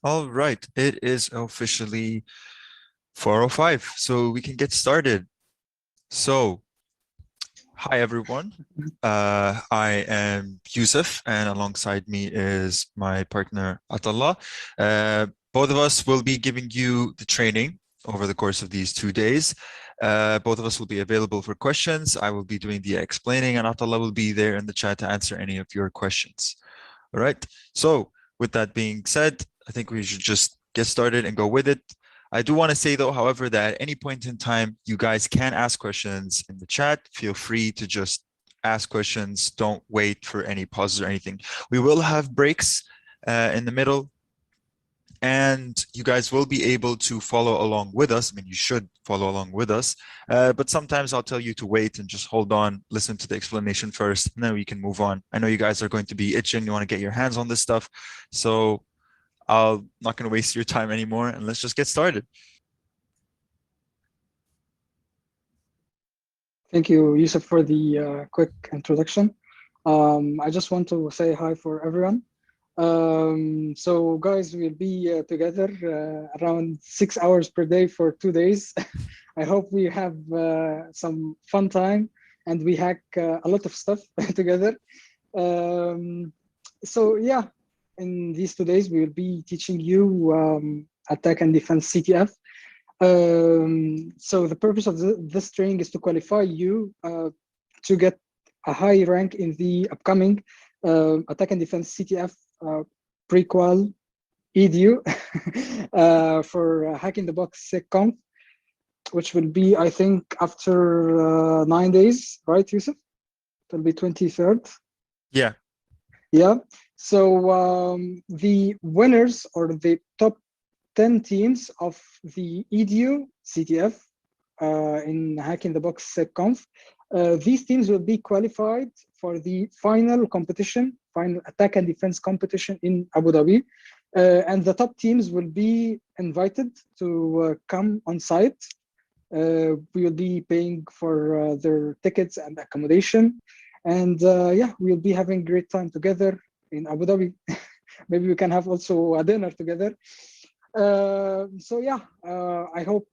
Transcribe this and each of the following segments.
All right, it is officially 4:05, so we can get started. So, hi everyone. I am Yusuf, and alongside me is my partner Atallah. Both of us will be giving you the training over the course of these 2 days. Both of us will be available for questions. I will be doing the explaining, and Atallah will be there in the chat to answer any of your questions. All right. So, with that being said, I think we should just get started and go with it. I do want to say though, however, that at any point in time, you guys can ask questions in the chat. Feel free to just ask questions. Don't wait for any pauses or anything. We will have breaks in the middle, and you guys will be able to follow along with us. I mean, you should follow along with us, but sometimes I'll tell you to wait and just hold on, listen to the explanation first, and then we can move on. I know you guys are going to be itching. You want to get your hands on this stuff. So I'm not going to waste your time anymore, and let's just get started. Thank you, Yusuf, for the quick introduction. I just want to say hi for everyone. So guys, we'll be together around 6 hours per day for 2 days. I hope we have some fun time and we hack a lot of stuff together. So yeah, in these 2 days, we will be teaching you attack and defense CTF. So the purpose of this training is to qualify you to get a high rank in the upcoming attack and defense CTF prequal EDU for Hacking the Box SecConf, which will be, I think, after 9 days, right, Yusuf? It will be 23rd. Yeah. Yeah. So the winners or the top 10 teams of the EDU CTF in Hacking the Box SecConf. These teams will be qualified for the final competition, final attack and defense competition in Abu Dhabi. And the top teams will be invited to come on site. We will be paying for their tickets and accommodation. And yeah, we'll be having a great time together in Abu Dhabi. Maybe we can have also a dinner together. So yeah, I hope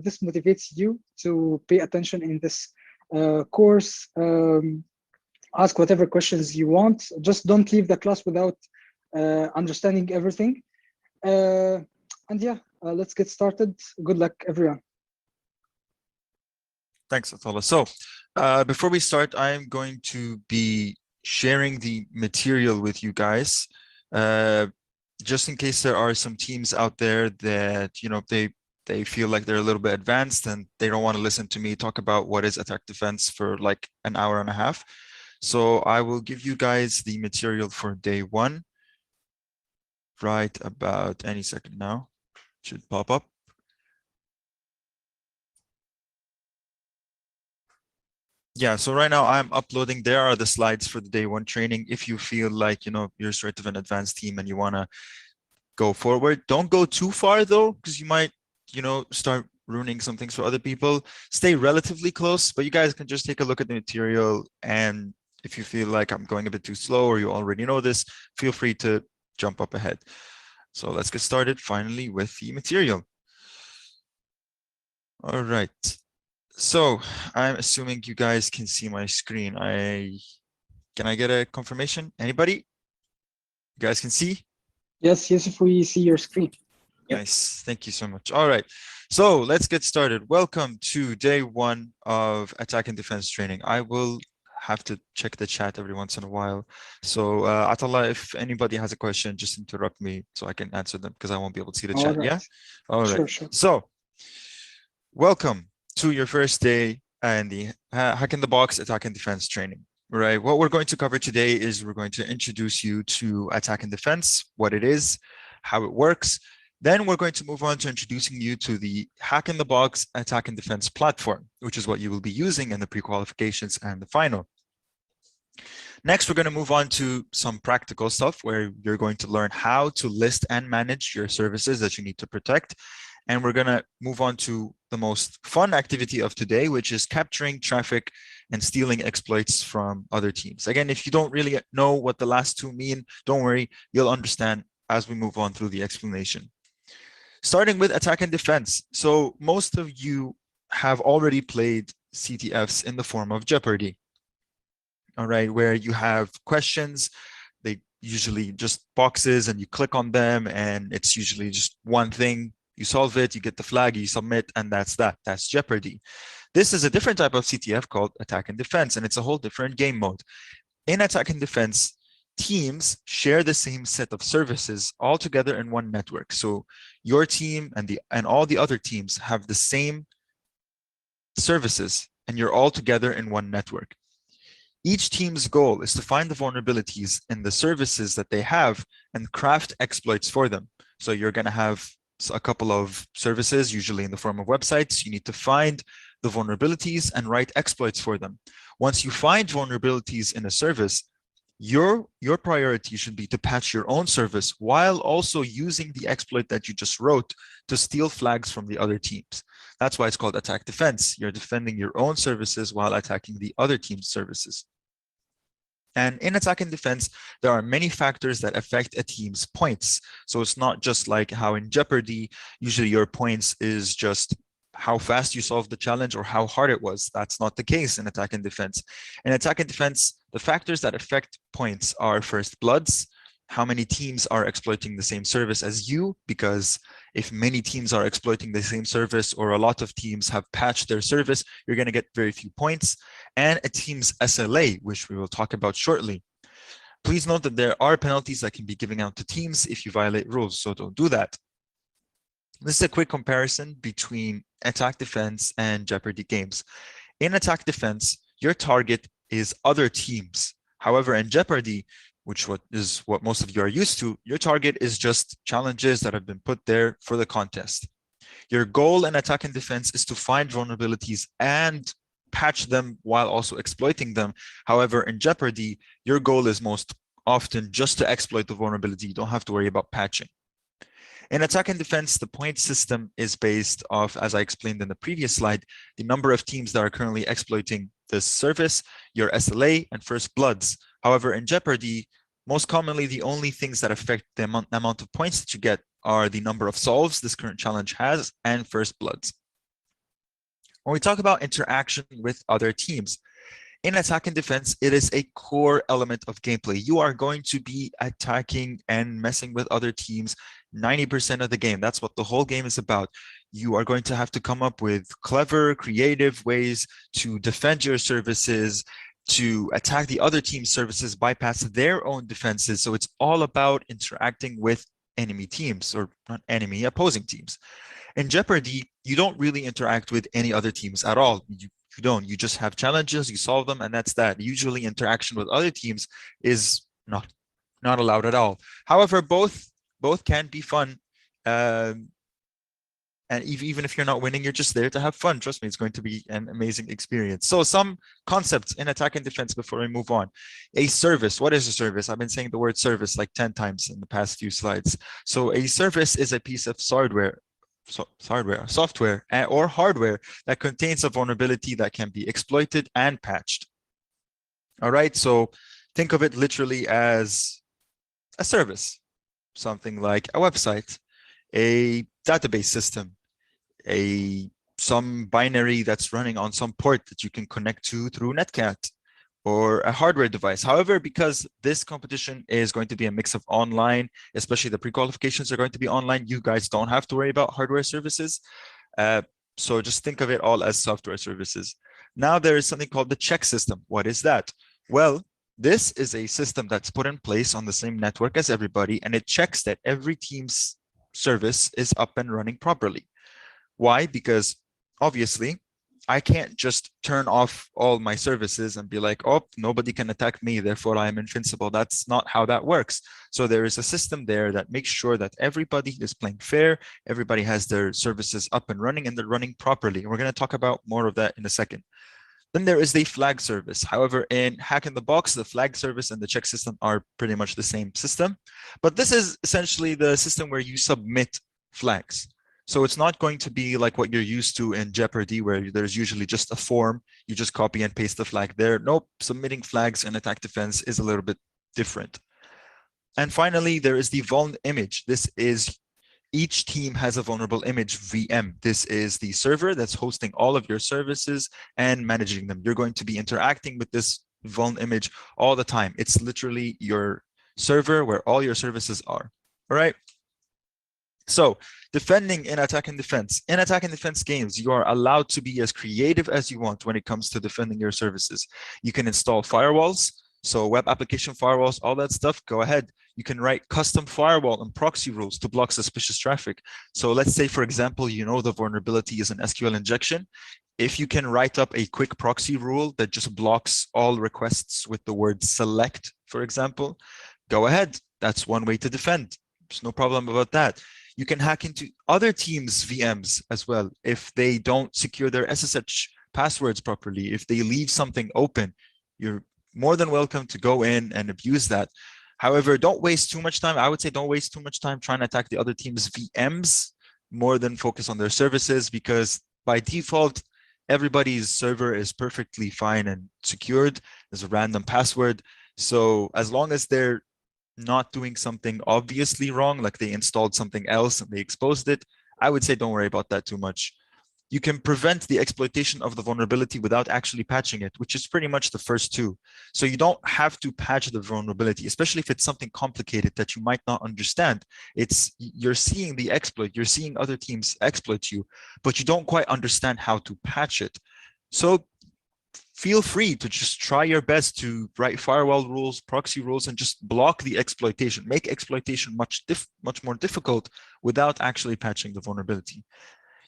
this motivates you to pay attention in this course. Ask whatever questions you want. Just don't leave the class without understanding everything. And yeah, let's get started. Good luck, everyone. Thanks, Atallah. So before we start, I'm going to be sharing the material with you guys. Just in case there are some teams out there that, you know, they feel like they're a little bit advanced and they don't want to listen to me talk about what is attack defense for like an hour and a half. So I will give you guys the material for day 1 right about any second now. It should pop up. Yeah, so right now I'm uploading. There are the slides for the day 1 training. If you feel like, you know, you're sort of an advanced team and you want to go forward, don't go too far though, because you might, you know, start ruining some things for other people. Stay relatively close, but you guys can just take a look at the material. And if you feel like I'm going a bit too slow or you already know this, feel free to jump up ahead. So let's get started finally with the material. All right. So I'm assuming you guys can see my screen. Can I get a confirmation? Anybody? You guys can see? Yes, if we see your screen. Yep. Nice. Thank you so much. All right. So let's get started. Welcome to day 1 of attack and defense training. I will have to check the chat every once in a while. So Atallah, if anybody has a question, just interrupt me so I can answer them because I won't be able to see the chat. Right. Yeah? All right. Sure. So welcome to your first day in the Hack in the Box attack and defense training. Right. What we're going to cover today is we're going to introduce you to attack and defense, what it is, how it works. Then we're going to move on to introducing you to the Hack in the Box attack and defense platform, which is what you will be using in the pre-qualifications and the final. Next, we're going to move on to some practical stuff where you're going to learn how to list and manage your services that you need to protect. And we're going to move on to the most fun activity of today, which is capturing traffic and stealing exploits from other teams. Again, if you don't really know what the last two mean, don't worry, you'll understand as we move on through the explanation. Starting with attack and defense. So most of you have already played CTFs in the form of Jeopardy. All right, where you have questions, they usually just boxes and you click on them and it's usually just one thing. You solve it, you get the flag, you submit, and that's that. That's Jeopardy. This is a different type of CTF called attack and defense, and it's a whole different game mode. In attack and defense, teams share the same set of services all together in one network. So your team and all the other teams have the same services, and you're all together in one network. Each team's goal is to find the vulnerabilities in the services that they have and craft exploits for them. So you're going to have a couple of services, usually in the form of websites. You need to find the vulnerabilities and write exploits for them. Once you find vulnerabilities in a service, your priority should be to patch your own service while also using the exploit that you just wrote to steal flags from the other teams. That's why it's called attack defense. You're defending your own services while attacking the other team's services. And in attack and defense, there are many factors that affect a team's points. So it's not just like how in Jeopardy, usually your points is just how fast you solved the challenge or how hard it was. That's not the case in attack and defense. In attack and defense, the factors that affect points are first bloods, how many teams are exploiting the same service as you, because if many teams are exploiting the same service or a lot of teams have patched their service, you're going to get very few points, and a team's SLA, which we will talk about shortly. Please note that there are penalties that can be given out to teams if you violate rules, so don't do that. This is a quick comparison between attack defense and Jeopardy games. In attack defense, your target is other teams. However, in Jeopardy, which is what most of you are used to, your target is just challenges that have been put there for the contest. Your goal in attack and defense is to find vulnerabilities and patch them while also exploiting them. However, in Jeopardy, your goal is most often just to exploit the vulnerability. You don't have to worry about patching. In attack and defense, the point system is based off, as I explained in the previous slide, the number of teams that are currently exploiting this service, your SLA, and first bloods. However, in Jeopardy, most commonly, the only things that affect the amount of points that you get are the number of solves this current challenge has and first bloods. When we talk about interaction with other teams, in attack and defense, it is a core element of gameplay. You are going to be attacking and messing with other teams 90% of the game. That's what the whole game is about. You are going to have to come up with clever, creative ways to defend your services, to attack the other team's services, bypass their own defenses. So it's all about interacting with enemy teams, or not enemy, opposing teams. In Jeopardy, you don't really interact with any other teams at all. You don't. You just have challenges, you solve them, and that's that. Usually interaction with other teams is not allowed at all. However, both can be fun. And even if you're not winning, you're just there to have fun. Trust me, it's going to be an amazing experience. So some concepts in attack and defense before we move on. A service. What is a service? I've been saying the word service like 10 times in the past few slides. So a service is a piece of software or hardware that contains a vulnerability that can be exploited and patched. All right, so think of it literally as a service, something like a website, a database system, some binary that's running on some port that you can connect to through Netcat, or a hardware device. However, because this competition is going to be a mix of online, especially the pre-qualifications are going to be online, you guys don't have to worry about hardware services. So just think of it all as software services. Now there is something called the check system. What is that? Well, this is a system that's put in place on the same network as everybody, and it checks that every team's service is up and running properly. Why? Because obviously, I can't just turn off all my services and be like, oh, nobody can attack me, therefore I am invincible. That's not how that works. So there is a system there that makes sure that everybody is playing fair, everybody has their services up and running, and they're running properly. And we're going to talk about more of that in a second. Then there is the flag service. However, in Hack in the Box, the flag service and the check system are pretty much the same system. But this is essentially the system where you submit flags. So it's not going to be like what you're used to in Jeopardy, where there's usually just a form, you just copy and paste the flag there. Nope, submitting flags in attack defense is a little bit different. And finally, there is the vuln image. This is each team has a vulnerable image VM. This is the server that's hosting all of your services and managing them. You're going to be interacting with this vuln image all the time. It's literally your server where all your services are. All right. So defending in attack and defense. In attack and defense games, you are allowed to be as creative as you want when it comes to defending your services. You can install firewalls, so web application firewalls, all that stuff, go ahead. You can write custom firewall and proxy rules to block suspicious traffic. So let's say, for example, you know the vulnerability is an SQL injection. If you can write up a quick proxy rule that just blocks all requests with the word select, for example, go ahead. That's one way to defend. There's no problem about that. You can hack into other teams' VMs as well. If they don't secure their SSH passwords properly, if they leave something open, you're more than welcome to go in and abuse that. However, don't waste too much time. I would say don't waste too much time trying to attack the other team's VMs more than focus on their services, because by default, everybody's server is perfectly fine and secured. There's a random password. So as long as they're not doing something obviously wrong, like they installed something else and they exposed it, I would say don't worry about that too much. You can prevent the exploitation of the vulnerability without actually patching it, which is pretty much the first two. So you don't have to patch the vulnerability, especially if it's something complicated that you might not understand. You're seeing the exploit, you're seeing other teams exploit you, but you don't quite understand how to patch it. So feel free to just try your best to write firewall rules, proxy rules, and just block the exploitation. Make exploitation much more difficult without actually patching the vulnerability.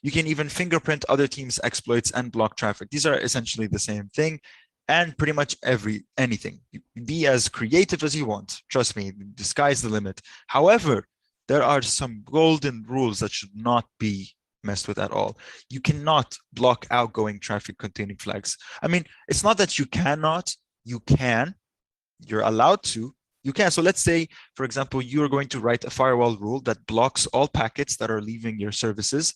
You can even fingerprint other teams' exploits and block traffic. These are essentially the same thing, and pretty much anything. Be as creative as you want. Trust me, the sky's the limit. However, there are some golden rules that should not be messed with at all. You cannot block outgoing traffic containing flags. I mean, it's not that you cannot, you can, you're allowed to, you can. So let's say, for example, you're going to write a firewall rule that blocks all packets that are leaving your services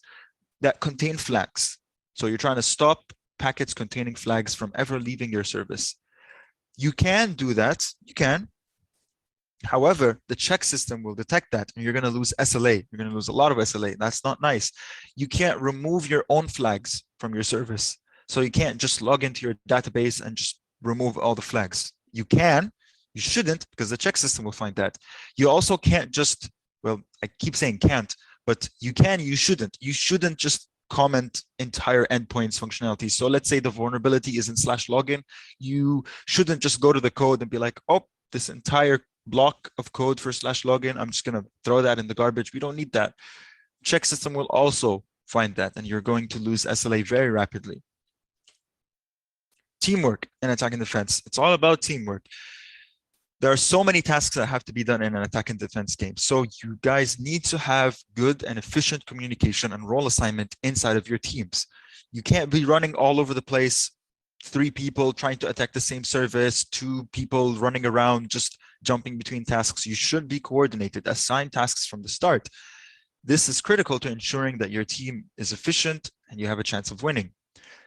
that contain flags. So you're trying to stop packets containing flags from ever leaving your service. You can do that, you can. However, the check system will detect that and you're going to lose SLA. You're going to lose a lot of SLA. That's not nice. You can't remove your own flags from your service. So you can't just log into your database and just remove all the flags. You can, you shouldn't, because the check system will find that. You also can't just, well, I keep saying can't, but you can, you shouldn't. You shouldn't just comment entire endpoints functionality. So let's say the vulnerability is in /login. You shouldn't just go to the code and be like, oh, this entire block of code for /login, I'm just going to throw that in the garbage. We don't need that. Check system will also find that, and you're going to lose SLA very rapidly. Teamwork in attack and defense. It's all about teamwork. There are so many tasks that have to be done in an attack and defense game. So you guys need to have good and efficient communication and role assignment inside of your teams. You can't be running all over the place, 3 people trying to attack the same service, 2 people running around, just jumping between tasks. You should be coordinated, assign tasks from the start. This is critical to ensuring that your team is efficient and you have a chance of winning.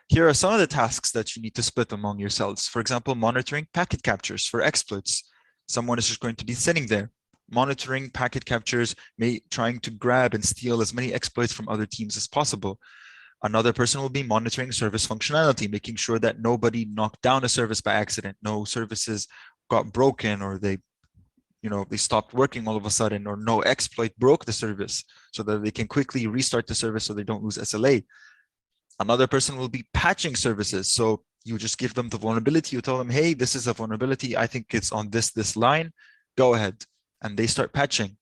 Here are some of the tasks that you need to split among yourselves. For example, monitoring packet captures for exploits. Someone is just going to be sitting there, monitoring packet captures, trying to grab and steal as many exploits from other teams as possible. Another person will be monitoring service functionality, making sure that nobody knocked down a service by accident, no services got broken, or they stopped working all of a sudden, or no exploit broke the service, so that they can quickly restart the service so they don't lose SLA. Another person will be patching services. So you just give them the vulnerability. You tell them, hey, this is a vulnerability. I think it's on this line. Go ahead. And they start patching.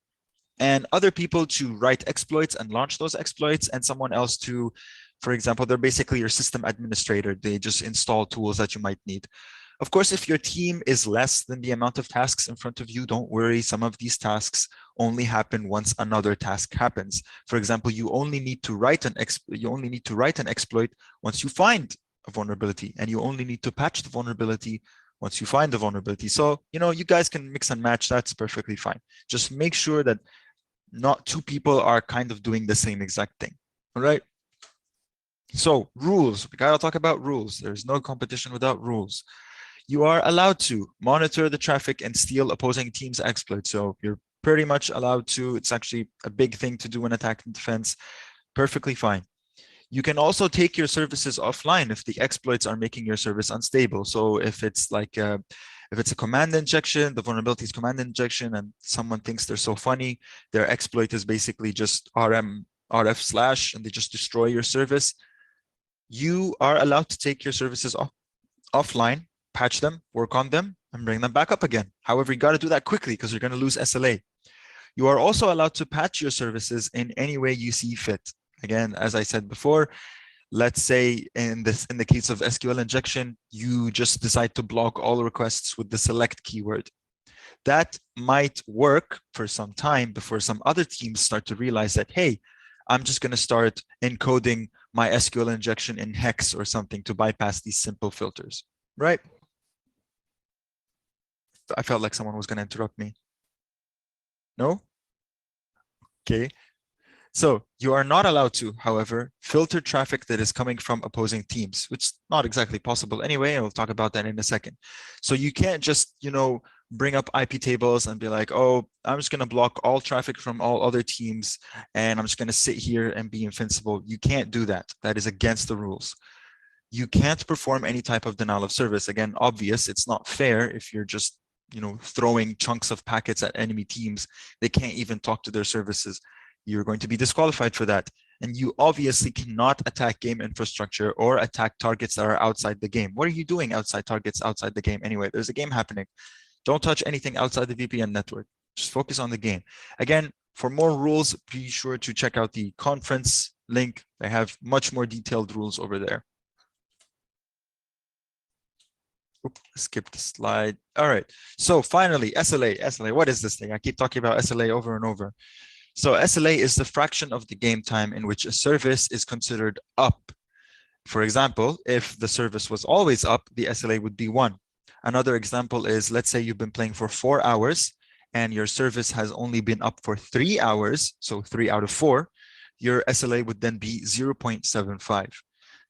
And other people to write exploits and launch those exploits, and someone else to, for example, they're basically your system administrator. They just install tools that you might need. Of course, if your team is less than the amount of tasks in front of you, don't worry. Some of these tasks only happen once another task happens. For example, you only need to write an exploit once you find a vulnerability, and you only need to patch the vulnerability once you find the vulnerability. So, you guys can mix and match. That's perfectly fine. Just make sure that not 2 people are kind of doing the same exact thing. All right. So rules, we gotta talk about rules. There's no competition without rules. You are allowed to monitor the traffic and steal opposing teams' exploits. So you're pretty much allowed to. It's actually a big thing to do in attack and defense. Perfectly fine. You can also take your services offline if the exploits are making your service unstable. So if it's like if it's a command injection, the vulnerability is command injection, and someone thinks they're so funny, their exploit is basically just RF/, and they just destroy your service. You are allowed to take your services offline, patch them, work on them, and bring them back up again. However, you got to do that quickly because you're going to lose SLA. You are also allowed to patch your services in any way you see fit. Again, as I said before, let's say in the case of SQL injection, you just decide to block all requests with the select keyword. That might work for some time before some other teams start to realize that, hey, I'm just going to start encoding my SQL injection in hex or something to bypass these simple filters, right? I felt like someone was going to interrupt me. No? Okay. So you are not allowed to, however, filter traffic that is coming from opposing teams, which is not exactly possible anyway. I'll talk about that in a second. So you can't just, bring up IP tables and be like, oh, I'm just going to block all traffic from all other teams, and I'm just going to sit here and be invincible. You can't do that. That is against the rules. You can't perform any type of denial of service. Again, obvious, it's not fair if you're just, throwing chunks of packets at enemy teams. They can't even talk to their services. You're going to be disqualified for that. And you obviously cannot attack game infrastructure or attack targets that are outside the game. What are you doing outside targets outside the game anyway? There's a game happening. Don't touch anything outside the VPN network. Just focus on the game. Again, for more rules, be sure to check out the conference link. They have much more detailed rules over there. Oops, skip the slide. All right. So finally, SLA. What is this thing? I keep talking about SLA over and over. So SLA is the fraction of the game time in which a service is considered up. For example, if the service was always up, the SLA would be 1. Another example is, let's say you've been playing for 4 hours and your service has only been up for 3 hours, so 3 out of 4, your SLA would then be 0.75.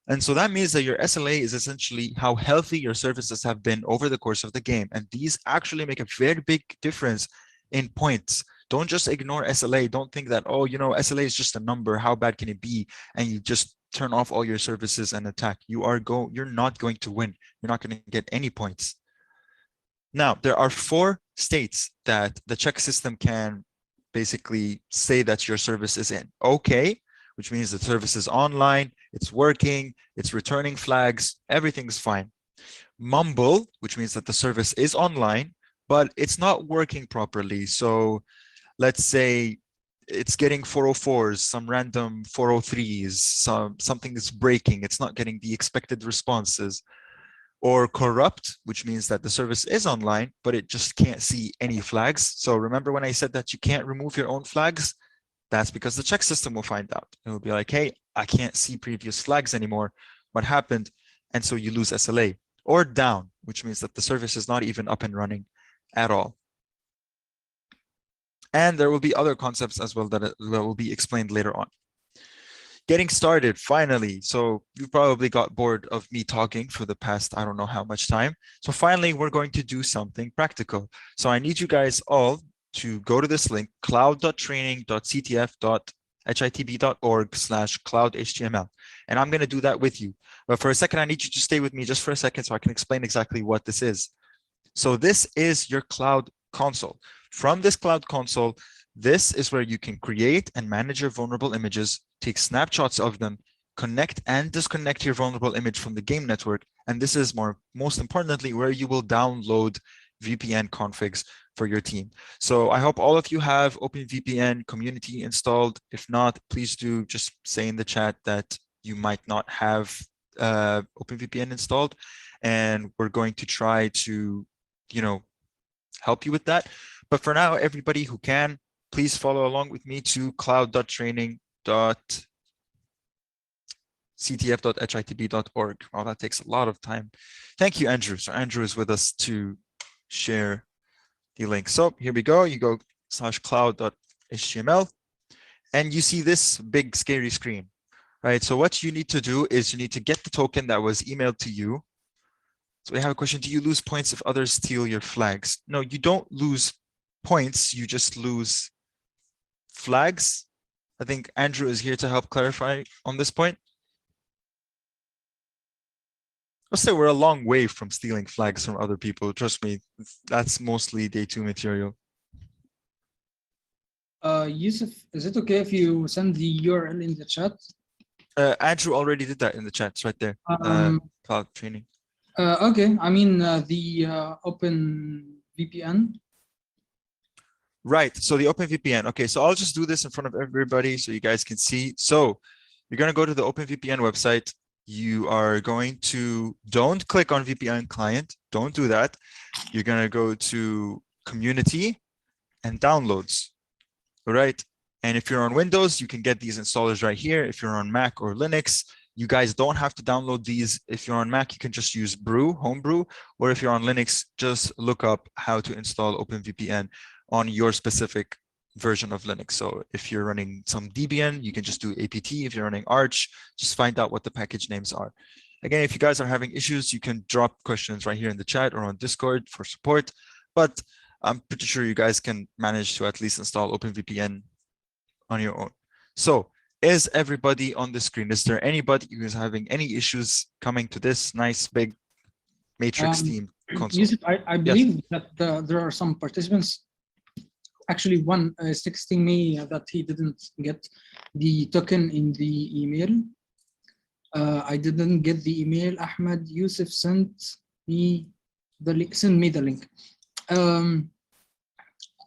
And so that means that your SLA is essentially how healthy your services have been over the course of the game. And these actually make a very big difference in points. Don't just ignore SLA. Don't think that, oh, SLA is just a number. How bad can it be? And you just turn off all your services and attack. You're not going to win. You're not going to get any points. Now, there are 4 states that the check system can basically say that your service is in. Okay, which means the service is online, it's working, it's returning flags, everything's fine. Mumble, which means that the service is online, but it's not working properly. So let's say it's getting 404s, some random 403s, something is breaking, it's not getting the expected responses. Or corrupt, which means that the service is online, but it just can't see any flags. So remember when I said that you can't remove your own flags? That's because the check system will find out. It will be like, hey, I can't see previous flags anymore. What happened? And so you lose SLA. Or down, which means that the service is not even up and running at all. And there will be other concepts as well that will be explained later on. Getting started, finally. So you probably got bored of me talking for the past, I don't know how much time. So finally, we're going to do something practical. So I need you guys all to go to this link, cloud.training.ctf.hitb.org/cloud.html. And I'm going to do that with you. But for a second, I need you to stay with me just for a second so I can explain exactly what this is. So this is your cloud console. From this cloud console, this is where you can create and manage your vulnerable images, take snapshots of them, connect and disconnect your vulnerable image from the game network. And this is most importantly, where you will download VPN configs for your team. So I hope all of you have OpenVPN community installed. If not, please do just say in the chat that you might not have OpenVPN installed. And we're going to try to, help you with that. But for now, everybody who can, please follow along with me to cloud.training.ctf.hitb.org. Well, that takes a lot of time. Thank you, Andrew. So Andrew is with us to share the link. So here we go. You go /cloud.html and you see this big scary screen, right? So what you need to do is you need to get the token that was emailed to you So we have a question. Do you lose points if others steal your flags? No, you don't lose points. You just lose flags. I think Andrew is here to help clarify on this point. Let's say we're a long way from stealing flags from other people. Trust me, that's mostly day 2 material. Yusuf, is it okay if you send the URL in the chat? Andrew already did that in the chat. It's right there. Cloud training. Okay, I mean the Open VPN. Right, so the OpenVPN. Okay, so I'll just do this in front of everybody so you guys can see. So you're going to go to the OpenVPN website. You are going to, don't click on VPN client. Don't do that. You're going to go to community and downloads. All right. And if you're on Windows, you can get these installers right here. If you're on Mac or Linux, you guys don't have to download these. If you're on Mac, you can just use Brew, Homebrew, or if you're on Linux, just look up how to install OpenVPN on your specific version of Linux. So if you're running some Debian, you can just do apt. If you're running Arch, just find out what the package names are. Again, if you guys are having issues, you can drop questions right here in the chat or on Discord for support. But I'm pretty sure you guys can manage to at least install OpenVPN on your own. So is everybody on the screen? Is there anybody who is having any issues coming to this nice big matrix theme console? Yusuf, I believe that there are some participants. Actually, one is texting me that he didn't get the token in the email. I didn't get the email. Ahmed Yusuf sent me the link. Send me the link.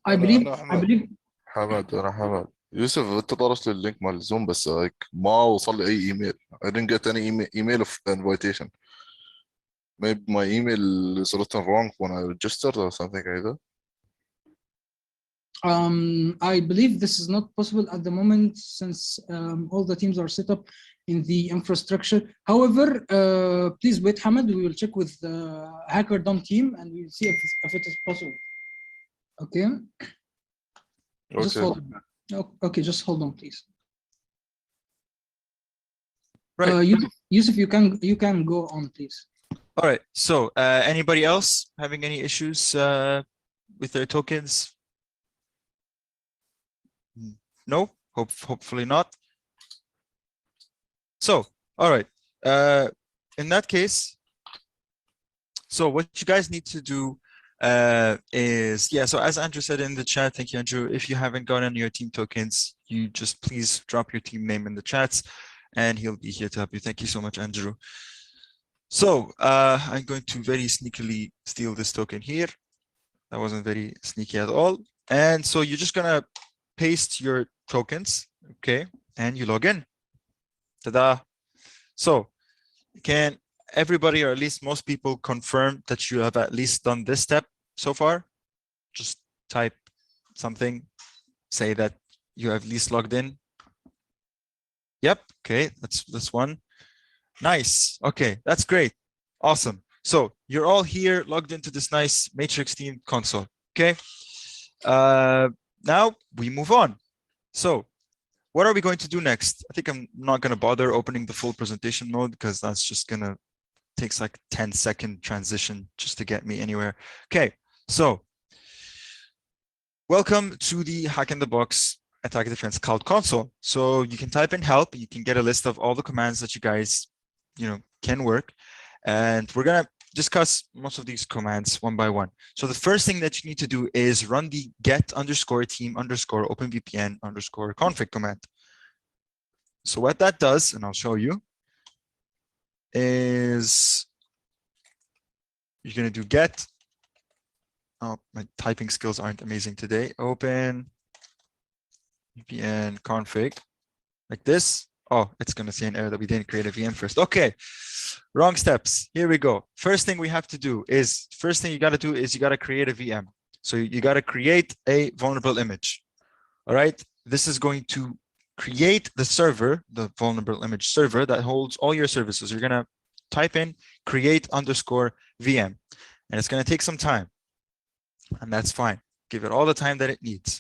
I believe. حمد يوسف انت ضربت لي اللينك مال الزوم بس هيك ما وصل لي اي ايميل. I didn't get any email of invitation. Maybe my email is written wrong when I registered or something like that. I believe this is not possible at the moment since all the teams are set up in the infrastructure. However, please wait, Hamad. We will check with the HackerDom team and we'll see if it is possible. Okay. Just hold on. Okay, just hold on, please. Right. Yusuf, you can go on, please. All right. So anybody else having any issues with their tokens? No, hopefully not. So, all right. In that case, so what you guys need to do is, so as Andrew said in the chat, thank you, Andrew. If you haven't gotten your team tokens, you just please drop your team name in the chats and he'll be here to help you. Thank you so much, Andrew. So I'm going to very sneakily steal this token here. That wasn't very sneaky at all. And so you're just gonna paste your tokens, okay? And you log in. Ta-da. So can everybody, or at least most people, confirm that you have at least done this step so far? Just type something, say that you have at least logged in. Yep, okay, that's one. Nice, okay, that's great, awesome. So you're all here logged into this nice matrix team console, okay? Now we move on. So what are we going to do next? I think I'm not going to bother opening the full presentation mode because that's just going to takes like 10-second transition just to get me anywhere. Okay, so welcome to the Hack in the Box Attack Defense Cloud Console. So you can type in help, you can get a list of all the commands that you guys, can work. And we're going to discuss most of these commands one by one. So the first thing that you need to do is run the get_team_openvpn_config command. So what that does, and I'll show you, is you're going to do get. Oh, my typing skills aren't amazing today. Open VPN config like this. Oh, it's going to say an error that we didn't create a VM first. Okay, wrong steps. Here we go. First thing we have to do is, you got to do is you got to create a VM. So you got to create a vulnerable image. All right. This is going to create the server, the vulnerable image server that holds all your services. You're going to type in create_VM, and it's going to take some time. And that's fine. Give it all the time that it needs.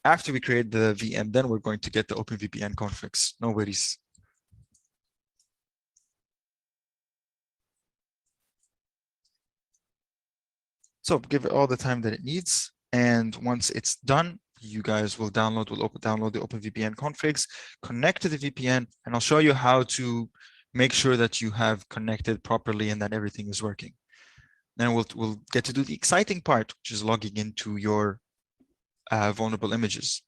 After we create the VM, then we're going to get the OpenVPN configs. No worries. So give it all the time that it needs. And once it's done, you guys will download the OpenVPN configs, connect to the VPN, and I'll show you how to make sure that you have connected properly and that everything is working. Then we'll get to do the exciting part, which is logging into your vulnerable images.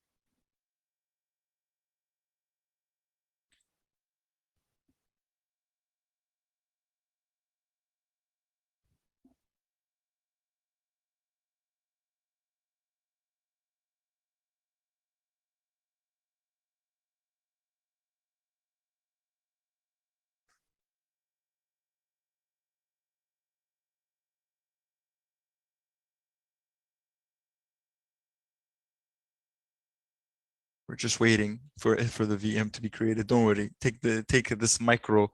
We're just waiting for the VM to be created. Don't worry. Take this micro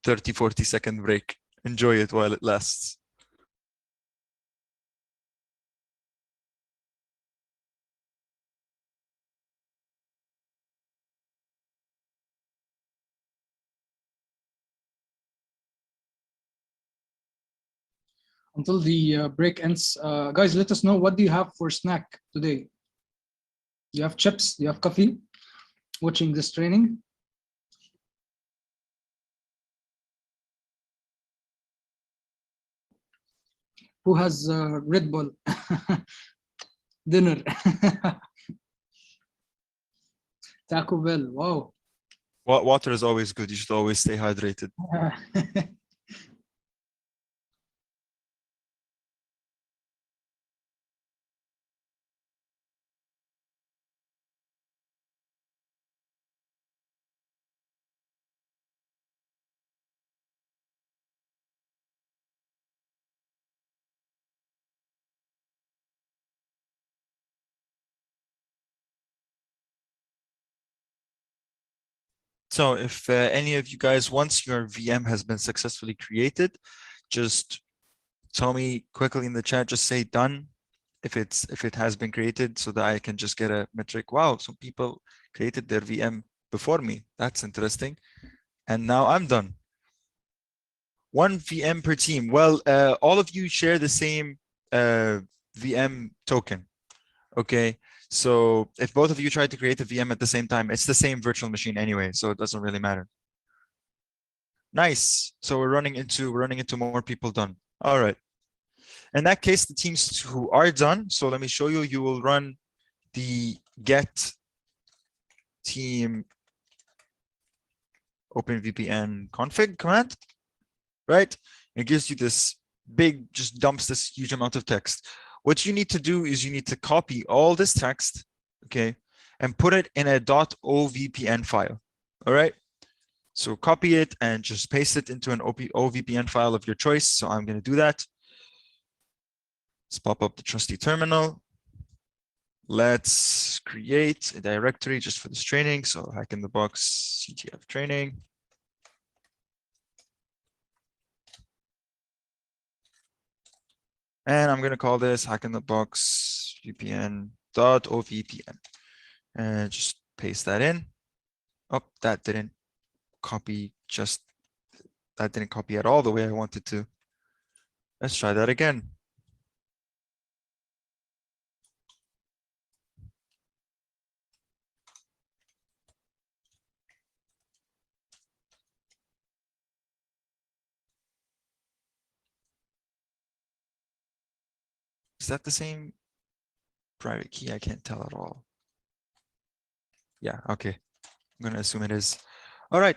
30-40 second break. Enjoy it while it lasts. Until the break ends, guys, let us know, what do you have for snack today? Do you have chips? Do you have coffee? Watching this training? Who has Red Bull? Dinner. Taco Bell. Wow. Water is always good. You should always stay hydrated. So if any of you guys, once your VM has been successfully created, just tell me quickly in the chat, just say done if it has been created, so that I can just get a metric. Wow, some people created their VM before me. That's interesting. And now I'm done. 1 VM per team. Well, all of you share the same VM token. Okay, so if both of you try to create a VM at the same time, it's the same virtual machine anyway, so it doesn't really matter. Nice. So we're running into more people done. All right. In that case, the teams who are done, so let me show you. You will run the get team OpenVPN config command, right? It gives you this big, just dumps this huge amount of text. What you need to do is you need to copy all this text, okay, and put it in a .ovpn file. All right. So copy it and just paste it into an OVPN file of your choice. So I'm going to do that. Let's pop up the trusty terminal. Let's create a directory just for this training. So hack in the box CTF training. And I'm going to call this hack in the box vpn.ovpn and just paste that in. Oh, that didn't copy that didn't copy at all the way I wanted to. Let's try that again. Is that the same private key? I can't tell at all. Yeah, okay. I'm going to assume it is. All right.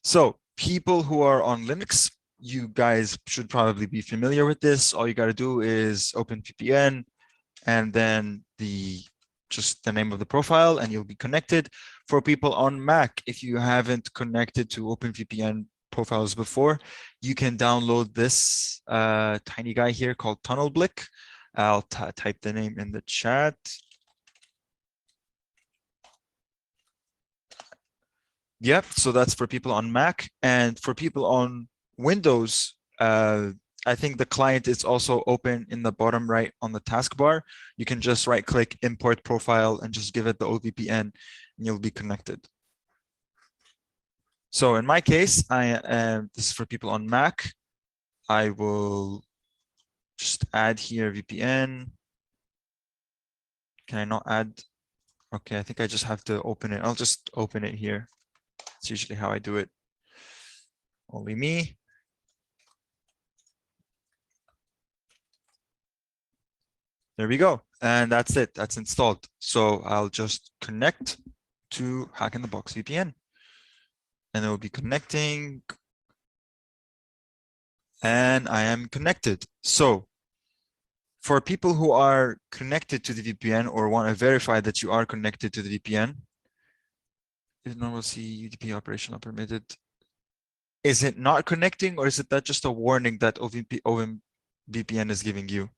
So people who are on Linux, you guys should probably be familiar with this. All you got to do is open VPN and then just the name of the profile and you'll be connected. For people on Mac, if you haven't connected to OpenVPN profiles before, you can download this tiny guy here called TunnelBlick. I'll type the name in the chat. Yep, so that's for people on Mac, and for people on Windows, I think the client is also open in the bottom right on the taskbar. You can just right click import profile and just give it the OVPN and you'll be connected. So in my case, this is for people on Mac. I will just add here VPN. Can I not add? Okay, I think I just have to open it. I'll just open it here. It's usually how I do it. Only me. There we go. And that's it. That's installed. So I'll just connect to Hack in the Box VPN. And it will be connecting. And I am connected. So for people who are connected to the VPN or want to verify that you are connected to the VPN, is normal C UDP operation not permitted? Is it not connecting, or is it that just a warning that OpenVPN is giving you?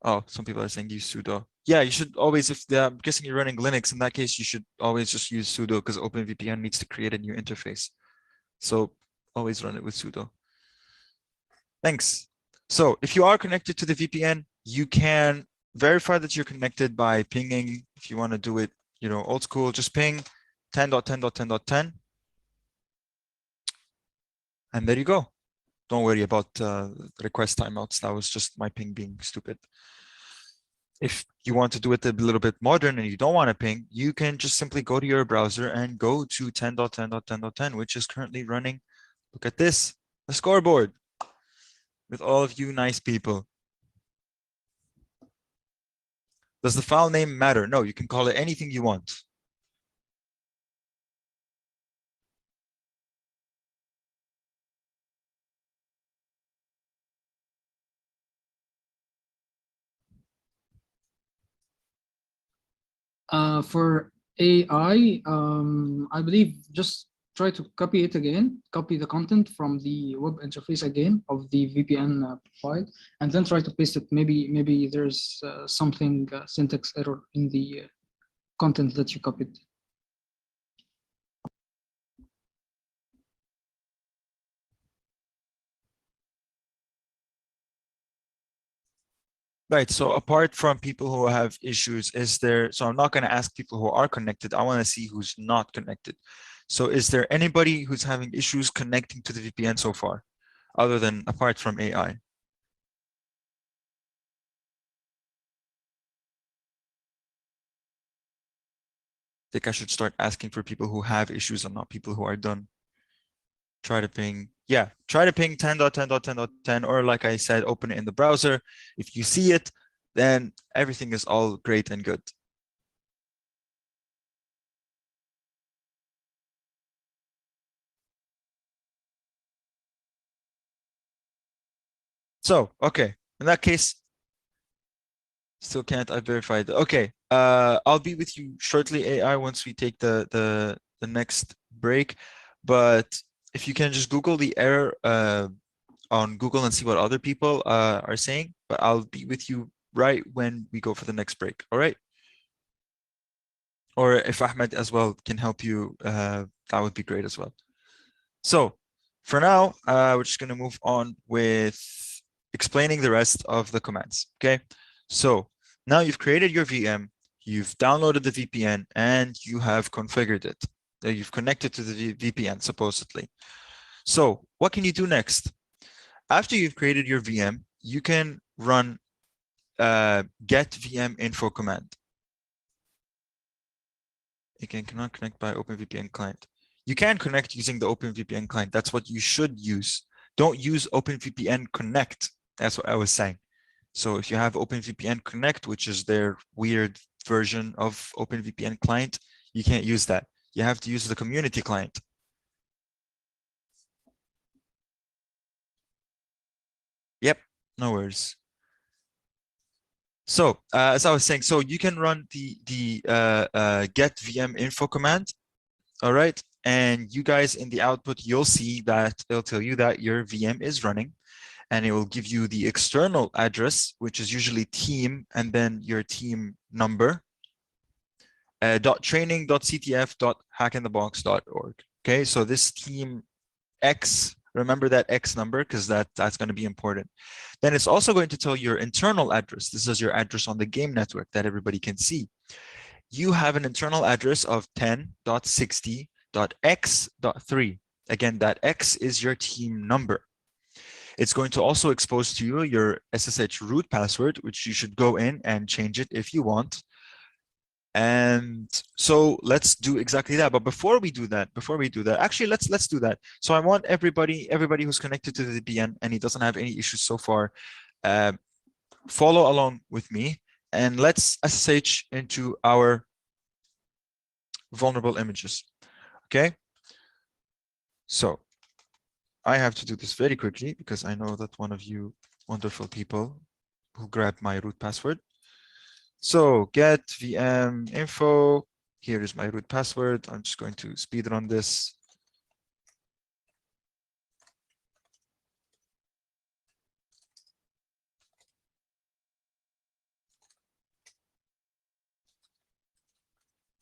Oh, some people are saying use sudo. Yeah, you should always, if I'm guessing you're running Linux, in that case, you should always just use sudo because OpenVPN needs to create a new interface. So always run it with sudo. Thanks. So if you are connected to the VPN, you can verify that you're connected by pinging. If you want to do it, you know, old school, just ping 10.10.10.10. And there you go. Don't worry about request timeouts. That was just my ping being stupid. If you want to do it a little bit modern and you don't want to ping, you can just simply go to your browser and go to 10.10.10.10, which is currently running. Look at this, the scoreboard with all of you nice people. Does the file name matter? No, you can call it anything you want. For AI, I believe just try to copy it again, copy the content from the web interface again of the VPN profile, and then try to paste it. Maybe there's something syntax error in the content that you copied. Right. So apart from people who have issues, is there, so I'm not going to ask people who are connected. I want to see who's not connected. So is there anybody who's having issues connecting to the VPN so far, other than apart from AI? I think I should start asking for people who have issues and not people who are done. Try to ping, yeah, try to ping 10.10.10.10, or like I said, open it in the browser. If you see it, then everything is all great and good. So, okay, in that case, still can't, I verified. Okay, I'll be with you shortly, AI, once we take the next break. But if you can just Google the error on Google and see what other people are saying, but I'll be with you right when we go for the next break, all right? Or if Ahmed as well can help you, that would be great as well. So for now, we're just gonna move on with explaining the rest of the commands, okay? So now you've created your VM, you've downloaded the VPN, and you have configured it. You've connected to the VPN, supposedly. So what can you do next? After you've created your VM, you can run get VM info command. You cannot connect by OpenVPN client. You can connect using the OpenVPN client. That's what you should use. Don't use OpenVPN Connect. That's what I was saying. So if you have OpenVPN Connect, which is their weird version of OpenVPN client, you can't use that. You have to use the community client. Yep, no worries. So as I was saying, so you can run the get VM info command, all right? And you guys in the output, you'll see that it'll tell you that your VM is running, and it will give you the external address, which is usually team and then your team number, .training.ctf.hackinthebox.org. Okay, so this team X, remember that X number because that's going to be important. Then it's also going to tell your internal address. This is your address on the game network that everybody can see. You have an internal address of 10.60.x.3. Again, that X is your team number. It's going to also expose to you your SSH root password, which you should go in and change it if you want. And so let's do exactly that. But before we do that, actually let's do that. So I want everybody who's connected to the VPN and he doesn't have any issues so far, follow along with me and let's SSH into our vulnerable images. Okay. So I have to do this very quickly because I know that one of you wonderful people will grab my root password. So get VM info. Here is my root password. I'm just going to speed run this.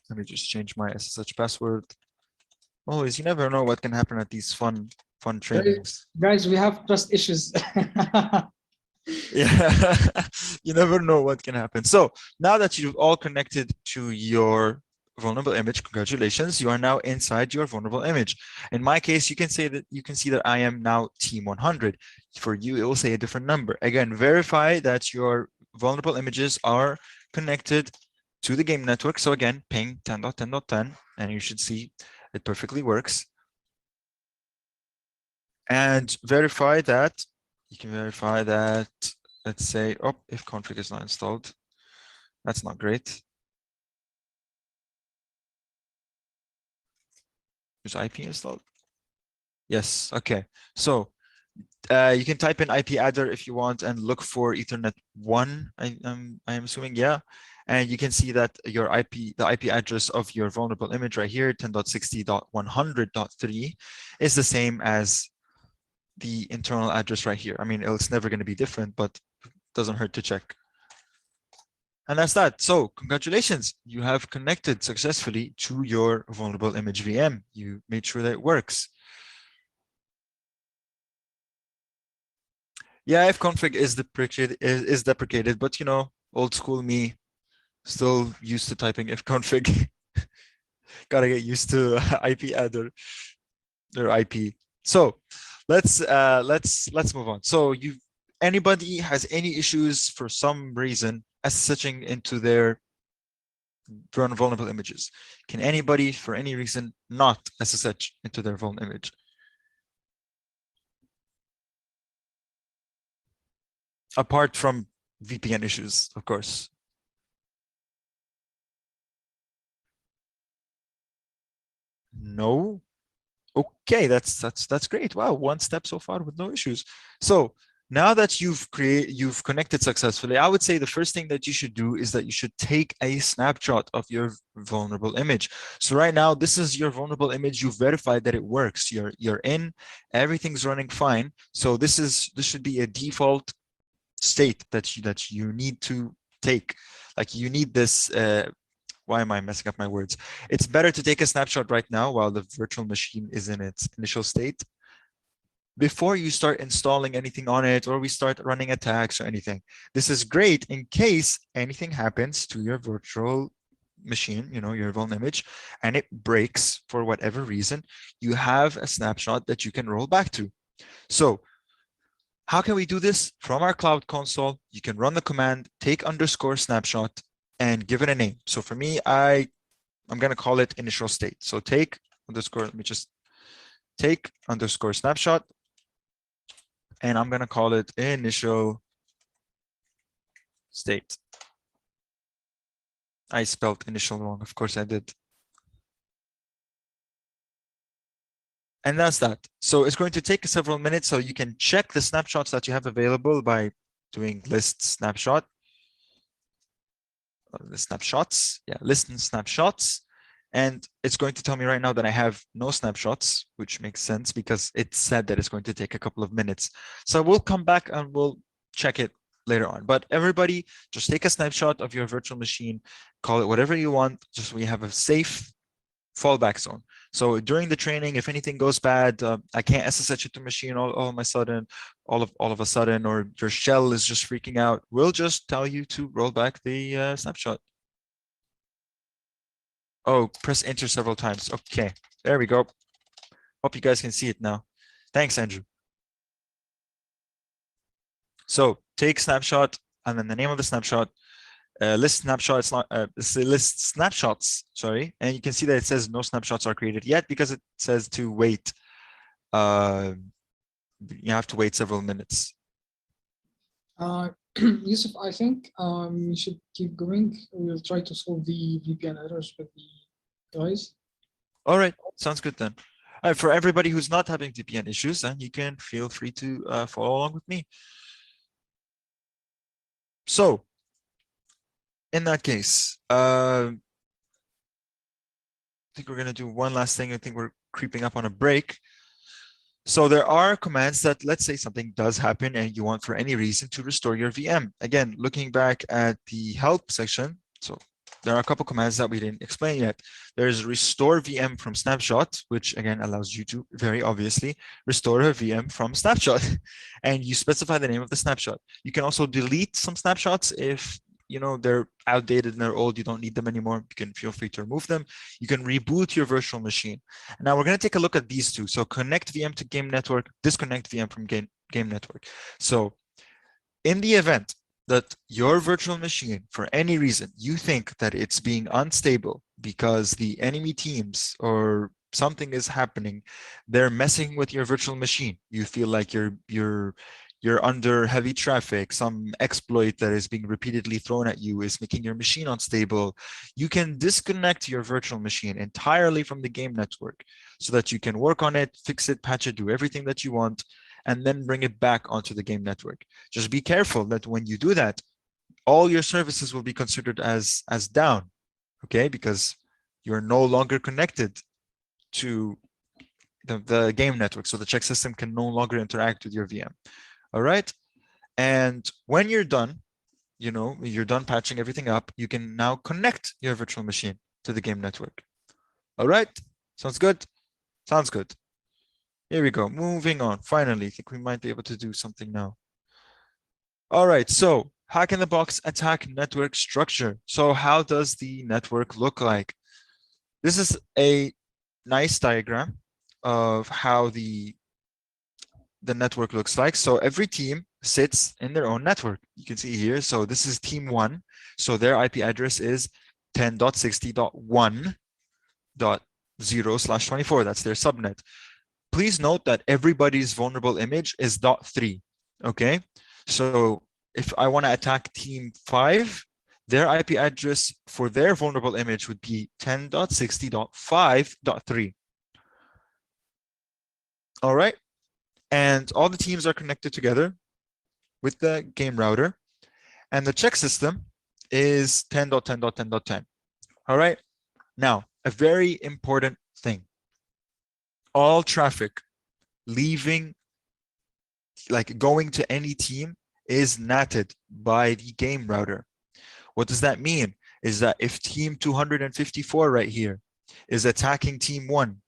Let me just change my SSH password. Always, you never know what can happen at these fun trainings. Guys, we have trust issues. Yeah, you never know what can happen. So now that you've all connected to your vulnerable image, congratulations, you are now inside your vulnerable image. In my case, you can see that I am now team 100. For you, it will say a different number. Again, verify that your vulnerable images are connected to the game network. So again, ping 10.10.10, and you should see it perfectly works. And verify that, you can verify that, let's say, oh, if config is not installed, that's not great. Is IP installed? Yes, okay. So you can type in IP adder if you want and look for Ethernet 1, I'm assuming, yeah. And you can see that your the IP address of your vulnerable image right here, 10.60.100.3, is the same as the internal address right here. I mean, it's never going to be different, but it doesn't hurt to check. And that's that. So congratulations, you have connected successfully to your vulnerable image VM. You made sure that it works. Yeah, ifconfig is deprecated, but you know, old school me, still used to typing ifconfig. Gotta get used to IP adder or IP. So let's move on. So anybody has any issues for some reason SSHing into their vulnerable images? Can anybody for any reason not SSH into their vulnerable image? Apart from VPN issues, of course. No. Okay, that's great. Wow, one step so far with no issues. So now that you've connected successfully, I would say the first thing that you should do is that you should take a snapshot of your vulnerable image. So right now, this is your vulnerable image. You've verified that it works. You're in, everything's running fine. So this should be a default state that you need to take. Like you need this. Why am I messing up my words? It's better to take a snapshot right now while the virtual machine is in its initial state before you start installing anything on it or we start running attacks or anything. This is great in case anything happens to your virtual machine, you know, your vuln image, and it breaks for whatever reason, you have a snapshot that you can roll back to. So how can we do this? From our cloud console, you can run the command take underscore snapshot and give it a name. So for me, I'm going to call it initial state. So take underscore, let me just take underscore snapshot, and I'm going to call it initial state. I spelled initial wrong. Of course I did. And that's that. So it's going to take several minutes. So you can check the snapshots that you have available by doing list snapshot. The snapshots, yeah, list and snapshots. And it's going to tell me right now that I have no snapshots, which makes sense because it said that it's going to take a couple of minutes. So we'll come back and we'll check it later on. But everybody, just take a snapshot of your virtual machine, call it whatever you want, just so we have a safe fallback zone. So during the training, if anything goes bad, I can't SSH it to machine all of a sudden, all of a sudden, or your shell is just freaking out, we'll just tell you to roll back the snapshot. Oh, press enter several times. Okay, there we go. Hope you guys can see it now. Thanks, Andrew. So take snapshot and then the name of the snapshot, list snapshots, list snapshots, sorry. And you can see that it says no snapshots are created yet because it says to wait. You have to wait several minutes. Yusuf, I think we should keep going. We'll try to solve the VPN errors with the guys. All right, sounds good then. For everybody who's not having VPN issues, then you can feel free to follow along with me. So, in that case, I think we're going to do one last thing. I think we're creeping up on a break. So there are commands that, let's say something does happen and you want for any reason to restore your VM. Again, looking back at the help section, so there are a couple commands that we didn't explain yet. There's restore VM from snapshot, which again allows you to very obviously restore a VM from snapshot, and you specify the name of the snapshot. You can also delete some snapshots if they're outdated and they're old, you don't need them anymore. You can feel free to remove them. You can reboot your virtual machine. Now we're going to take a look at these two. So connect VM to game network, disconnect VM from game network. So in the event that your virtual machine, for any reason, you think that it's being unstable because the enemy teams or something is happening, they're messing with your virtual machine. You feel like you're under heavy traffic, some exploit that is being repeatedly thrown at you is making your machine unstable, you can disconnect your virtual machine entirely from the game network so that you can work on it, fix it, patch it, do everything that you want, and then bring it back onto the game network. Just be careful that when you do that, all your services will be considered as down, okay? Because you're no longer connected to the game network. So the check system can no longer interact with your VM. All right. And when you're done, you're done patching everything up, you can now connect your virtual machine to the game network. All right. Sounds good. Sounds good. Here we go. Moving on. Finally, I think we might be able to do something now. All right. So hack in the box attack network structure. So how does the network look like? This is a nice diagram of how the network looks like. So every team sits in their own network. You can see here. So this is team 1. So their IP address is 10.60.1.0/24. That's their subnet. Please note that everybody's vulnerable image is .3. Okay. So if I want to attack team 5, their IP address for their vulnerable image would be 10.60.5.3. All right. And all the teams are connected together with the game router. And the check system is 10.10.10.10. All right. Now, a very important thing. All traffic leaving, like going to any team, is natted by the game router. What does that mean? Is that if team 254 right here is attacking team 1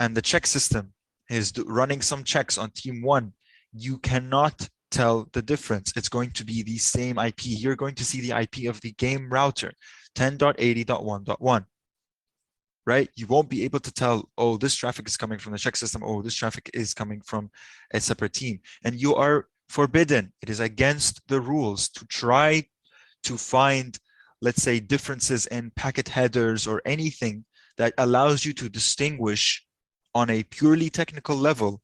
and the check system is running some checks on team 1, you cannot tell the difference. It's going to be the same IP. You're going to see the IP of the game router, 10.80.1.1, right? You won't be able to tell, oh, this traffic is coming from the check system. Oh, this traffic is coming from a separate team. And you are forbidden. It is against the rules to try to find, let's say, differences in packet headers or anything that allows you to distinguish on a purely technical level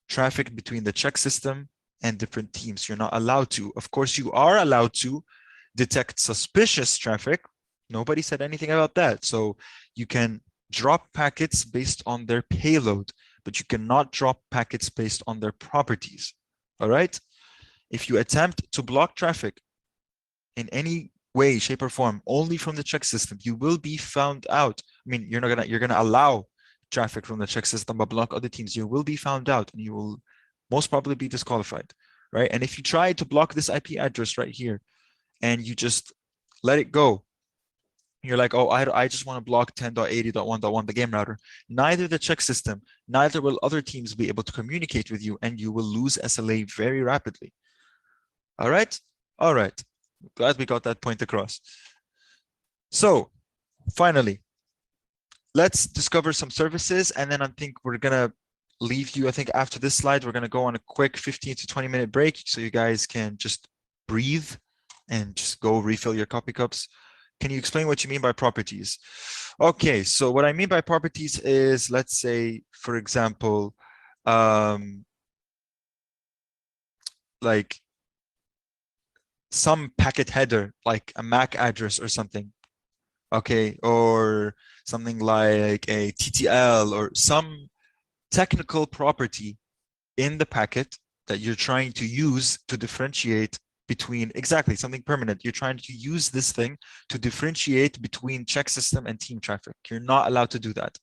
traffic between the check system and different teams. You're not allowed to. Of course, you are allowed to detect suspicious traffic. Nobody said anything about that. So you can drop packets based on their payload, but you cannot drop packets based on their properties. All right. If you attempt to block traffic in any way, shape, or form only from the check system, you will be found out. I mean, you're gonna allow traffic from the check system but block other teams. You will be found out and you will most probably be disqualified, right? And if you try to block this IP address right here and you just let it go, you're like, oh, I just want to block 10.80.1.1, the game router. Neither the check system, neither will other teams be able to communicate with you, and you will lose SLA very rapidly. All right. All right. Glad we got that point across. So finally, let's discover some services, and then I think we're gonna leave you, I think after this slide, we're going to go on a quick 15 to 20 minute break so you guys can just breathe and just go refill your coffee cups. Can you explain what you mean by properties? Okay, so what I mean by properties is, let's say, for example, like some packet header, like a MAC address or something, okay, or something like a TTL or some technical property in the packet that you're trying to use to differentiate between exactly something permanent. You're trying to use this thing to differentiate between check system and team traffic. You're not allowed to do that.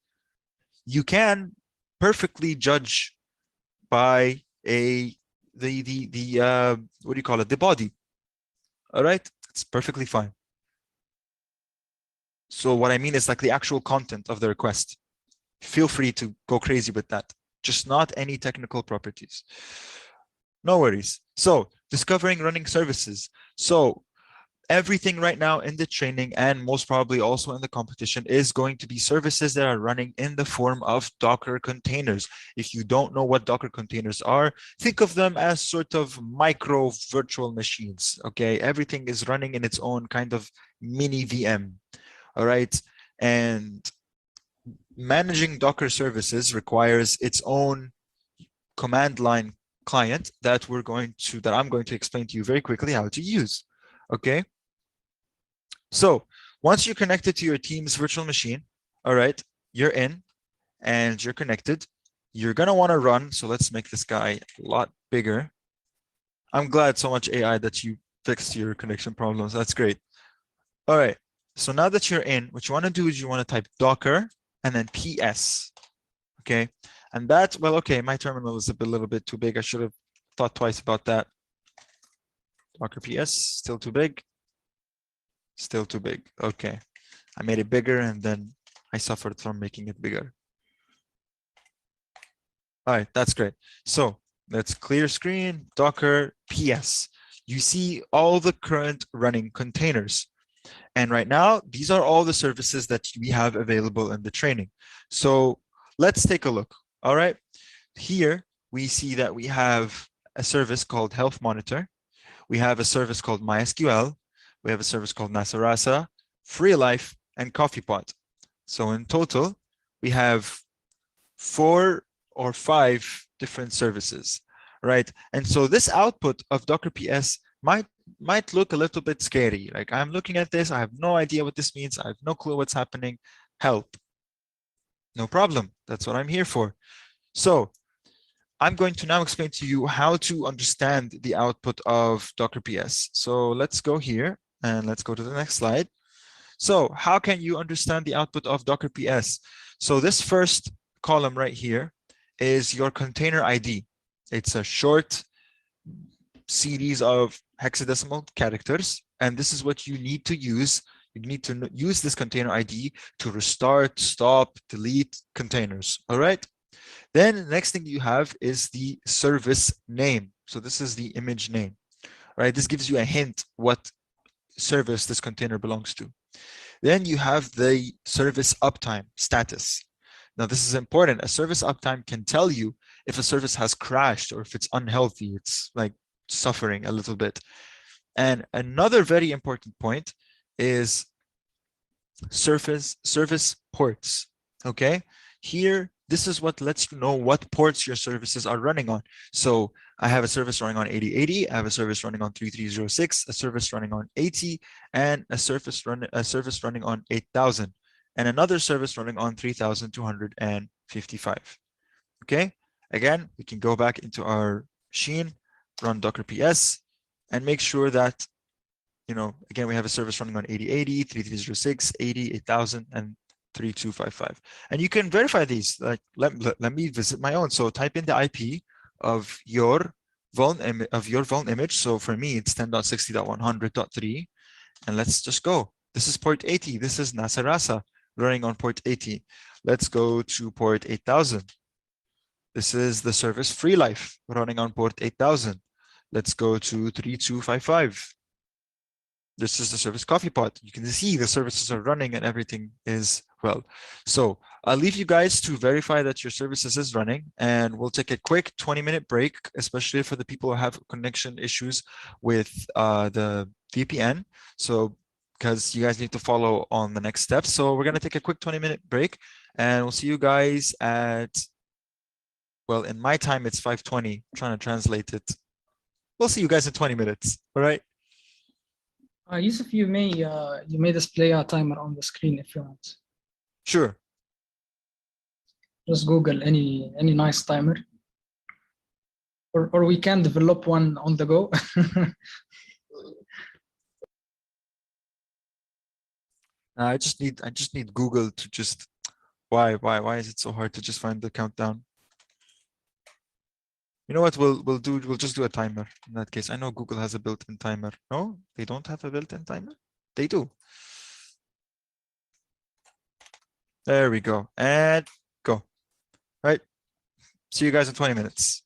You can perfectly judge by the what do you call it? The body. All right, it's perfectly fine. So what I mean is like the actual content of the request. Feel free to go crazy with that. Just not any technical properties. No worries. So discovering running services. So everything right now in the training and most probably also in the competition is going to be services that are running in the form of Docker containers. If you don't know what Docker containers are, think of them as sort of micro virtual machines. Okay, everything is running in its own kind of mini VM. All right, and managing Docker services requires its own command line client that I'm going to explain to you very quickly how to use. Okay. So once you're connected to your team's virtual machine, all right, you're in and you're connected. You're going to want to run. So let's make this guy a lot bigger. I'm glad so much AI that you fixed your connection problems. That's great. All right. So now that you're in, what you want to do is you want to type Docker and then PS. Okay. And that, well, okay, my terminal is a little bit too big. I should have thought twice about that. Docker PS, still too big. Still too big. Okay. I made it bigger and then I suffered from making it bigger. All right, that's great. So let's clear screen, Docker PS. You see all the current running containers. And right now, these are all the services that we have available in the training. So let's take a look. All right. Here we see that we have a service called Health Monitor. We have a service called MySQL. We have a service called Nasarasa, FreeLife, and CoffeePot. So in total, we have 4 or 5 different services, right? And so this output of Docker PS might look a little bit scary. Like I'm looking at this, I have no idea what this means. I have no clue what's happening. Help. No problem. That's what I'm here for. So I'm going to now explain to you how to understand the output of Docker PS. So let's go here and let's go to the next slide. So how can you understand the output of Docker PS? So this first column right here is your container ID. It's a short series of hexadecimal characters, and this is what you need to use. You need to use this container ID to restart, stop, delete containers. All right. Then the next thing you have is the service name. So this is the image name, right? This gives you a hint what service this container belongs to. Then you have the service uptime status. Now this is important. A service uptime can tell you if a service has crashed or if it's unhealthy, it's like suffering a little bit. And another very important point is service ports. Okay, here this is what lets you know what ports your services are running on. So I have a service running on 8080, I have a service running on 3306, a service running on 80, and a service running on 8000, and another service running on 3255. Okay, again, we can go back into our machine, run Docker PS, and make sure that, you know, again, we have a service running on 8080, 3306, 80, 8000, and 3255. And you can verify these. Like, let me visit my own. So type in the IP of your vuln image. So for me, it's 10.60.100.3. And let's just go. This is port 80. This is Nasarasa running on port 80. Let's go to port 8000. This is the service FreeLife running on port 8000. Let's go to 3255. This is the service CoffeePot. You can see the services are running and everything is well. So I'll leave you guys to verify that your services is running, and we'll take a quick 20-minute break, especially for the people who have connection issues with the VPN. So because you guys need to follow on the next steps. So we're going to take a quick 20-minute break, and we'll see you guys at, well, in my time, it's 5:20. I'm trying to translate it. We'll see you guys in 20 minutes. All right. Yusuf, you may display a timer on the screen if you want. Sure. Just Google any nice timer, or we can develop one on the go. I just need Google to just, why is it so hard to just find the countdown? You know what we'll just do a timer in that case. I know Google has a built-in timer. No, they don't have a built-in timer. They do. There we go. And go. Right. See you guys in 20 minutes.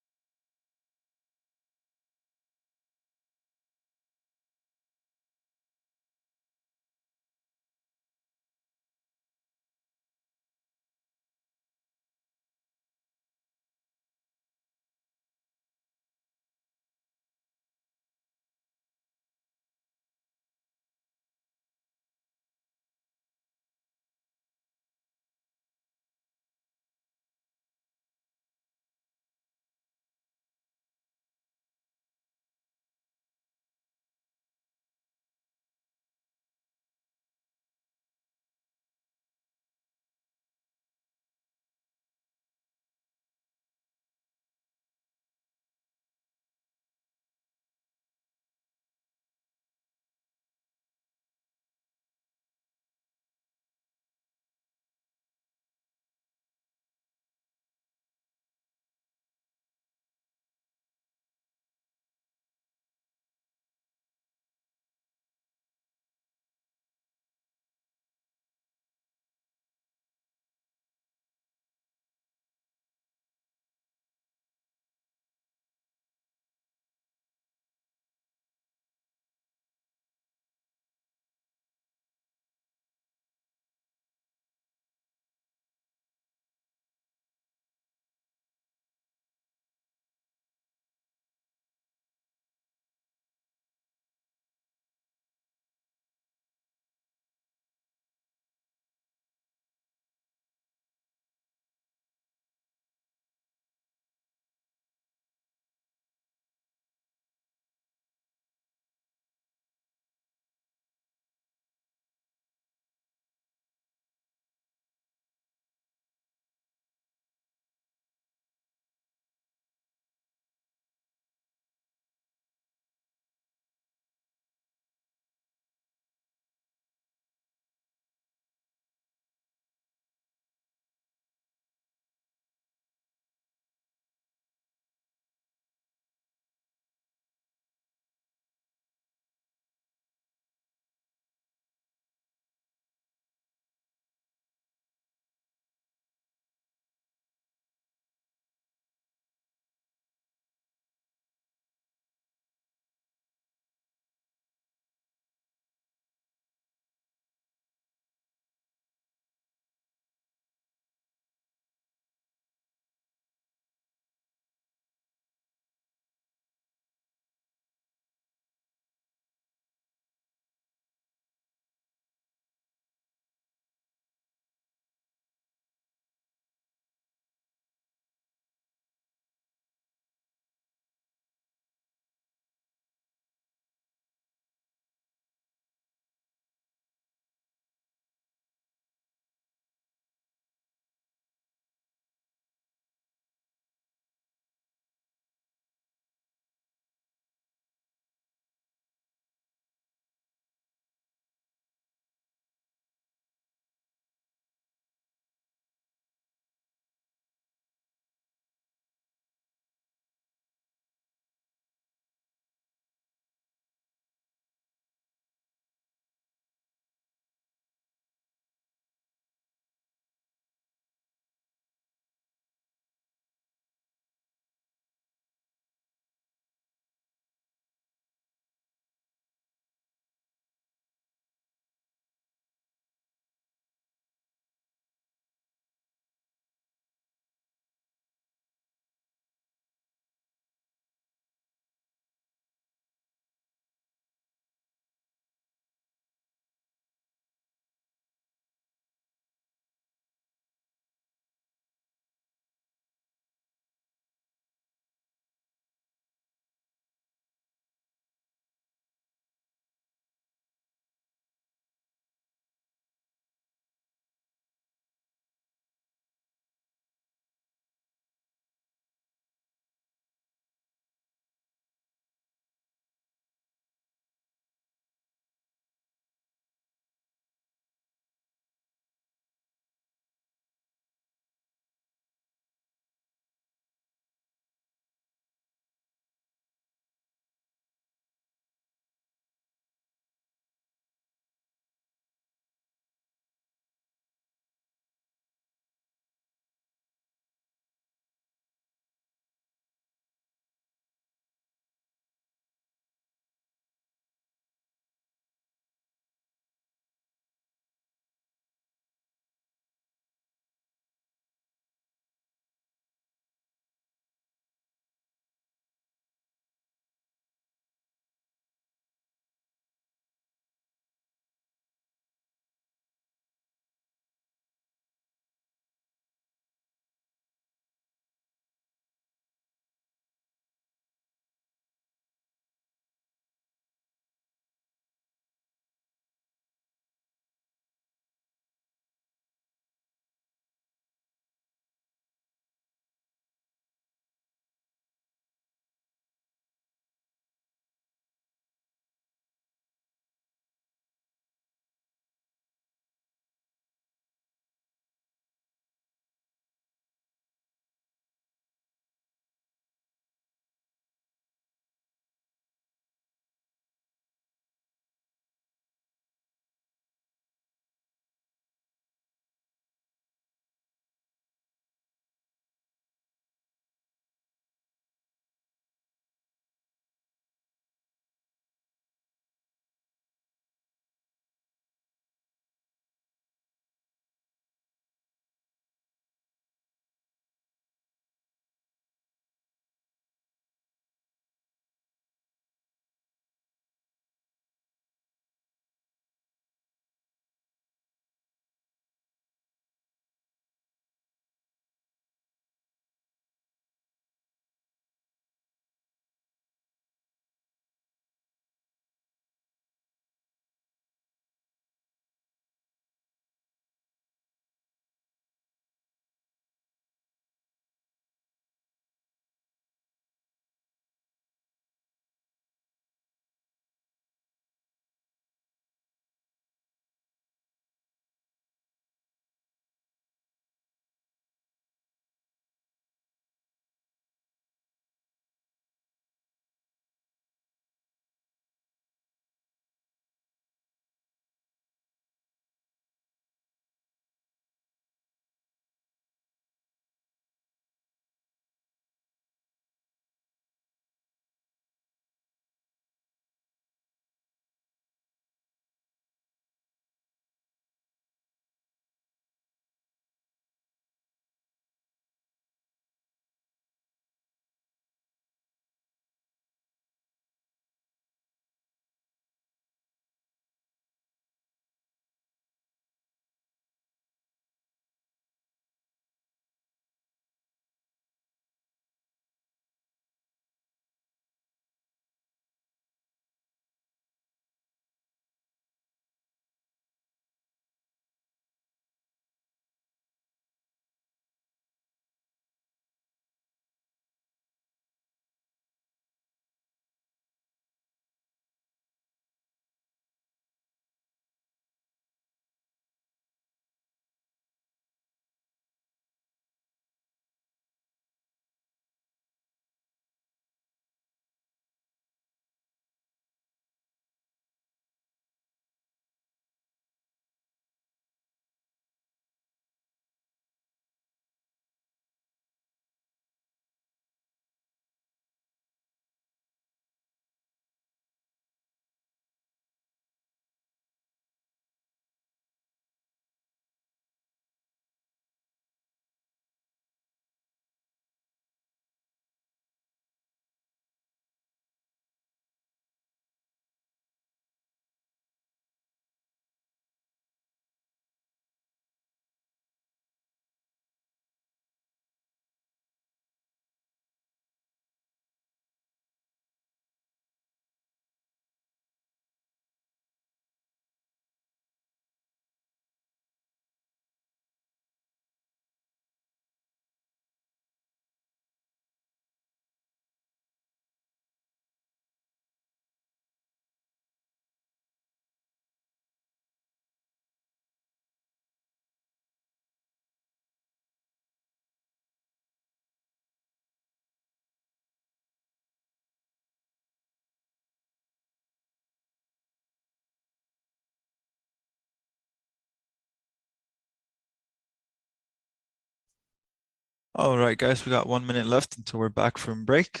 All right, guys, we got 1 minute left until we're back from break.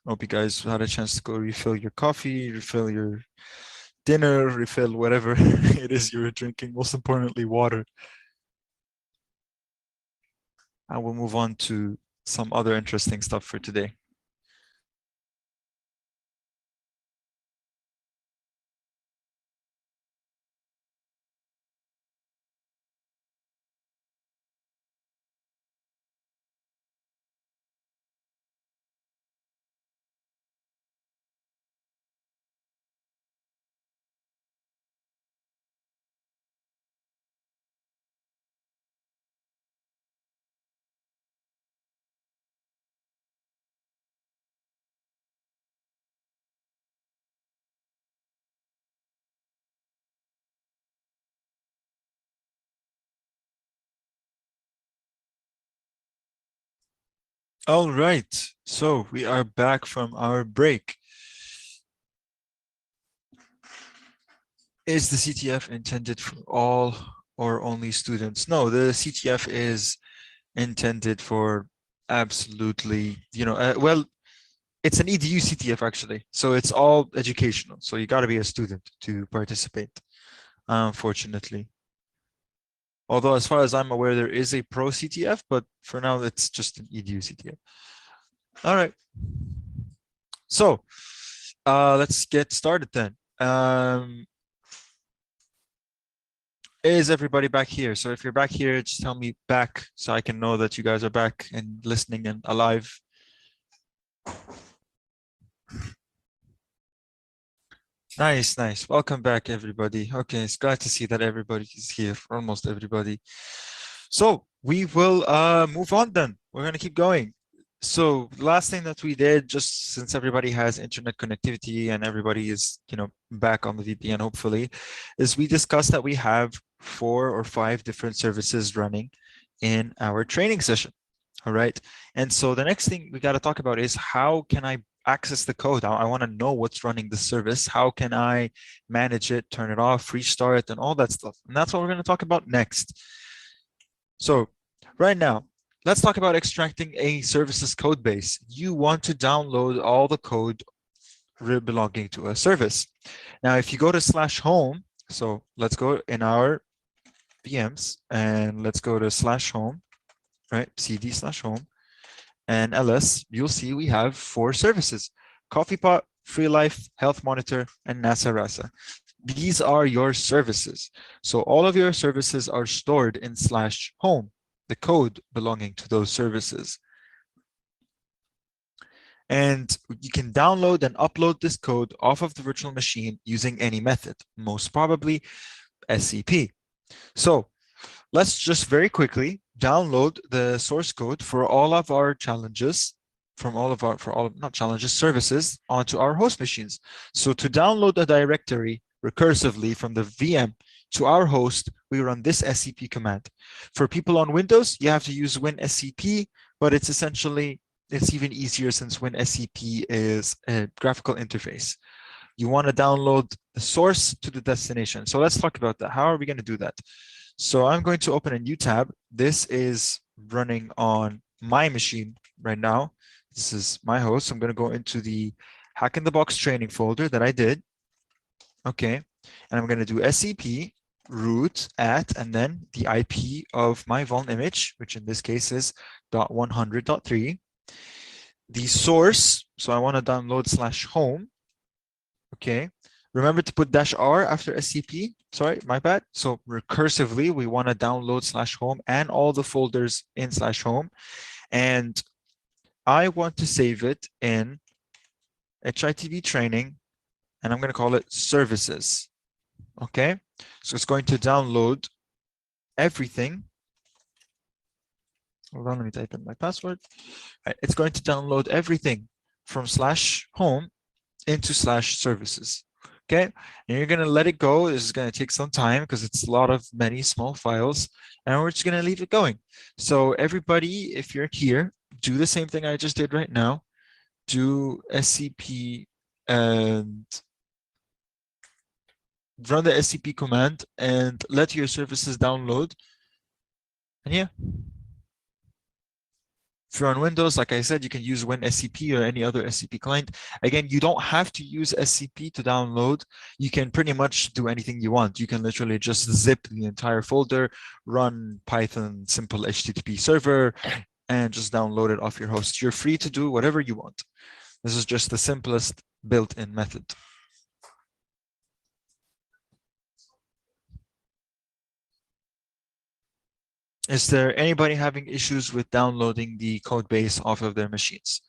Hope you guys had a chance to go refill your coffee, refill your dinner, refill whatever it is you were drinking. Most importantly, water. And we'll move on to some other interesting stuff for today. All right, so we are back from our break. Is the CTF intended for all or only students? No, the CTF is intended for absolutely, well, it's an EDU CTF actually. So it's all educational. So you got to be a student to participate, unfortunately. Although as far as I'm aware, there is a pro CTF, but for now it's just an EDU CTF. All right. So let's get started then. Is everybody back here? So if you're back here, just tell me back so I can know that you guys are back and listening and alive. Nice, nice. Welcome back, everybody. Okay, it's glad to see that everybody is here, almost everybody. So we will move on then. We're going to keep going. So last thing that we did, just since everybody has internet connectivity and everybody is, back on the VPN, hopefully, is we discussed that we have 4 or 5 different services running in our training session. All right. And so the next thing we got to talk about is how can I access the code? I want to know what's running the service. How can I manage it, turn it off, restart, and all that stuff? And that's what we're going to talk about next. So right now, let's talk about extracting a services code base. You want to download all the code belonging to a service. Now, if you go to /home, so let's go in our VMs and let's go to /home, right? CD /home and ls, you'll see we have 4 services: CoffeePot, FreeLife, Health Monitor, and NASA Rasa. These are your services. So all of your services are stored in /home, the code belonging to those services. And you can download and upload this code off of the virtual machine using any method, most probably SCP. So let's just very quickly download the source code for all of our challenges services onto our host machines. So to download a directory recursively from the VM to our host, we run this SCP command. For people on Windows, you have to use WinSCP, but it's even easier since WinSCP is a graphical interface. You want to download the source to the destination. So let's talk about that. How are we going to do that? So I'm going to open a new tab. This is running on my machine right now. This is my host. I'm going to go into the Hack in the Box training folder that I did. Okay. And I'm going to do SCP root at, and then the IP of my vuln image, which in this case is .100.3. The source, so I want to download /home. Okay. Remember to put -r after SCP. Sorry, my bad. So recursively, we want to download /home and all the folders in /home. And I want to save it in HITB training, and I'm going to call it services. Okay. So it's going to download everything. Hold on, let me type in my password. Right, it's going to download everything from /home into /services. Okay, and you're going to let it go. This is going to take some time because it's a lot of many small files, and we're just going to leave it going. So everybody, if you're here, do the same thing I just did right now. Do SCP and run the SCP command and let your services download. And yeah, If you're on Windows, like I said, you can use WinSCP or any other SCP client. Again, you don't have to use SCP to download. You can pretty much do anything you want. You can literally just zip the entire folder, run Python simple HTTP server, and just download it off your host. You're free to do whatever you want. This is just the simplest built-in method. Is there anybody having issues with downloading the code base off of their machines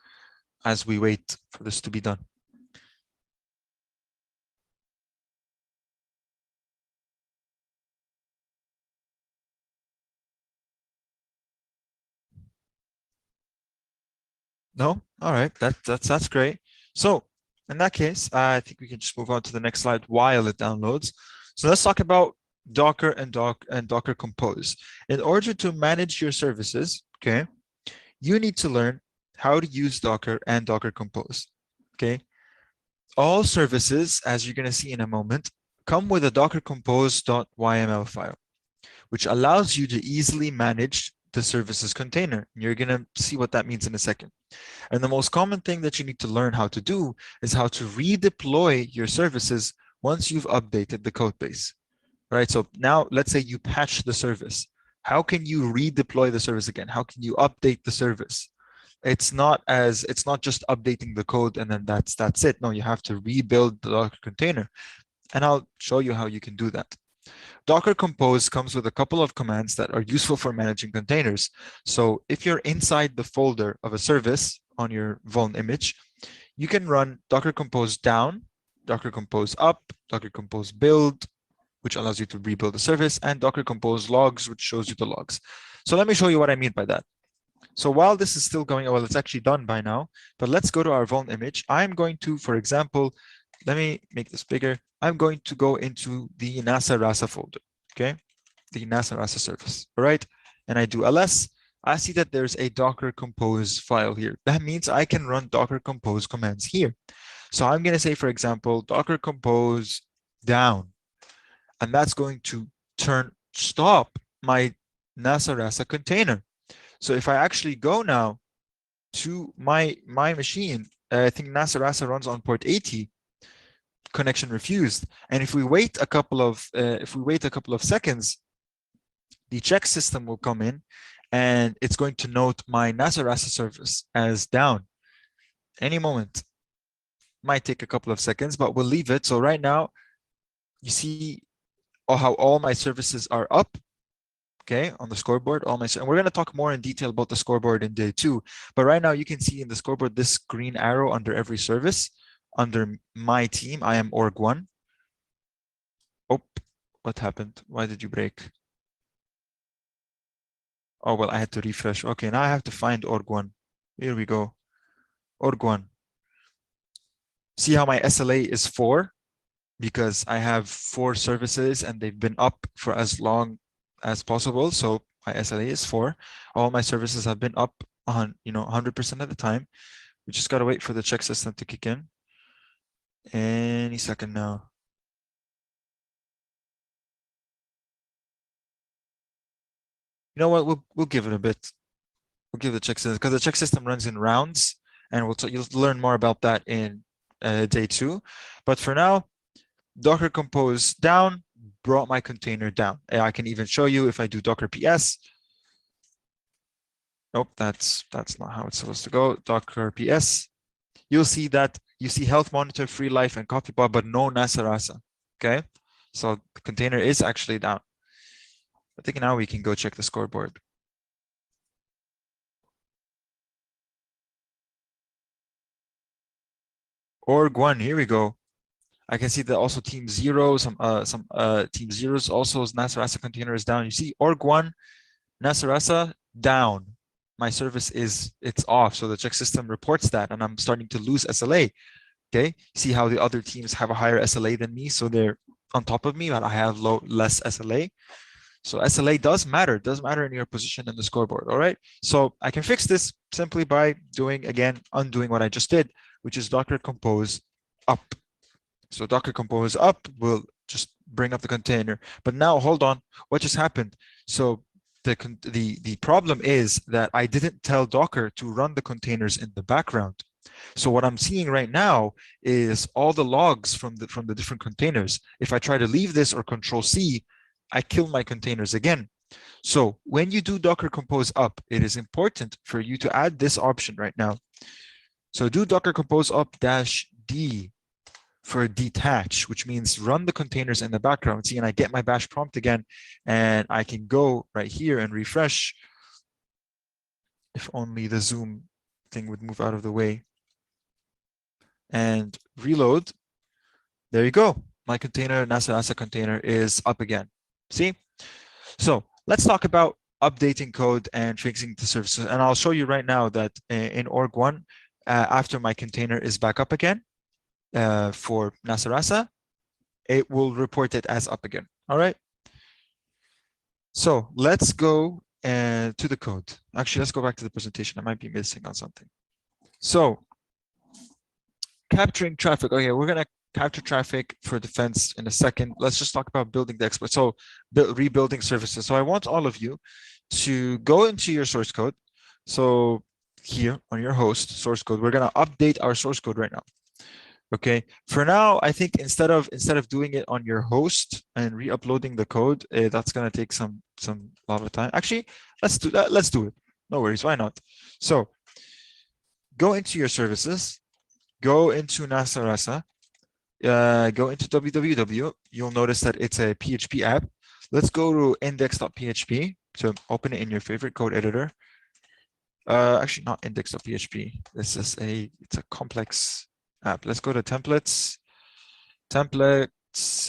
as we wait for this to be done? No? All right, that's great. So in that case, I think we can just move on to the next slide while it downloads. So let's talk about Docker and Docker Compose. In order to manage your services, okay, you need to learn how to use Docker and Docker Compose, okay? All services, as you're gonna see in a moment, come with a Docker Compose.yml file, which allows you to easily manage the services container. You're gonna see what that means in a second. And the most common thing that you need to learn how to do is how to redeploy your services once you've updated the code base, right? So now let's say you patch the service. How can you redeploy the service again? How can you update the service? It's not just updating the code and then that's it. No, you have to rebuild the Docker container. And I'll show you how you can do that. Docker Compose comes with a couple of commands that are useful for managing containers. So if you're inside the folder of a service on your vuln image, you can run Docker Compose down, Docker Compose up, Docker Compose build, which allows you to rebuild the service, and Docker Compose logs, which shows you the logs. So let me show you what I mean by that. So while this is still going, well, it's actually done by now, but let's go to our vuln image. I'm going to, for example, let me make this bigger. I'm going to go into the NASA RASA folder, okay? The NASA RASA service, all right? And I do ls. I see that there's a Docker Compose file here. That means I can run Docker Compose commands here. So I'm going to say, for example, Docker Compose down, and that's going to stop my NASA RASA container. So if I actually go now to my machine, I think NASA RASA runs on port 80, connection refused. And if we wait a couple of seconds, the check system will come in and it's going to note my NASA RASA service as down any moment. Might take a couple of seconds, but we'll leave it. So right now you see how all my services are up, okay, on the scoreboard. And we're going to talk more in detail about the scoreboard in day 2. But right now you can see in the scoreboard this green arrow under every service. Under my team, I am org1. Oh, what happened? Why did you break? Oh, well, I had to refresh. Okay, now I have to find org1. Here we go. Org1. See how my SLA is 4? Because I have 4 services and they've been up for as long as possible. So my SLA is 4. All my services have been up on, 100% of the time. We just got to wait for the check system to kick in. Any second now. You know what? We'll give it a bit. We'll give the check system because the check system runs in rounds, and you'll learn more about that in day 2. But for now, Docker Compose down brought my container down. And I can even show you if I do Docker PS. Nope, that's not how it's supposed to go. Docker PS. You'll see that you see health monitor, free life, and coffee pot, but no NASA RASA. Okay, so the container is actually down. I think now we can go check the scoreboard. org1, here we go. I can see that also team 0, some team 0's also NASA RASA container is down. You see org1, NASA RASA down. My service it's off, so the check system reports that, and I'm starting to lose SLA. Okay, see how the other teams have a higher SLA than me, so they're on top of me, but I have less SLA. So SLA does matter. It does matter in your position in the scoreboard. All right. So I can fix this simply by undoing what I just did, which is Docker Compose up. So Docker Compose up will just bring up the container. But now hold on, what just happened? So the problem is that I didn't tell Docker to run the containers in the background. So what I'm seeing right now is all the logs from the different containers. If I try to leave this or Control C, I kill my containers again. So when you do Docker compose up, it is important for you to add this option right now. So do Docker compose up -D for detach, which means run the containers in the background. See, and I get my bash prompt again, and I can go right here and refresh. If only the Zoom thing would move out of the way. And reload. There you go. My container, NASA container is up again. See? So let's talk about updating code and fixing the services. And I'll show you right now that in org1, after my container is back up again for NASA, it will report it as up again. All right. So let's go to the code. Actually, let's go back to the presentation. I might be missing on something. So capturing traffic. Okay, we're going to capture traffic for defense in a second. Let's just talk about building the exploit. So rebuilding services. So I want all of you to go into your source code. So here on your host source code, we're going to update our source code right now. Okay, for now, I think instead of doing it on your host and re-uploading the code, that's going to take some lot of time. Actually, let's do that. Let's do it. No worries. Why not? So go into your services, go into NASA, go into www. You'll notice that it's a PHP app. Let's go to index.php to open it in your favorite code editor. Actually, not index.php. This is it's a complex app. Let's go to templates,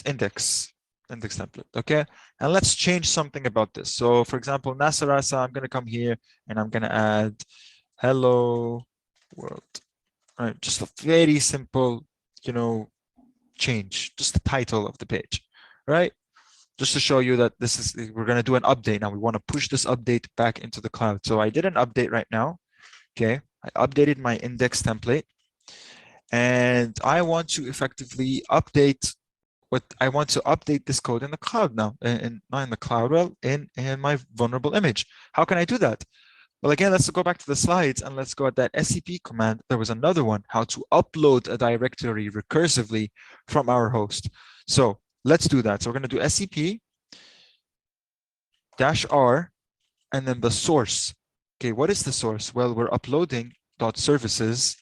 index template. Okay, and let's change something about this. So, for example, NASA, I'm going to come here and I'm going to add hello world. All right, just a very simple, change, just the title of the page, right? Just to show you that we're going to do an update now. We want to push this update back into the cloud. So I did an update right now. Okay, I updated my index template. And I want to effectively update this code in the cloud now, and not in the cloud, well, in my vulnerable image. How can I do that? Well, again, let's go back to the slides and let's go at that SCP command. There was another one, how to upload a directory recursively from our host. So let's do that. So we're going to do SCP-R and then the source. Okay, what is the source? Well, we're uploading .services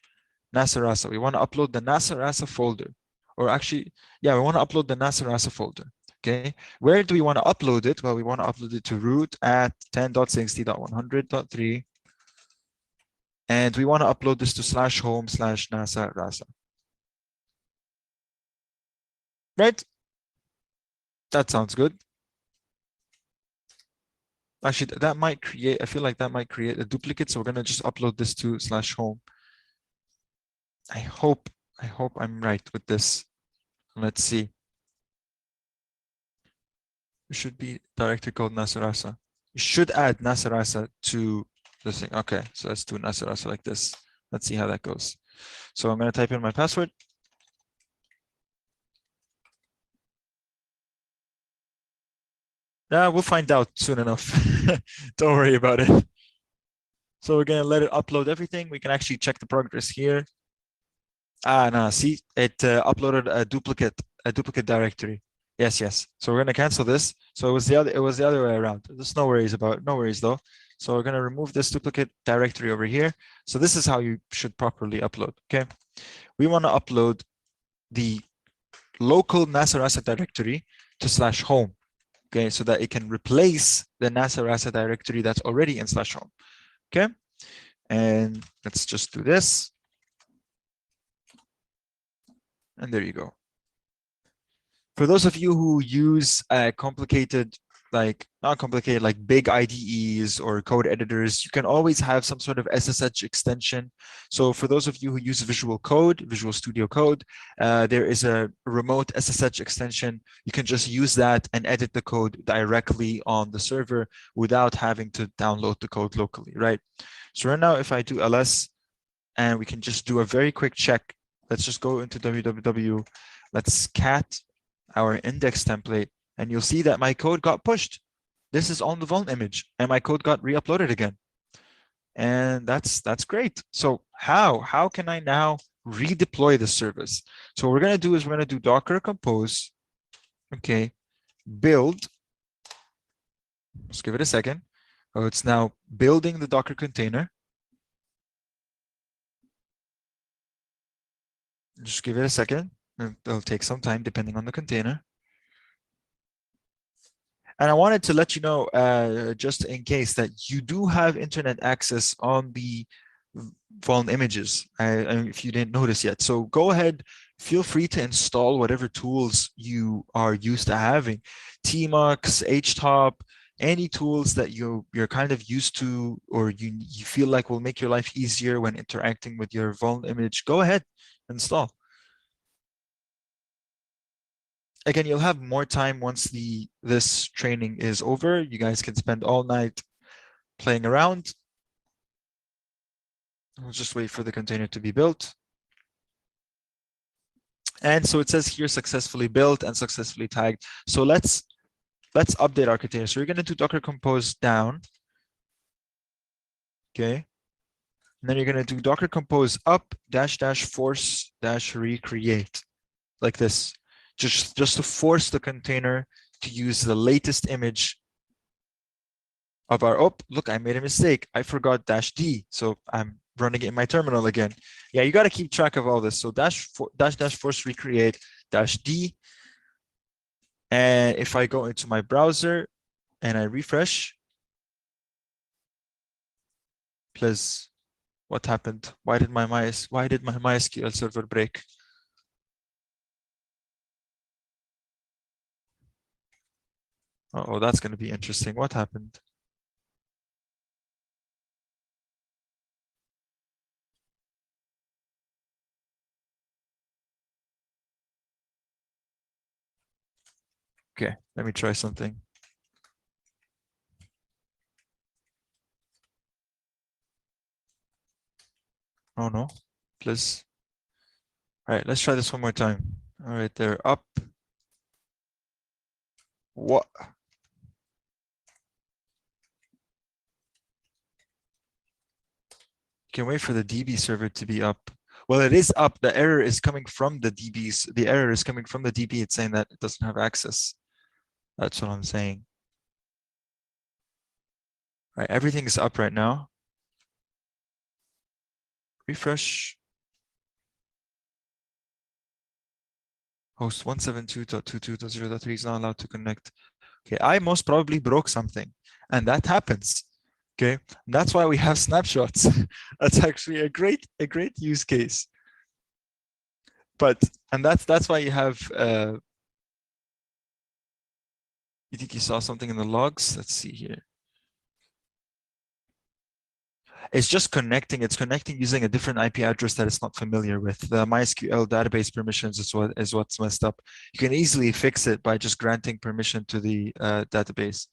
NASA. We want to upload the NASA folder, or actually, yeah, we want to upload the NASA folder. Okay, where do we want to upload it? Well, we want to upload it to root at 10.60.100.3, and we want to upload this to /home/NASA. Right? That sounds good. Actually, that might create. I feel like that might create a duplicate. So we're gonna just upload this to /home. I hope I'm right with this. Let's see. It should be directory called NASA. You should add NASA to this thing. Okay, so let's do NASA like this. Let's see how that goes. So I'm going to type in my password. Yeah, we'll find out soon enough. Don't worry about it. So we're going to let it upload everything. We can actually check the progress here. No, see, it uploaded a duplicate directory. Yes. So we're going to cancel this. So it was the other way around. There's no worries though. So we're going to remove this duplicate directory over here. So this is how you should properly upload. Okay. We want to upload the local NASA directory to /home. Okay. So that it can replace the NASA directory that's already in /home. Okay. And let's just do this. And there you go. For those of you who use complicated, like not complicated, like big IDEs or code editors, you can always have some sort of SSH extension. So for those of you who use Visual Studio Code, there is a remote SSH extension. You can just use that and edit the code directly on the server without having to download the code locally, right? So right now, if I do ls, and we can just do a very quick check. Let's just go into www. Let's cat our index template, and you'll see that my code got pushed. This is on the vuln image, and my code got re-uploaded again. And that's great. So how can I now redeploy the service? So what we're going to do is we're going to do Docker compose. Okay, build. Let's give it a second. Oh, it's now building the Docker container. Just give it a second. It'll take some time depending on the container. And I wanted to let you know, just in case, that you do have internet access on the vuln images, if you didn't notice yet. So go ahead, feel free to install whatever tools you are used to having. Tmux, HTOP, any tools that you're kind of used to, or you feel like will make your life easier when interacting with your vuln image, go ahead, install. Again, you'll have more time once this training is over. You guys can spend all night playing around. We'll just wait for the container to be built. And so it says here successfully built and successfully tagged. So let's update our container. So you're going to do Docker compose down. Okay. And then you're going to do Docker compose up -- force -- recreate, like this. Just to force the container to use the latest image of our, oh, look, I made a mistake. I forgot -d. So I'm running it in my terminal again. Yeah, you got to keep track of all this. So -- force recreate -d. And if I go into my browser and I refresh, please, what happened? Why did my MySQL server break? Oh, that's going to be interesting. What happened? Okay, let me try something. Oh no, please. All right, let's try this one more time. All right, they're up. What? You can wait for the DB server to be up. Well, it is up. The error is coming from the DBs. The error is coming from the DB. It's saying that it doesn't have access. That's what I'm saying. All right, everything is up right now. Refresh. Host 172.22.0.3 is not allowed to connect. Okay, I most probably broke something, and that happens. Okay, and that's why we have snapshots. That's actually a great use case. And that's why you have. You think you saw something in the logs? Let's see here. It's just connecting. It's connecting using a different IP address that it's not familiar with. The MySQL database permissions is what's messed up. You can easily fix it by just granting permission to the database.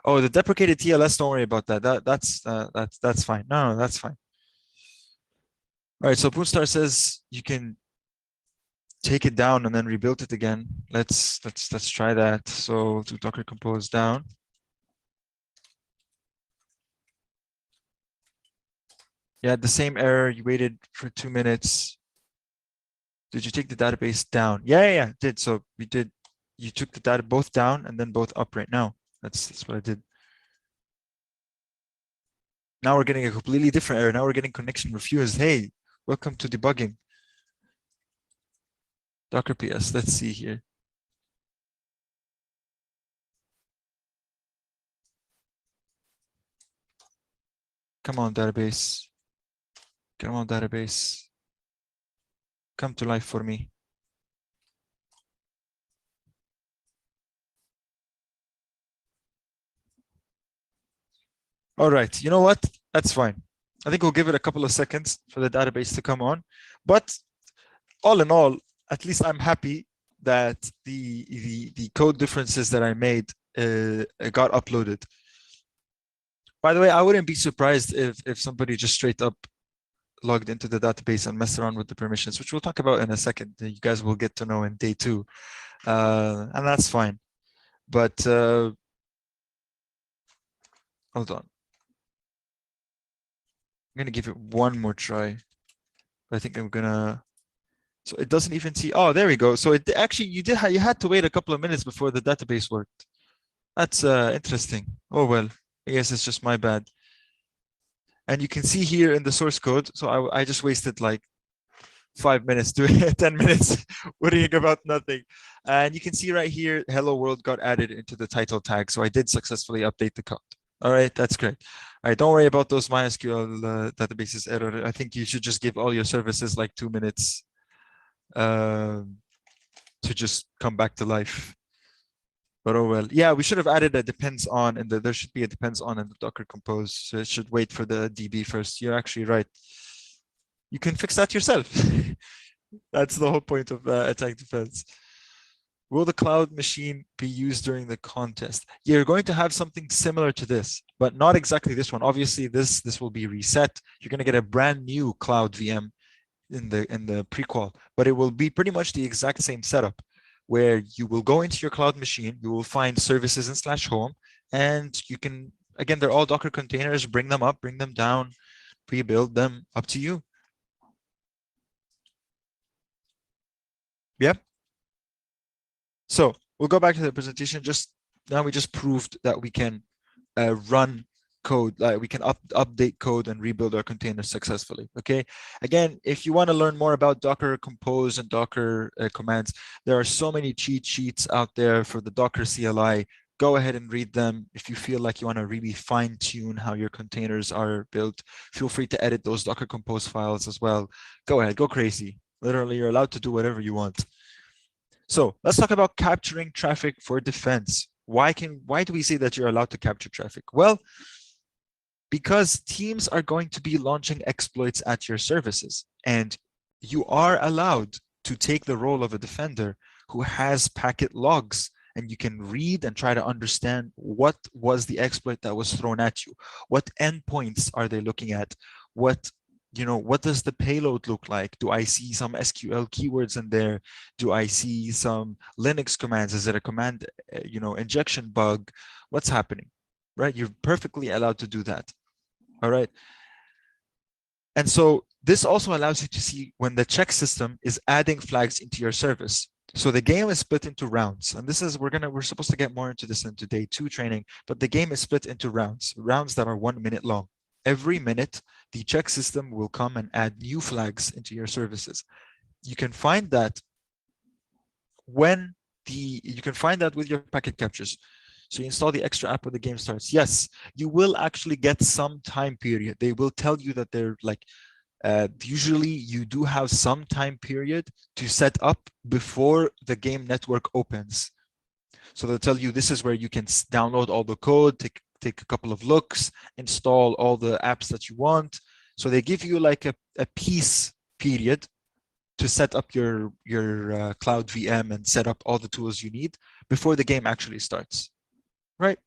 Oh, the deprecated TLS. Don't worry about that. That's fine. No, that's fine. All right. So Boonstar says you can take it down and then rebuild it again. Let's try that. So do Docker compose down. Yeah, the same error. You waited for 2 minutes. Did you take the database down? Yeah, it did. So we did. You took the data both down and then both up right now. That's what I did. Now we're getting a completely different error. Now we're getting connection refused. Hey, welcome to debugging. Docker PS. Let's see here. Come on, database. Come on, database. Come to life for me. All right, you know what? That's fine. I think we'll give it a couple of seconds for the database to come on. But all in all, at least I'm happy that the code differences that I made got uploaded. By the way, I wouldn't be surprised if somebody just straight up logged into the database and messed around with the permissions, which we'll talk about in a second. You guys will get to know in day 2, and that's fine. But hold on. I'm gonna give it one more try. I think I'm gonna. So it doesn't even see. Oh, there we go. So it actually you had to wait a couple of minutes before the database worked. That's interesting. Oh well, I guess it's just my bad. And you can see here in the source code. So I just wasted like 5 minutes to 10 minutes worrying about nothing. And you can see right here, hello world got added into the title tag. So I did successfully update the code. All right, that's great. All right, don't worry about those MySQL databases error. I think you should just give all your services like 2 minutes to just come back to life. But oh well. Yeah, we should have added a depends on, and there should be a depends on in the Docker Compose. So it should wait for the DB first. You're actually right. You can fix that yourself. That's the whole point of attack defense. Will the cloud machine be used during the contest? You're going to have something similar to this, but not exactly this one. Obviously, this will be reset. You're going to get a brand new cloud VM in the prequel, but it will be pretty much the exact same setup, where you will go into your cloud machine, you will find services in /home, and you can, again, they're all Docker containers, bring them up, bring them down, rebuild them, up to you. Yep. So we'll go back to the presentation. Now we just proved that we can run code, we can update code and rebuild our containers successfully. Okay. Again, if you want to learn more about Docker Compose and Docker commands, there are so many cheat sheets out there for the Docker CLI. Go ahead and read them. If you feel like you want to really fine tune how your containers are built, feel free to edit those Docker Compose files as well. Go ahead, go crazy. Literally, you're allowed to do whatever you want. So let's talk about capturing traffic for defense. Why do we say that you're allowed to capture traffic? Well, because teams are going to be launching exploits at your services, and you are allowed to take the role of a defender who has packet logs, and you can read and try to understand what was the exploit that was thrown at you. What endpoints are they looking at? What does the payload look like? Do I see some SQL keywords in there? Do I see some Linux commands? Is it a command, injection bug? What's happening, right? You're perfectly allowed to do that. All right. And so this also allows you to see when the check system is adding flags into your service. So the game is split into rounds, and this is we're supposed to get more into this into day 2 training, but the game is split into rounds that are 1 minute long. Every minute, the check system will come and add new flags into your services. You can find that with your packet captures. So you install the extra app when the game starts. Yes, you will actually get some time period. They will tell you that they're like, usually you do have some time period to set up before the game network opens. So they'll tell you this is where you can download all the code, take a couple of looks, install all the apps that you want. So they give you like a peace period to set up your cloud VM and set up all the tools you need before the game actually starts, right?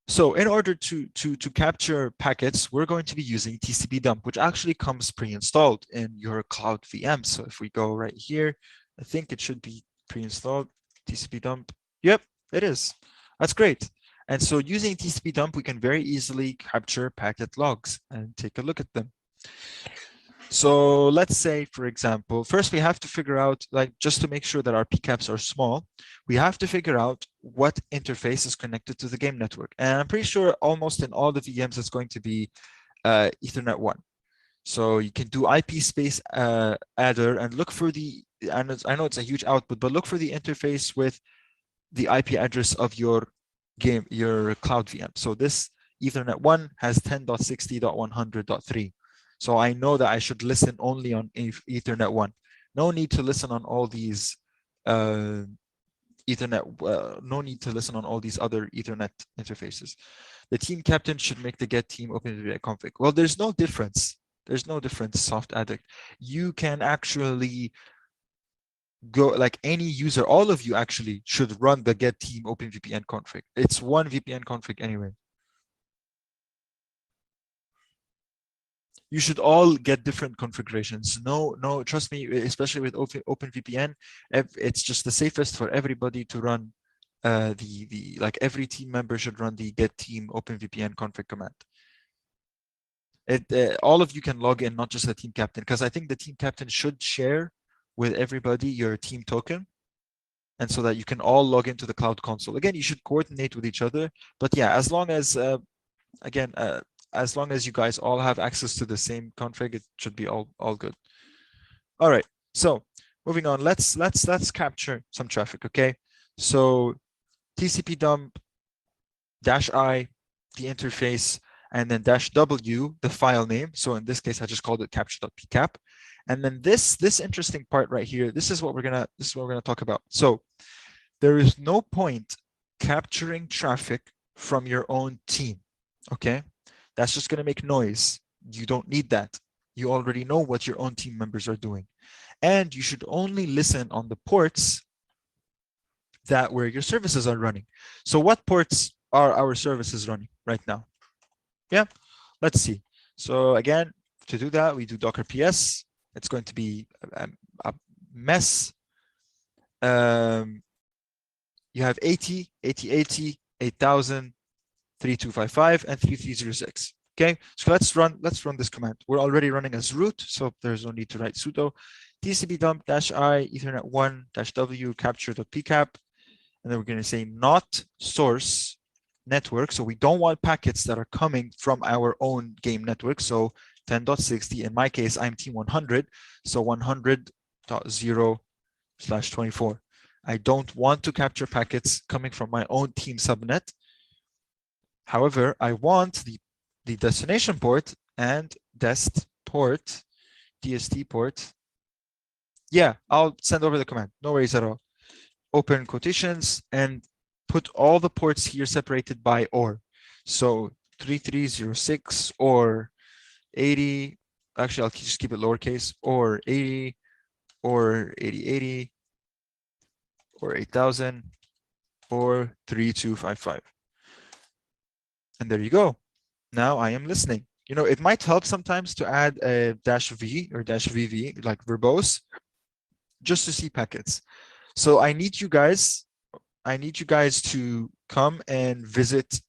So in order to capture packets, we're going to be using TCP dump, which actually comes pre-installed in your cloud VM. So if we go right here, I think it should be pre-installed TCP dump. Yep, it is. That's great. And so using TCP dump, we can very easily capture packet logs and take a look at them. So let's say, for example, first we have to figure out, like, just to make sure that our PCAPs are small, we have to figure out what interface is connected to the game network. And I'm pretty sure almost in all the VMs, it's going to be Ethernet 1. So you can do IP space adder and look for I know it's a huge output, but look for the interface with the IP address of your cloud VM. So this Ethernet 1 has 10.60.100.3. So I know that I should listen only on Ethernet 1. No need to listen on all these no need to listen on all these other Ethernet interfaces. The team captain should make the get team OpenVPN config. Well, there's no difference. There's no difference, soft addict. You can actually go, like any user, all of you actually should run the get team OpenVPN config. It's one VPN config anyway. you should all get different configurations. No, trust me, especially with OpenVPN, it's just the safest for everybody to run like every team member should run the get team OpenVPN config command. All of you can log in, not just the team captain, because I think the team captain should share with everybody your team token, and so that you can all log into the cloud console. Again, you should coordinate with each other, but yeah, as long as as long as you guys all have access to the same config, it should be all good. All right, so moving on, let's capture some traffic. Okay, so TCP dump -I, the interface, and then -W, the file name. So in this case, I just called it capture.pcap. And then this interesting part right here, this is what we're gonna talk about. So there is no point capturing traffic from your own team. Okay, that's just gonna make noise. You don't need that. You already know what your own team members are doing. And you should only listen on the ports that where your services are running. So what ports are our services running right now? Yeah, let's see. So again, to do that, we do Docker PS. It's going to be a mess. You have 80, 8080, 8000, 3255, and 3306. Okay, so let's run this command. We're already running as root, so there's no need to write sudo tcp dump -I ethernet 1-w capture.pcap. And then we're going to say not source network. So we don't want packets that are coming from our own game network. So 10.60, in my case, I'm team 100. So 100.0/24. I don't want to capture packets coming from my own team subnet. However, I want the destination port and dest port, DST port. Yeah, I'll send over the command. No worries at all. Open quotations and put all the ports here separated by OR. So 3306 or 80, actually I'll just keep it lowercase, or 80, or 8080, or 8000, or 3255. And there you go. Now I am listening. You know, it might help sometimes to add a -v or -vv, like verbose, just to see packets. So I need you guys to come and visit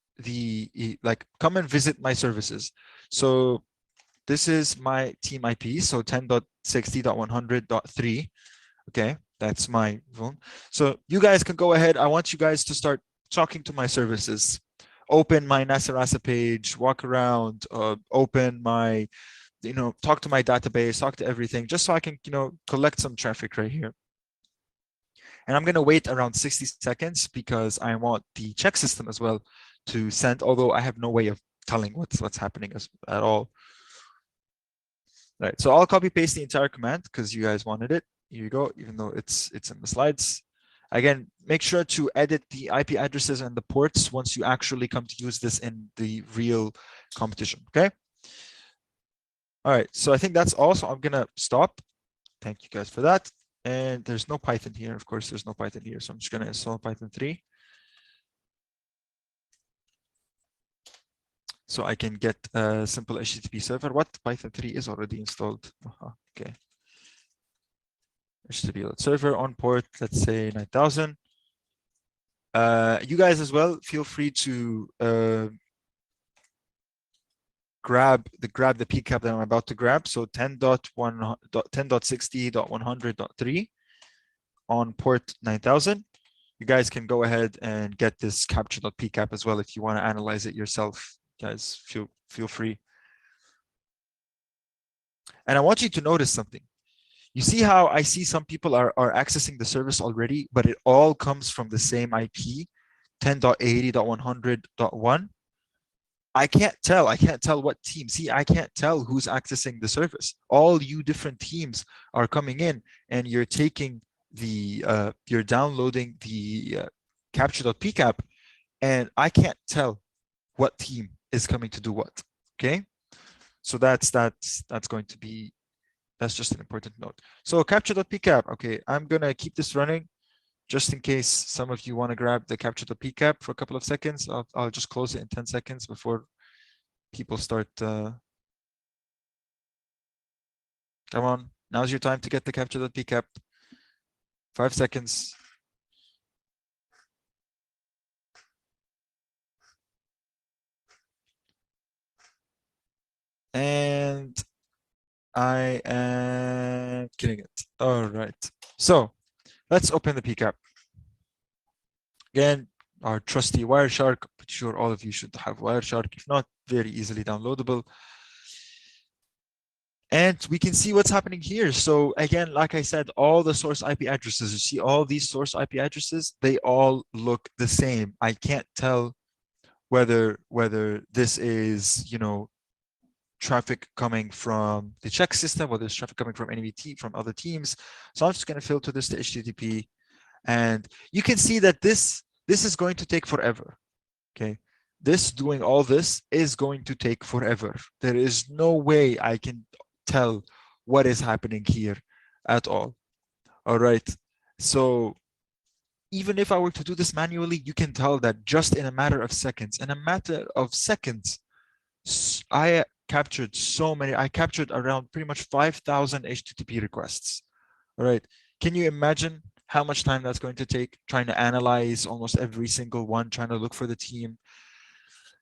come and visit my services. So this is my team IP, so 10.60.100.3. Okay, that's my phone. So you guys can go ahead. I want you guys to start talking to my services. Open my NASA page, walk around, open my, talk to my database, talk to everything, just so I can, collect some traffic right here. And I'm going to wait around 60 seconds because I want the check system as well to send, although I have no way of telling what's happening at all. All right, so I'll copy paste the entire command because you guys wanted it. Here you go, even though it's in the slides. Again, make sure to edit the IP addresses and the ports once you actually come to use this in the real competition, okay? All right, so I think that's all. So I'm gonna stop. Thank you guys for that. And there's no Python here. Of course, there's no Python here. So I'm just gonna install Python 3. So I can get a simple HTTP server. What? Python 3 is already installed. Okay. HTTP server on port, let's say 9000. You guys as well, feel free to grab the PCAP that I'm about to grab. So 10.60.100.3 on port 9000. You guys can go ahead and get this capture.pcap as well if you want to analyze it yourself. Guys, feel free. And I want you to notice something. You see how I see some people are accessing the service already, but it all comes from the same IP, 10.80.100.1. I can't tell what team. See, I can't tell who's accessing the service. All you different teams are coming in and you're taking the, you're downloading the capture.pcap, and I can't tell what team is coming to do what, okay? So that's going to be, that's just an important note. So capture.pcap, okay, I'm gonna keep this running just in case some of you want to grab the capture.pcap for a couple of seconds. I'll just close it in 10 seconds before people start Come on. Now's your time to get the capture.pcap. 5 seconds. And I am killing it. All right. So let's open the PCAP. Again, our trusty Wireshark. Pretty sure all of you should have Wireshark. If not, very easily downloadable. And we can see what's happening here. So again, like I said, all the source IP addresses, you see all these source IP addresses, they all look the same. I can't tell whether this is, you know, traffic coming from the check system, whether it's traffic coming from NVT, from other teams. So I'm just going to filter this to HTTP. And you can see that this is going to take forever. Okay. This doing all this is going to take forever. There is no way I can tell what is happening here at all. All right. So even if I were to do this manually, you can tell that just in a matter of seconds, I captured so many. I captured around pretty much 5,000 HTTP requests. All right. Can you imagine how much time that's going to take trying to analyze almost every single one, trying to look for the team?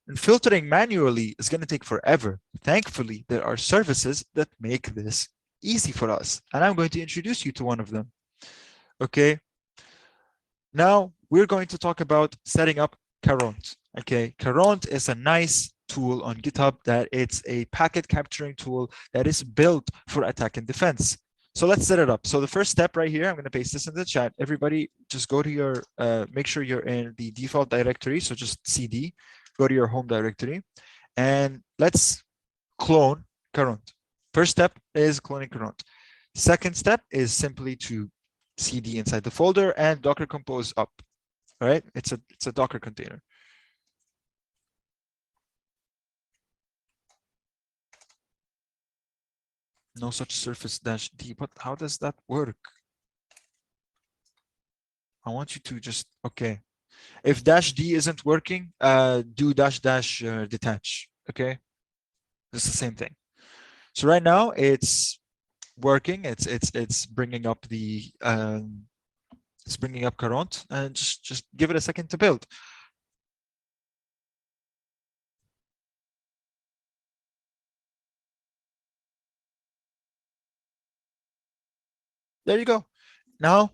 And filtering manually is going to take forever. Thankfully, there are services that make this easy for us. And I'm going to introduce you to one of them. Okay. Now we're going to talk about setting up Caront. Okay. Caront is a nice tool on GitHub that it's a packet capturing tool that is built for attack and defense. So let's set it up. So the first step right here, I'm going to paste this in the chat. Everybody just go to your, make sure you're in the default directory. So just CD, go to your home directory and let's clone Caront. First step is cloning Caront. Second step is simply to CD inside the folder and Docker compose up. All right. It's a Docker container. No such surface dash D, but how does that work? I want you to just, okay. If dash D isn't working, do dash dash detach, okay? It's the same thing. So right now it's working. It's bringing up the, it's bringing up Caront and just give it a second to build. There you go. Now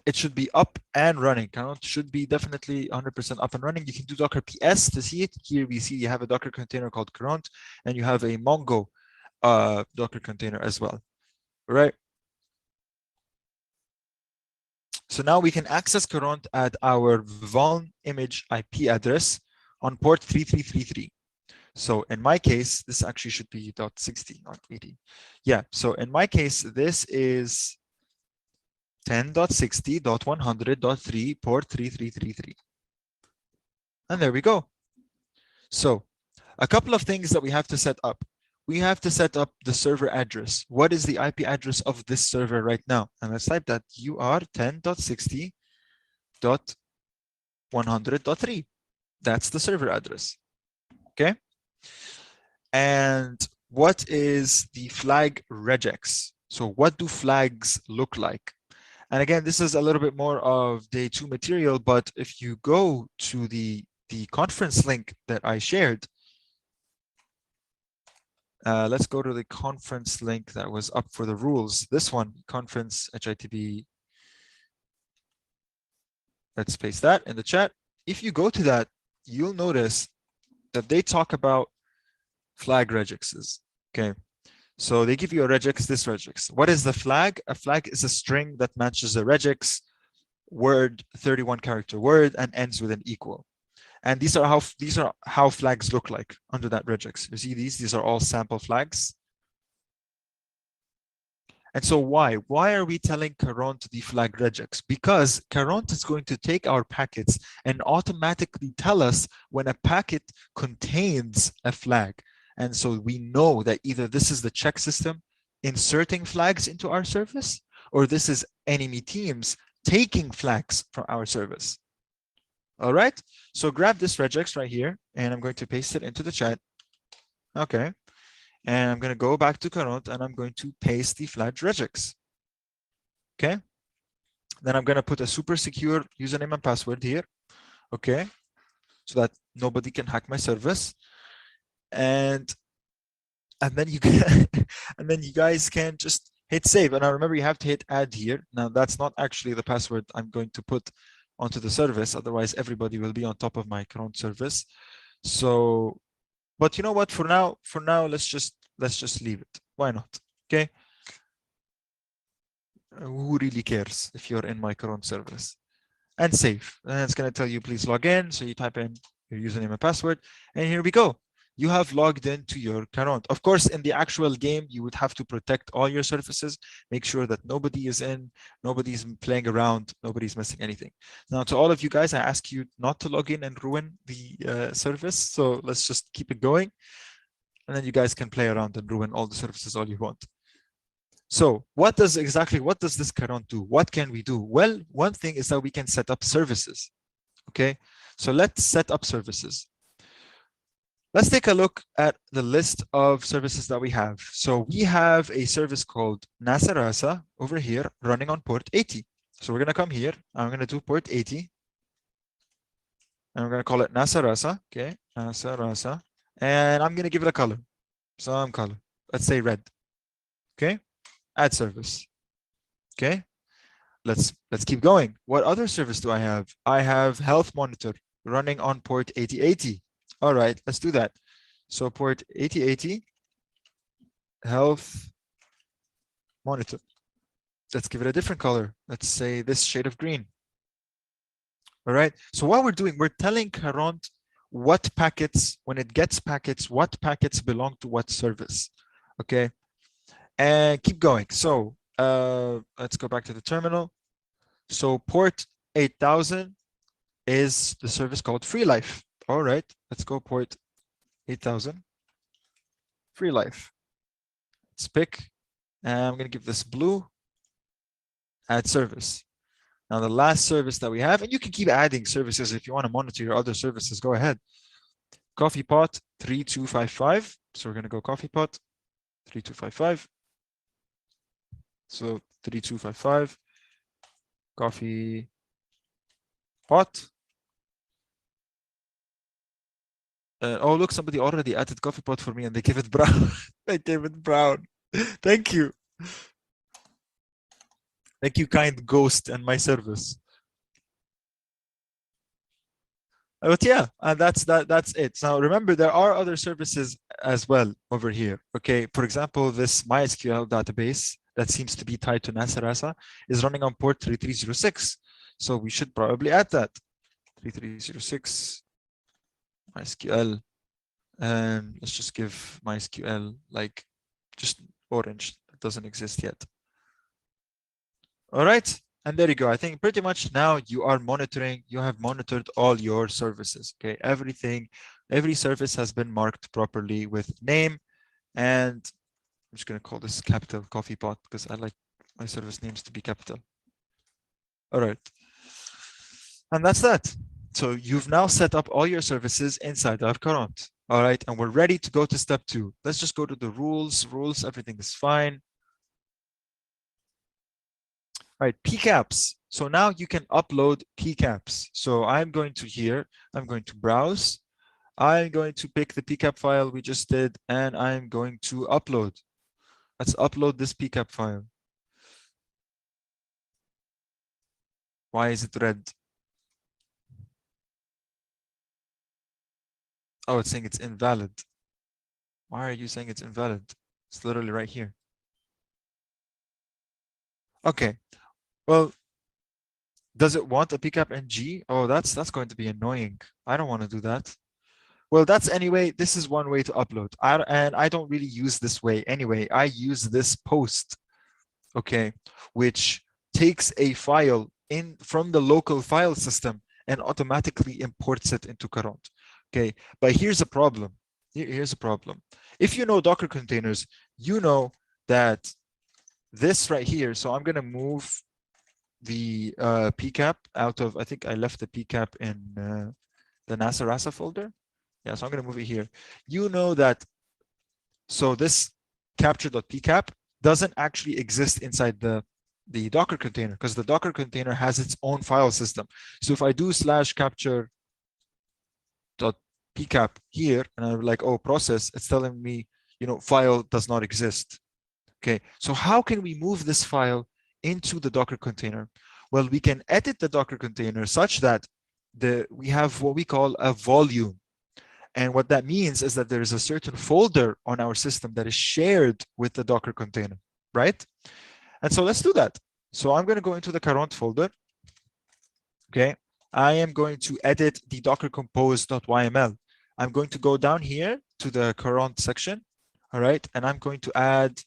it should be up and running. Caront should be definitely 100% up and running. You can do Docker PS to see it. Here we see you have a Docker container called Caront, and you have a Mongo Docker container as well. All right. So now we can access Caront at our vuln image IP address on port 3333. So in my case, this actually should be .60, not 80. Yeah. So in my case, this is 10.60.100.3 port 3333. And there we go. So a couple of things that we have to set up. We have to set up the server address. What is the IP address of this server right now? And let's type that UR 10.60.100.3. That's the server address. Okay. And what is the flag regex? So what do flags look like? And again, this is a little bit more of day 2 material, but if you go to the conference link that I shared, let's go to the conference link that was up for the rules. This one, conference HITB. Let's paste that in the chat. If you go to that, you'll notice that they talk about flag regexes. Okay. So they give you a regex, this regex. What is the flag? A flag is a string that matches a regex word, 31 character word, and ends with an equal. And these are how flags look like under that regex. You see these are all sample flags. And so why are we telling Caront to deflag regex? Because Caront is going to take our packets and automatically tell us when a packet contains a flag. And so we know that either this is the check system inserting flags into our service, or this is enemy teams taking flags from our service. All right, so grab this regex right here, and I'm going to paste it into the chat. Okay, And I'm going to go back to Current and I'm going to paste the flag regex. Okay. Then I'm going to put a super secure username and password here. Okay. So that nobody can hack my service. And then you can, and then you guys can just hit save. And now remember, you have to hit add here. Now that's not actually the password I'm going to put onto the service. Otherwise, everybody will be on top of my current service. So, but you know what? For now, let's just leave it. Why not? Okay. Who really cares if you're in my current service? And save. And it's going to tell you, please log in. So you type in your username and password, and here we go. You have logged into your current. Of course, in the actual game, you would have to protect all your services, make sure that nobody is in, nobody's playing around, nobody's missing anything. Now, to all of you guys, I ask you not to log in and ruin the service. So let's just keep it going. And then you guys can play around and ruin all the services all you want. So what does this current do? What can we do? Well, one thing is that we can set up services. Okay, so let's set up services. Let's take a look at the list of services that we have. So we have a service called Nasarasa over here running on port 80. So we're going to come here. I'm going to do port 80. And we're going to call it Nasarasa. Okay, Nasarasa. And I'm going to give it a color. Some color. Let's say red. Okay, add service. Okay, let's keep going. What other service do I have? I have health monitor running on port 8080. All right, let's do that. So port 8080, health monitor. Let's give it a different color. Let's say this shade of green. All right, so what we're doing, we're telling Current what packets, when it gets packets, what packets belong to what service. Okay, and keep going. So let's go back to the terminal. So port 8000 is the service called Free Life. All right, let's go port 8000, Free Life. Let's pick, and I'm going to give this blue, add service. Now the last service that we have, and you can keep adding services if you want to monitor your other services, go ahead. Coffee pot 3255. So we're going to go coffee pot 3255. So 3255, coffee pot. Oh, look, somebody already added coffee pot for me and they gave it brown. They gave it brown. Thank you. Thank you, kind ghost and my service. But yeah, that's it. Now remember, there are other services as well over here. Okay, for example, this MySQL database that seems to be tied to Nasarasa is running on port 3306. So we should probably add that. 3306 MySQL. And let's just give MySQL like just orange. It doesn't exist yet. All right. And there you go. I think pretty much now you are monitoring, you have monitored all your services. Okay. Everything, every service has been marked properly with name. And I'm just going to call this capital coffee pot because I like my service names to be capital. All right. And that's that. So you've now set up all your services inside our current. All right. And we're ready to go to step 2. Let's just go to the rules. Everything is fine. All right, PCAPs. So now you can upload PCAPs. So I'm going to here, I'm going to browse. I'm going to pick the PCAP file we just did, and I'm going to upload. Let's upload this PCAP file. Why is it red? Oh, it's saying it's invalid. Why are you saying it's invalid? It's literally right here. Okay. Well, does it want a PCAP NG? Oh, that's going to be annoying. I don't want to do that. Well, that's anyway, this is one way to upload. And I don't really use this way anyway. I use this post, okay, which takes a file in from the local file system and automatically imports it into Current. Okay, but here's a problem. Here's a problem. If you know Docker containers, you know that this right here, so I'm going to move the PCAP out of, I think I left the PCAP in the Nasarasa folder. Yeah, so I'm going to move it here. You know that So this capture.pcap doesn't actually exist inside the Docker container because the Docker container has its own file system. So if I do /capture.pcap here and I'm like, oh, process, it's telling me, file does not exist. Okay, so how can we move this file into the Docker container? Well, we can edit the Docker container such that we have what we call a volume. And what that means is that there is a certain folder on our system that is shared with the Docker container, right? And so let's do that. So I'm going to go into the current folder. Okay, I am going to edit the docker compose.yml. I'm going to go down here to the current section. All right, and I'm going to add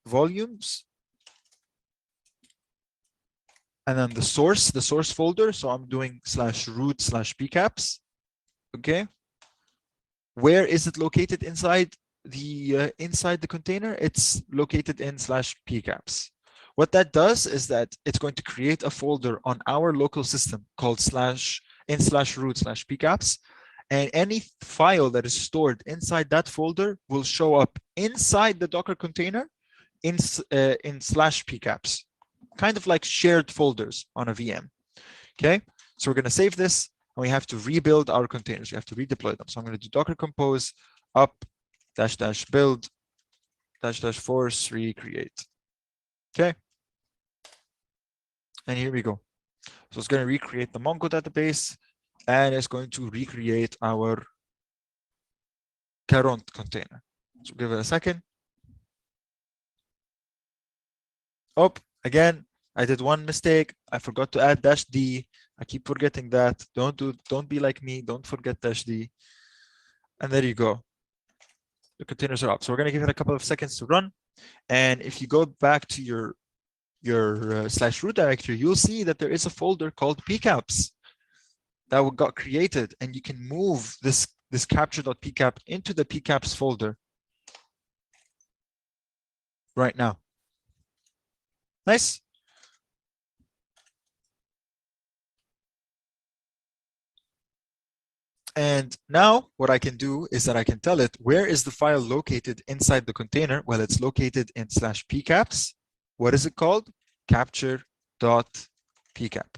volumes. And then the source folder. So I'm doing /root/pcaps. Okay. Where is it located inside the container? It's located in /pcaps. What that does is that it's going to create a folder on our local system called /root/pcaps. And any file that is stored inside that folder will show up inside the Docker container in /pcaps, kind of like shared folders on a VM. Okay, so we're going to save this and we have to rebuild our containers. We have to redeploy them. So I'm going to do docker compose up --build --force recreate. Okay, and here we go. So it's going to recreate the Mongo database and it's going to recreate our current container. So give it a second. Oh, again, I did one mistake. I forgot to add -d. I keep forgetting that. Don't be like me. Don't forget -d. And there you go. The containers are up. So we're going to give it a couple of seconds to run. And if you go back to your /root directory, you'll see that there is a folder called pcaps that got created, and you can move this capture.pcap into the pcaps folder right now. Nice. And now what I can do is that I can tell it, where is the file located inside the container? Well, it's located in /pcaps. What is it called? Capture.pcap.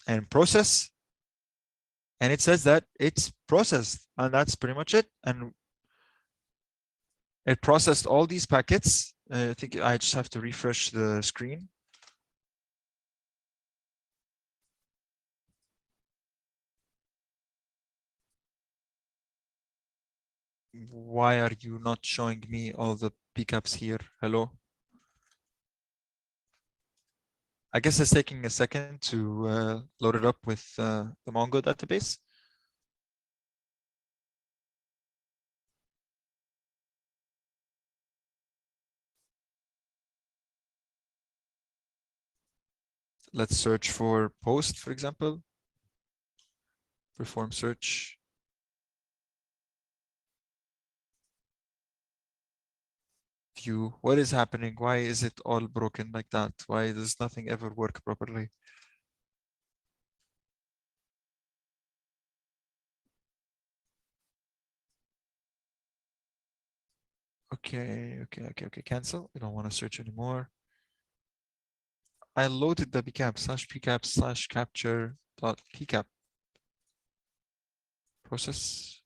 And process. And it says that it's processed, and that's pretty much it. And it processed all these packets. I think I just have to refresh the screen. Why are you not showing me all the pcaps here? Hello. I guess it's taking a second to load it up with the Mongo database. Let's search for post, for example. Perform search. View. What is happening? Why is it all broken like that? Why does nothing ever work properly? Okay. Cancel. We don't want to search anymore. I loaded the pcap /capture.pcap. Process.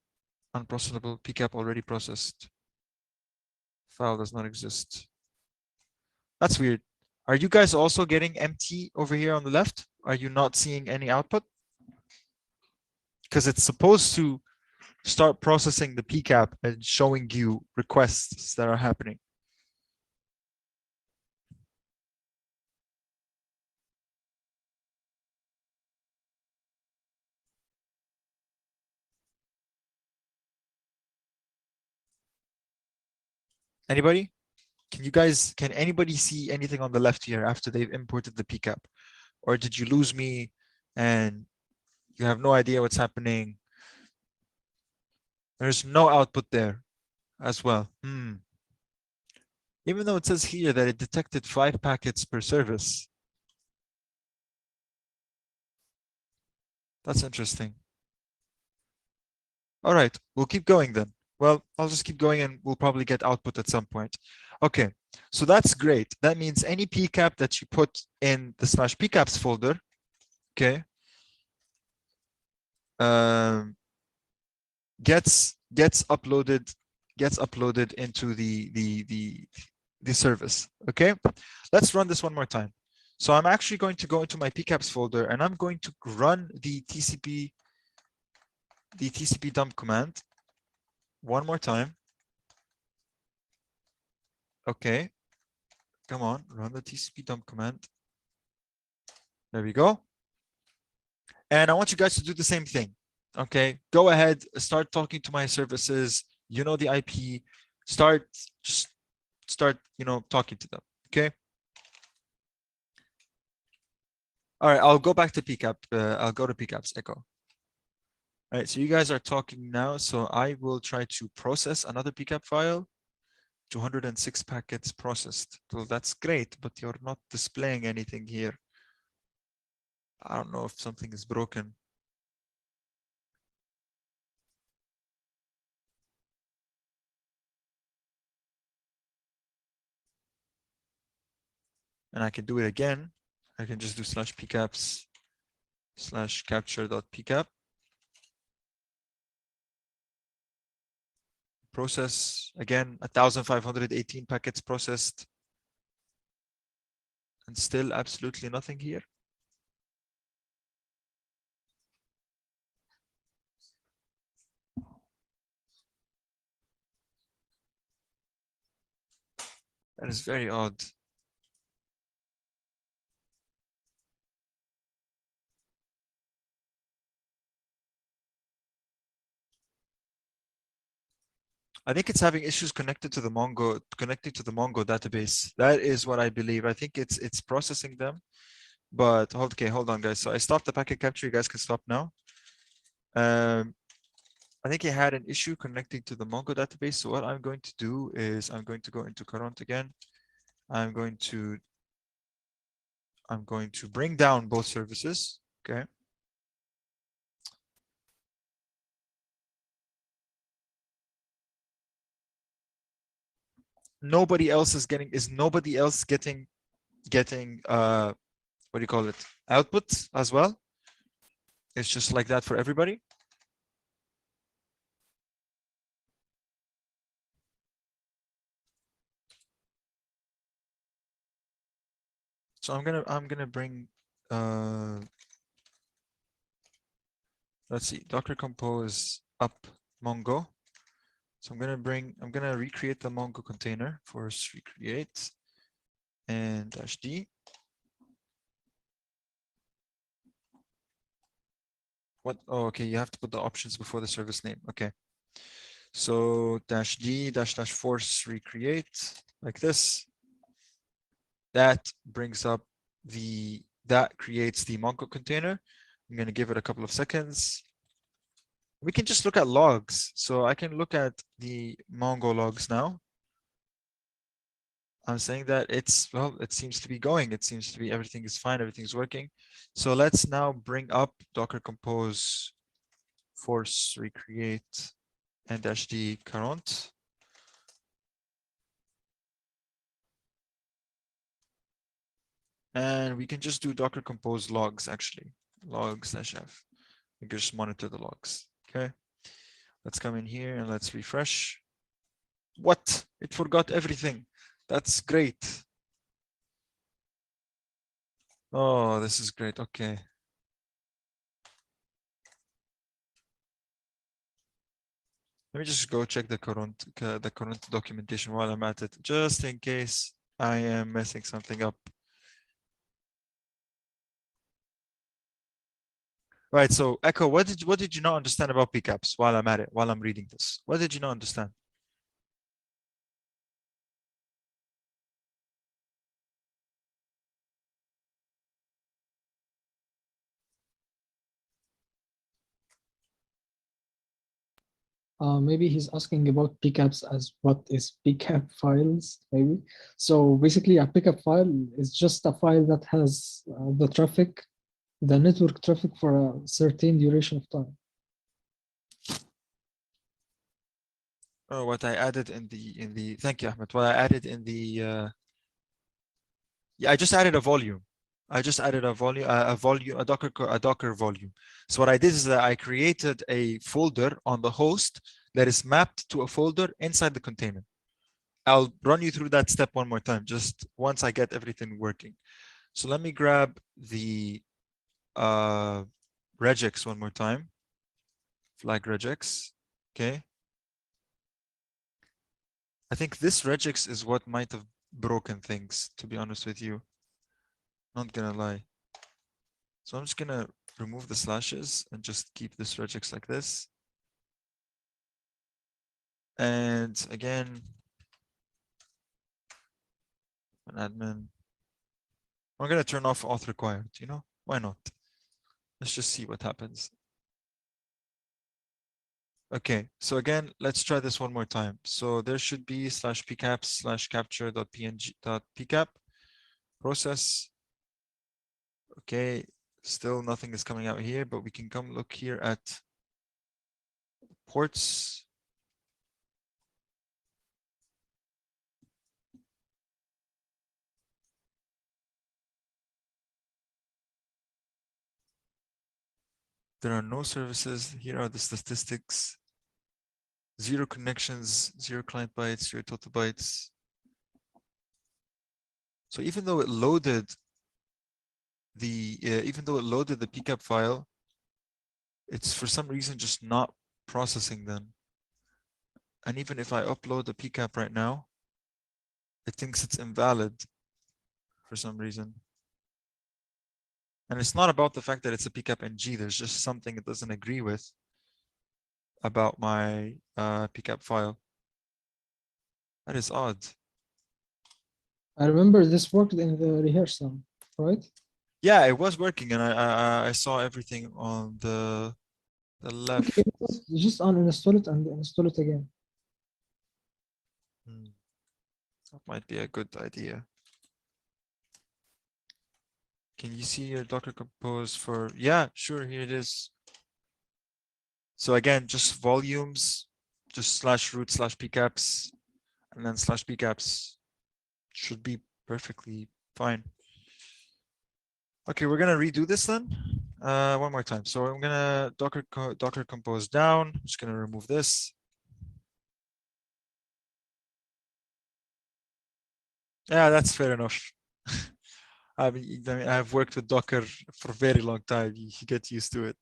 Unprocessable. Pcap already processed. File does not exist. That's weird. Are you guys also getting empty over here on the left? Are you not seeing any output? Because it's supposed to start processing the pcap and showing you requests that are happening. Anybody? Can anybody see anything on the left here after they've imported the pcap? Or did you lose me and you have no idea what's happening? There's no output there as well. Even though it says here that it detected 5 packets per service. That's interesting. All right, we'll keep going then. Well, I'll just keep going and we'll probably get output at some point. Okay, so that's great. That means any pcap that you put in the /pcaps folder, okay, gets uploaded into the service. Okay, let's run this one more time. So I'm actually going to go into my pcaps folder and I'm going to run the TCP dump command one more time. Okay, come on, run the TCP dump command. There we go. And I want you guys to do the same thing. Okay, go ahead, start talking to my services. You know the IP. Just start, talking to them. Okay. All right, I'll go back to pcap. I'll go to pcaps echo. All right, so you guys are talking now. So I will try to process another pcap file. 206 packets processed. So that's great, but you're not displaying anything here. I don't know if something is broken. And I can do it again. I can just do /pcaps /capture.pcap. Process again, 1,518 packets processed. And still absolutely nothing here. That is very odd. I think it's having issues connecting to the Mongo database. That is what I believe. I think it's processing them. But hold on, guys. So I stopped the packet capture. You guys can stop now. I think he had an issue connecting to the Mongo database. So what I'm going to do is I'm going to go into current again. I'm going to bring down both services. Okay. Nobody else is getting what do you call it, output as well? It's just like that for everybody. So I'm gonna bring let's see, Docker compose up Mongo. So I'm gonna recreate the Mongo container. Force recreate and -d. What? Oh, okay. You have to put the options before the service name. Okay. So -d -- force recreate like this. That brings up that creates the Mongo container. I'm going to give it a couple of seconds. We can just look at logs. So I can look at the Mongo logs now. I'm saying that it seems to be going. It seems to be everything is fine. Everything's working. So let's now bring up Docker compose force recreate and -d current. And we can just do Docker compose logs actually. Logs -f. We can just monitor the logs. Okay. Let's come in here and let's refresh. What? It forgot everything. That's great. Oh, this is great. Okay. Let me just go check the current documentation while I'm at it, just in case I am messing something up. Right. So Echo, what did you not understand about pcaps while I'm at it, while I'm reading this? What did you not understand? Maybe he's asking about pcaps as what is pcap files, maybe. So basically a pcap file is just a file that has the network traffic for a certain duration of time. Oh, what I added in the thank you, Ahmed. What I added in the yeah, I just added a volume. I just added a volume, a Docker volume. So what I did is that I created a folder on the host that is mapped to a folder inside the container. I'll run you through that step one more time, just once I get everything working. So let me grab the regex one more time. Flag regex. Okay. I think this regex is what might have broken things, to be honest with you. Not gonna lie. So I'm just gonna remove the slashes and just keep this regex like this. And again, an admin. I'm gonna turn off auth required, you know? Why not? Let's just see what happens. Okay, so again, let's try this one more time. So there should be /pcaps/capture.png.pcap process. Okay, still nothing is coming out here, but we can come look here at ports. There are no services. Here are the statistics. 0 connections, 0 client bytes, 0 total bytes. So even though it loaded the pcap file, it's for some reason just not processing them. And even if I upload the pcap right now, it thinks it's invalid for some reason. And it's not about the fact that it's a pcap ng. There's just something it doesn't agree with about my pcap file. That is odd. I remember this worked in the rehearsal, right? Yeah, it was working, and I saw everything on the left. Okay, just uninstall it and install it again. That might be a good idea. Can you see your Docker Compose for? Yeah, sure. Here it is. So again, just volumes, just /root/pcaps, and then /pcaps should be perfectly fine. Okay, we're gonna redo this then. One more time. So I'm gonna Docker Compose down. I'm just gonna remove this. Yeah, that's fair enough. I mean, I've worked with Docker for a very long time. You get used to it.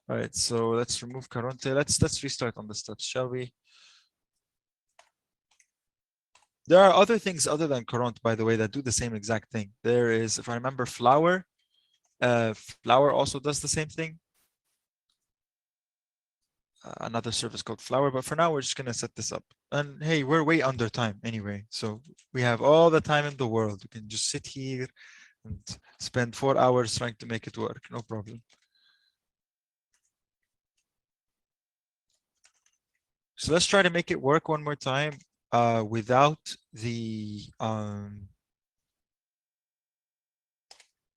All right, so let's remove Caronte. Let's restart on the steps, shall we? There are other things other than Caronte, by the way, that do the same exact thing. There is, if I remember, Flower. Flower also does the same thing. Another service called Flower, but for now we're just gonna set this up. And hey, we're way under time anyway, so we have all the time in the world. We can just sit here and spend 4 hours trying to make it work, no problem. So let's try to make it work one more time without the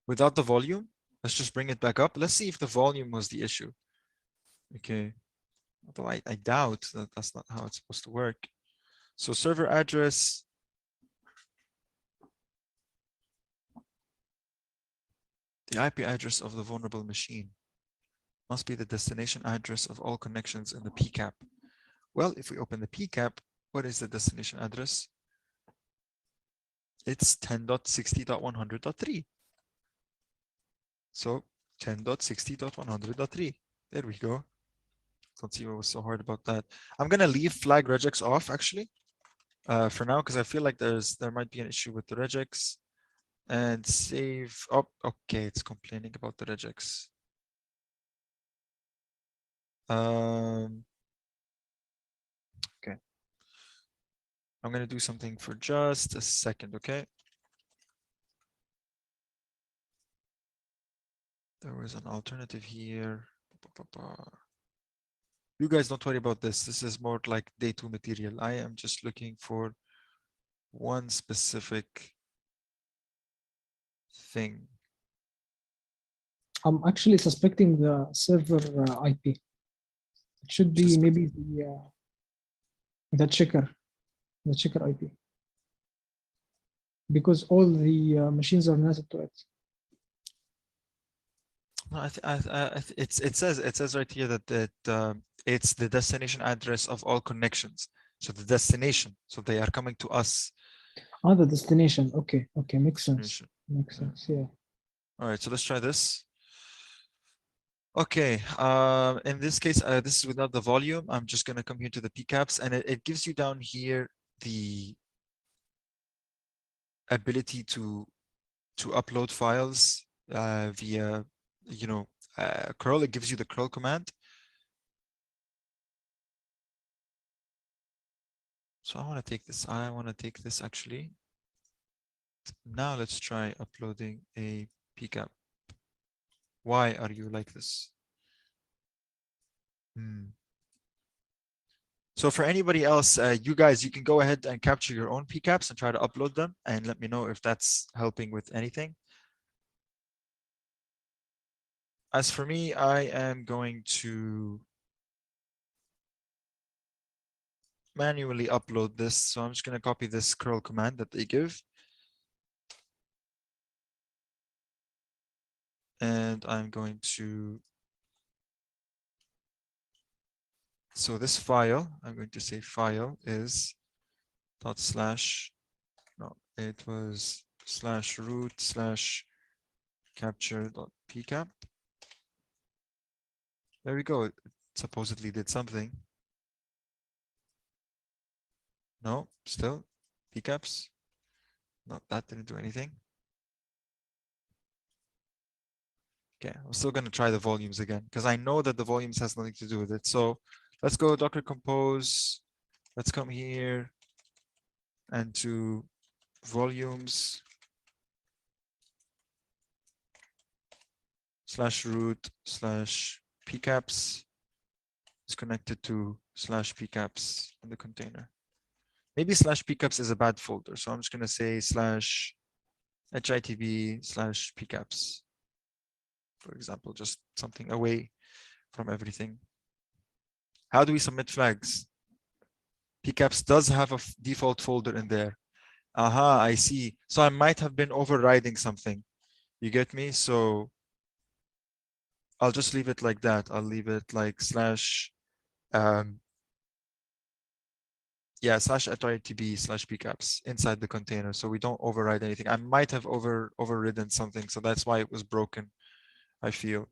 volume. Let's just bring it back up. Let's see if the volume was the issue. Okay. Although I doubt that that's not how it's supposed to work. So server address. The IP address of the vulnerable machine must be the destination address of all connections in the PCAP. Well, if we open the PCAP, what is the destination address? It's 10.60.100.3. So 10.60.100.3. There we go. Don't see what was so hard about that. I'm gonna leave flag regex off actually for now because I feel like there might be an issue with the regex. And save. Oh, okay, it's complaining about the regex. Okay. I'm gonna do something for just a second, okay? There was an alternative here. You guys don't worry about this. This is more like day 2 material. I am just looking for one specific thing. I'm actually suspecting the server IP. It should be maybe the The checker IP. Because all the machines are netted to it. No, it says right here that it's the destination address of all connections. So the destination. So they are coming to us. Ah, the destination. Okay, makes sense. Destination. Makes Yeah. sense. Yeah. All right, so let's try this. Okay, in this case, this is without the volume. I'm just gonna come here to the pcaps, and it gives you down here the ability to upload files via, you know, curl. It gives you the curl command. So I want to take this. I want to take this actually. Now let's try uploading a pcap. Why are you like this? So for anybody else, you guys, you can go ahead and capture your own pcaps and try to upload them and let me know if that's helping with anything. As for me, I am going to manually upload this. So I'm just going to copy this curl command that they give. And I'm going to, so this file, I'm going to say file is dot slash, no, it was slash root slash capture dot pcap. There we go. It supposedly did something. No, still pcaps. No, that didn't do anything. Okay, I'm still going to try the volumes again because I know that the volumes has nothing to do with it. So let's go Docker compose. Let's come here and to volumes slash root slash pcaps is connected to slash pcaps in the container. Maybe slash pcaps is a bad folder. So I'm just going to say slash hitb slash pcaps. For example, just something away from everything. How do we submit flags? pcaps does have a default folder in there. Aha, I see. So I might have been overriding something. You get me? So I'll just leave it like that. I'll leave it like slash, yeah, slash hitb slash pcaps inside the container. So we don't override anything. I might have overridden something. So that's why it was broken, I feel.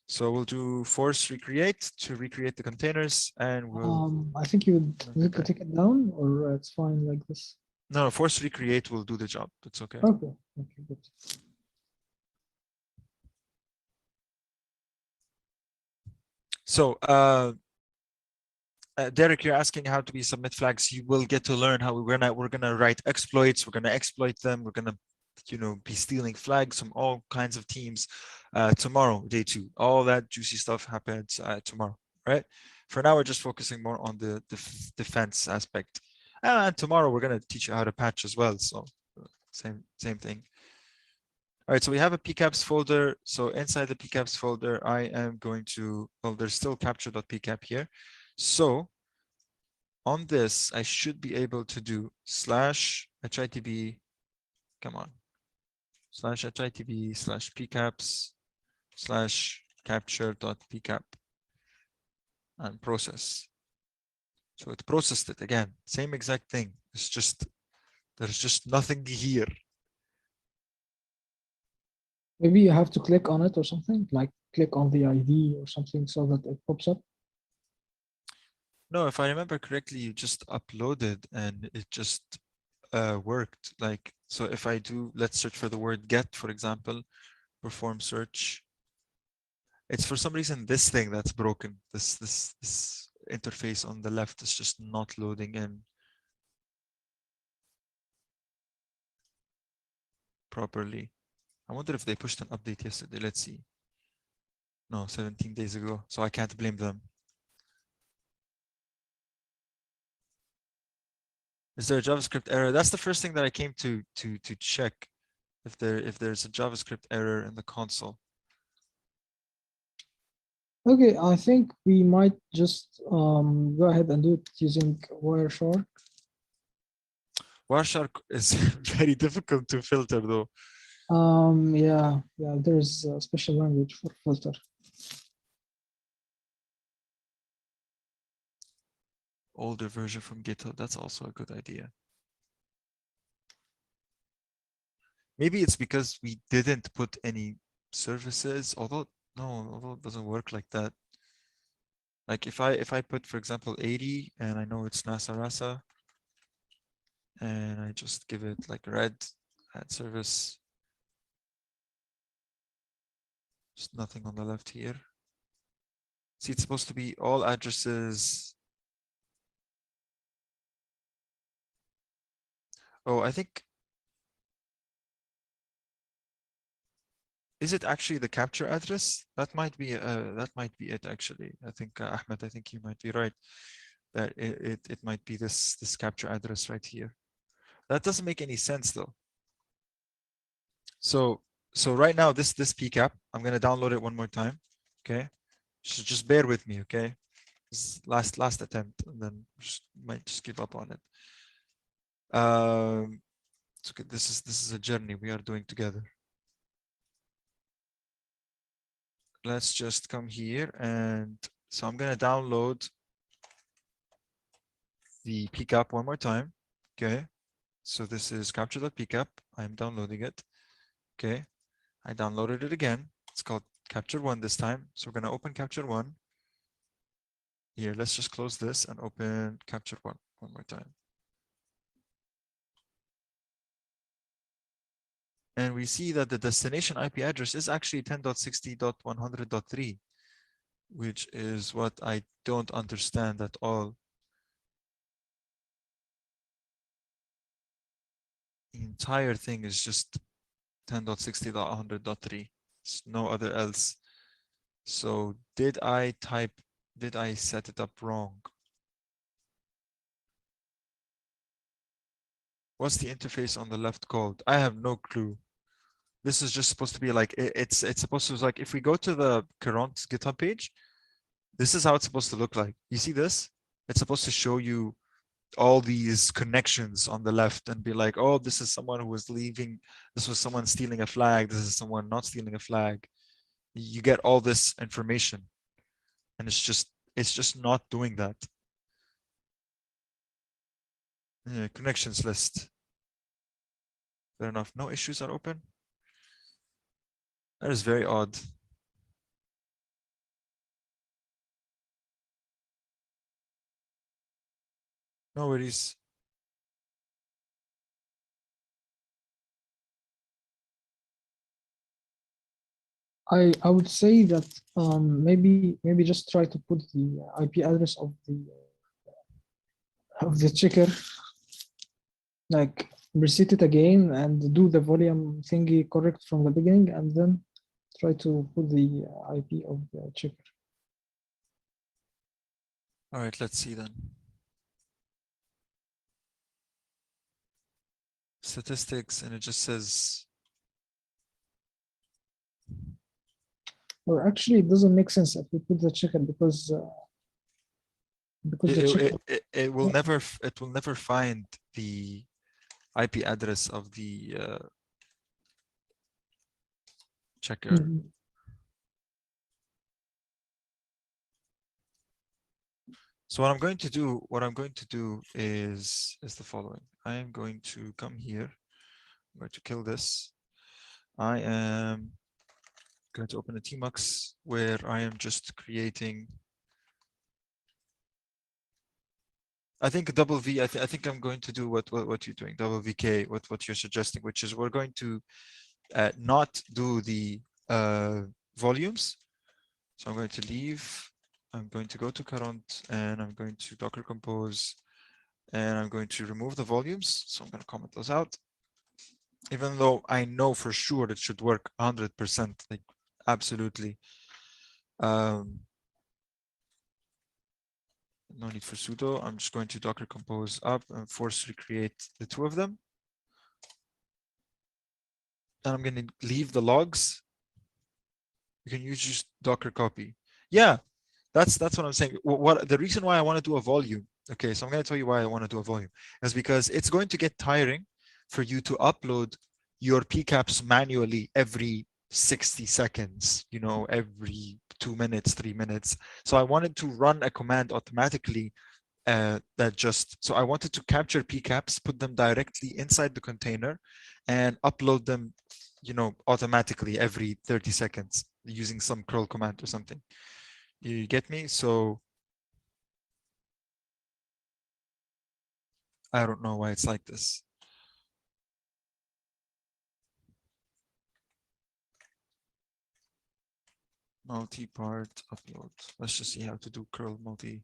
So we'll do force recreate to recreate the containers and we'll. I think you would need to take it down, or it's fine like this. No, force recreate will do the job. It's okay. Okay, good. So, Derek, you're asking how do we submit flags. You will get to learn how we're gonna write exploits. We're gonna exploit them. We're gonna, you know, be stealing flags from all kinds of teams tomorrow, day 2. All that juicy stuff happens tomorrow, right? For now, we're just focusing more on the defense aspect. And tomorrow, we're gonna teach you how to patch as well. So, same thing. All right, so we have a pcaps folder. So inside the pcaps folder, I am going to, well, there's still capture.pcap here. So on this, I should be able to do slash hitb, come on, slash hitb slash pcaps slash capture.pcap and process. So it processed it again, same exact thing. It's just, there's just nothing here. Maybe you have to click on it or something, like click on the ID or something so that it pops up. No, if I remember correctly, you just uploaded and it just worked. Like, so if I do, let's search for the word get, for example, perform search. It's for some reason this thing that's broken. This interface on the left is just not loading in properly. I wonder if they pushed an update yesterday. Let's see. No, 17 days ago. So I can't blame them. Is there a JavaScript error? That's the first thing that I came to check if there's a JavaScript error in the console. Okay, I think we might just go ahead and do it using Wireshark. Wireshark is very difficult to filter though. Yeah, there's a special language for filter. Older version from GitHub, that's also a good idea. Maybe it's because we didn't put any services, although it doesn't work like that. Like if I put, for example, 80 and I know it's NASA RASA, and I just give it like red add service. Just nothing on the left here. See, it's supposed to be all addresses. Oh, I think, is it actually the capture address? That might be it actually. I think Ahmed, I think you might be right that it might be this capture address right here. That doesn't make any sense though. So right now this PCAP, I'm gonna download it one more time. Okay, so just bear with me. Okay, this is last attempt, and then might just give up on it. It's okay. This is a journey we are doing together. Let's just come here, and so I'm gonna download the PCAP one more time. Okay, so this is capture.pcap. I'm downloading it. Okay, I downloaded it again. It's called capture one this time. So we're gonna open capture one. Here, let's just close this and open capture one more time. And we see that the destination IP address is actually 10.60.100.3, which is what I don't understand at all. The entire thing is just 10.60.100.3. It's no other else. So did I set it up wrong? What's the interface on the left called? I have no clue. This is just supposed to be like, it's supposed to be like, if we go to the current GitHub page, this is how it's supposed to look like. You see this? It's supposed to show you all these connections on the left and be like, oh, this is someone who was leaving. This was someone stealing a flag. This is someone not stealing a flag. You get all this information, and it's just not doing that. Yeah, connections list. Fair enough. No issues are open. That is very odd. No worries. I would say that maybe just try to put the IP address of the checker, like reset it again and do the volume thingy correct from the beginning, and then try to put the IP of the checker. All right, let's see then. Statistics, and it just says, Or actually, it doesn't make sense if we put the checker because the checker. it will never find the IP address of the checker. Mhm. So what I'm going to do is the following. I am going to come here. I'm going to kill this. I am going to open a tmux where I am just creating. I think double V. I think I'm going to do what you're doing. Double VK. What you're suggesting, which is we're going to not do the volumes. So I'm going to leave. I'm going to go to current, and I'm going to Docker compose, and I'm going to remove the volumes. So I'm going to comment those out. Even though I know for sure it should work 100%, like absolutely. No need for sudo. I'm just going to Docker compose up and force recreate the two of them. And I'm going to leave the logs. You can use just Docker copy. Yeah, that's what I'm saying. What the reason why I want to do a volume. Okay, so I'm going to tell you why I want to do a volume is because it's going to get tiring for you to upload your PCAPs manually every 60 seconds, you know, every 2 minutes, 3 minutes. So I wanted to run a command automatically so I wanted to capture PCAPs, put them directly inside the container and upload them, you know, automatically every 30 seconds using some curl command or something. You get me? So I don't know why it's like this. Multi-part upload. Let's just see how to do curl multi.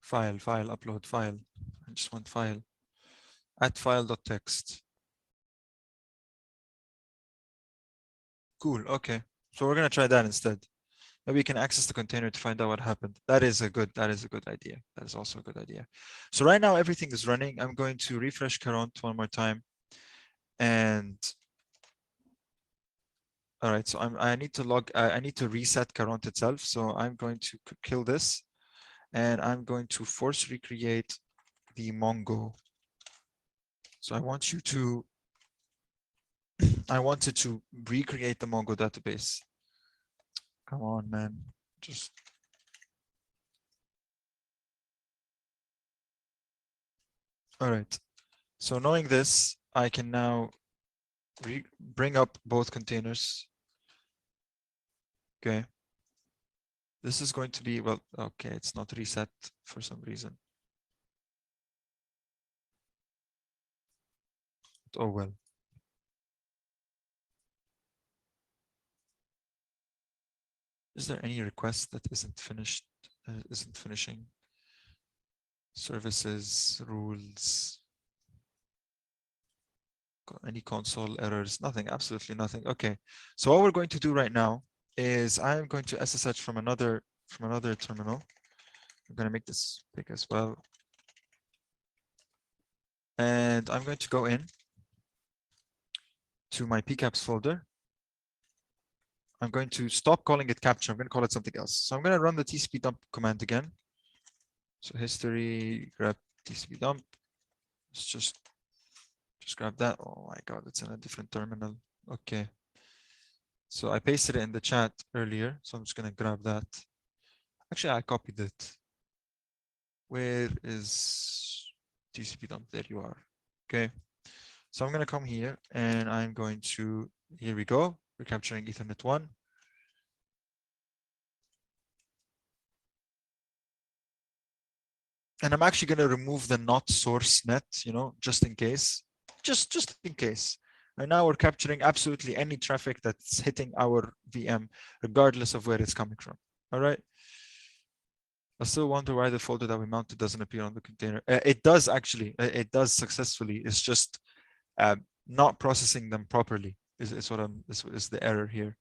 File, upload file. I just want file. Add file.txt. Cool, okay. So we're gonna try that instead. Maybe we can access the container to find out what happened. That is a good idea. That is also a good idea. So right now everything is running. I'm going to refresh Current one more time. And all right, so I need to reset Current itself. So I'm going to kill this and I'm going to force recreate the Mongo. So I wanted to recreate the Mongo database. Come on, man. Just all right. So knowing this, I can now bring up both containers. Okay. This is going to be, well, okay, it's not reset for some reason. Oh, well. Is there any request that isn't finished, isn't finishing? Services, rules, any console errors, nothing, absolutely nothing. Okay, so what we're going to do right now is I'm going to SSH from another terminal. I'm going to make this big as well. And I'm going to go in to my PCAPs folder. I'm going to stop calling it capture. I'm going to call it something else. So I'm going to run the TCP dump command again. So history, grab TCP dump. Let's just grab that. Oh my God, it's in a different terminal. Okay. So I pasted it in the chat earlier. So I'm just going to grab that. Actually, I copied it. Where is TCP dump? There you are. Okay. So I'm going to come here and I'm going to, here we go. We're capturing Ethernet 1. And I'm actually going to remove the not source net, you know, just in case, just in case. And now we're capturing absolutely any traffic that's hitting our VM, regardless of where it's coming from. All right. I still wonder why the folder that we mounted doesn't appear on the container. It does actually, it does successfully. It's just not processing them properly is the error here.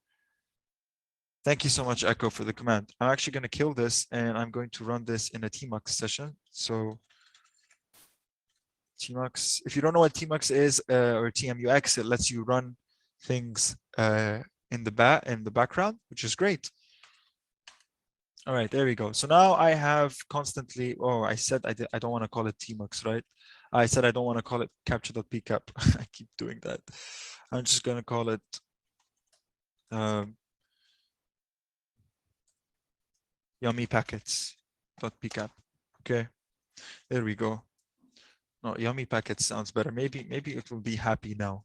Thank you so much, Echo, for the command. I'm actually going to kill this and I'm going to run this in a TMUX session. So TMUX, if you don't know what TMUX is or TMUX, it lets you run things in the background, which is great. All right, there we go. So now I have constantly, oh, I said I don't want to call it TMUX, right? I said I don't want to call it capture.pcap. I keep doing that. I'm just going to call it yummy packets.pcap. Okay, there we go. No, yummy packets sounds better. Maybe it will be happy now.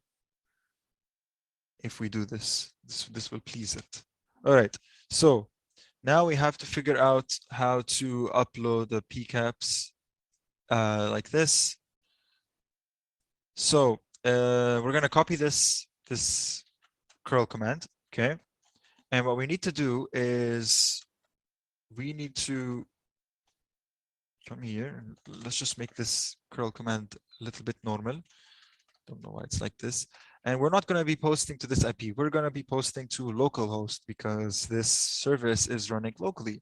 If we do this will please it. All right, so now we have to figure out how to upload the PCAPs like this. So we're going to copy this curl command, okay? And what we need to do is we need to come here and let's just make this curl command a little bit normal. Don't know why it's like this. And we're not going to be posting to this IP. We're going to be posting to localhost because this service is running locally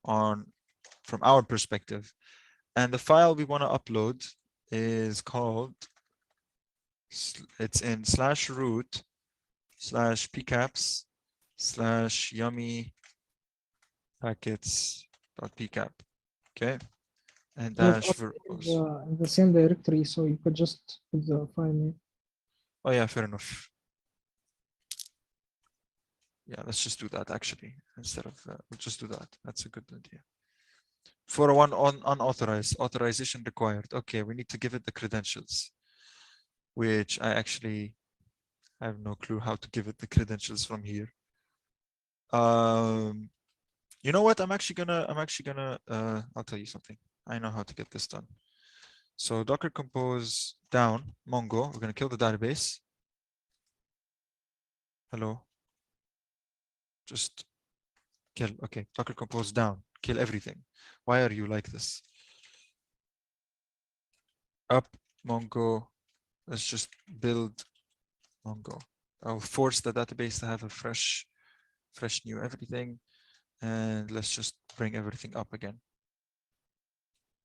from our perspective. And the file we want to upload is called It's in /root /pcaps /yummy packets.pcap. Okay. And So dash it's verbose. in the same directory, so you could just put the file name. Oh yeah, fair enough. Yeah, let's just do that actually. Instead of we'll just do that. That's a good idea. For one on unauthorized, authorization required. Okay, we need to give it the credentials, which I actually have no clue how to give it the credentials from here. You know what? I'm actually gonna I'll tell you something. I know how to get this done. So Docker compose down Mongo. We're gonna kill the database. Hello. Just kill. Okay, Docker compose down. Kill everything. Why are you like this? Up Mongo. Let's just build Mongo. I'll force the database to have a fresh new everything. And let's just bring everything up again.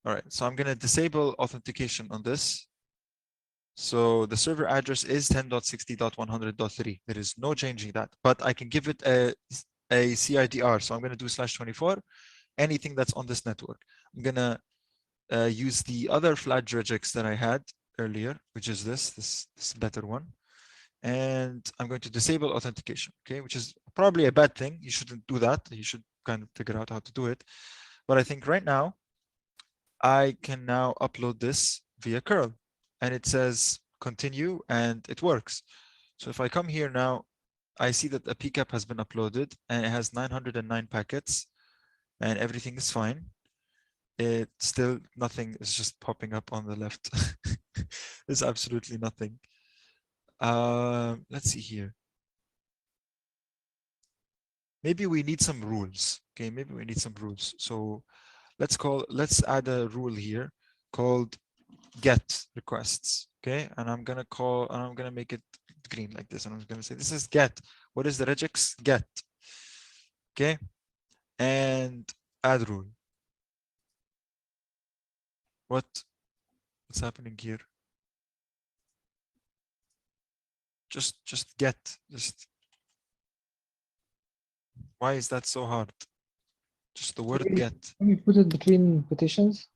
All right, so I'm gonna disable authentication on this. So the server address is 10.60.100.3. There is no changing that, but I can give it a CIDR. So I'm going to do /24, anything that's on this network. I'm going to use the other flag regex that I had earlier, which is this better one. And I'm going to disable authentication, okay, which is probably a bad thing. You shouldn't do that. You should kind of figure out how to do it. But I think right now, I can now upload this via curl. And it says continue and it works. So if I come here now, I see that a pcap has been uploaded and it has 909 packets and everything is fine. It still nothing is just popping up on the left. There's absolutely nothing. Let's see here. Maybe we need some rules. Okay, maybe we need some rules. So let's add a rule here called get requests. Okay, and I'm gonna make it green like this, and I'm gonna say this is get. What is the regex? Get. Okay, and add rule. What's happening here? Just get. Just why is that so hard? Just the word get. Can you put it between petitions?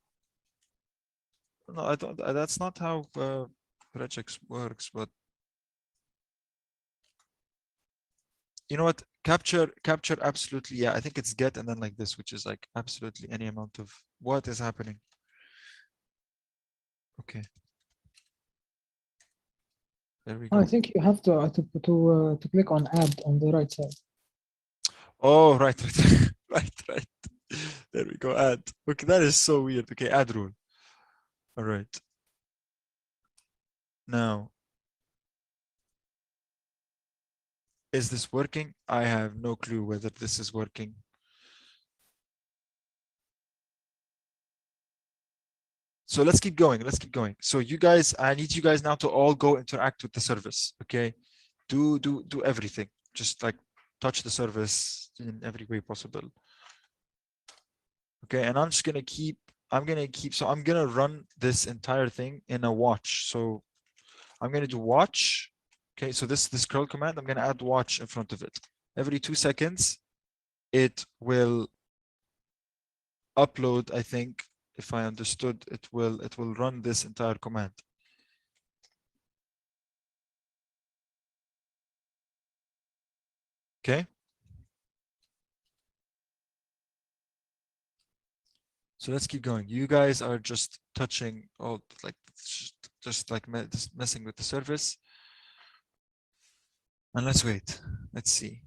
No, I don't. That's not how regex works. But you know what? Capture absolutely. Yeah, I think it's get and then like this, which is like absolutely any amount of what is happening. Okay. There we go. I think you have to click on add on the right side. Oh, right. Right. There we go. Add. Okay, that is so weird. Okay, add rule. All right. Now, is this working? I have no clue whether this is working. So let's keep going. Let's keep going. So you guys, I need you guys now to all go interact with the service. Okay. Do everything. Just like touch the service in every way possible. Okay. And I'm gonna run this entire thing in a watch. So I'm gonna do watch. Okay. So this curl command, I'm gonna add watch in front of it. Every 2 seconds, it will upload, I think, if I understood, it will run this entire command. Okay. So let's keep going. You guys are just touching all like just like messing with the service. And let's wait. Let's see.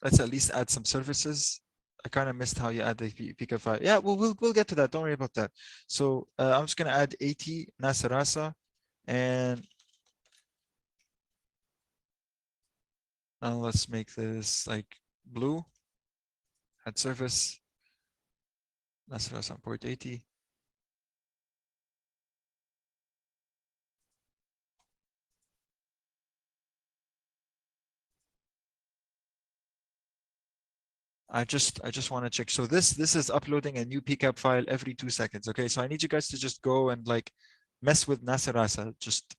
Let's at least add some services. I kind of missed how you add the pk file. Yeah, we'll get to that. Don't worry about that. So I'm just gonna add 80 Nasarasa and now let's make this like blue. Add service. Nasarasa on port 80. I just want to check. So this is uploading a new PCAP file every 2 seconds. Okay, so I need you guys to just go and like mess with Nasarasa. Just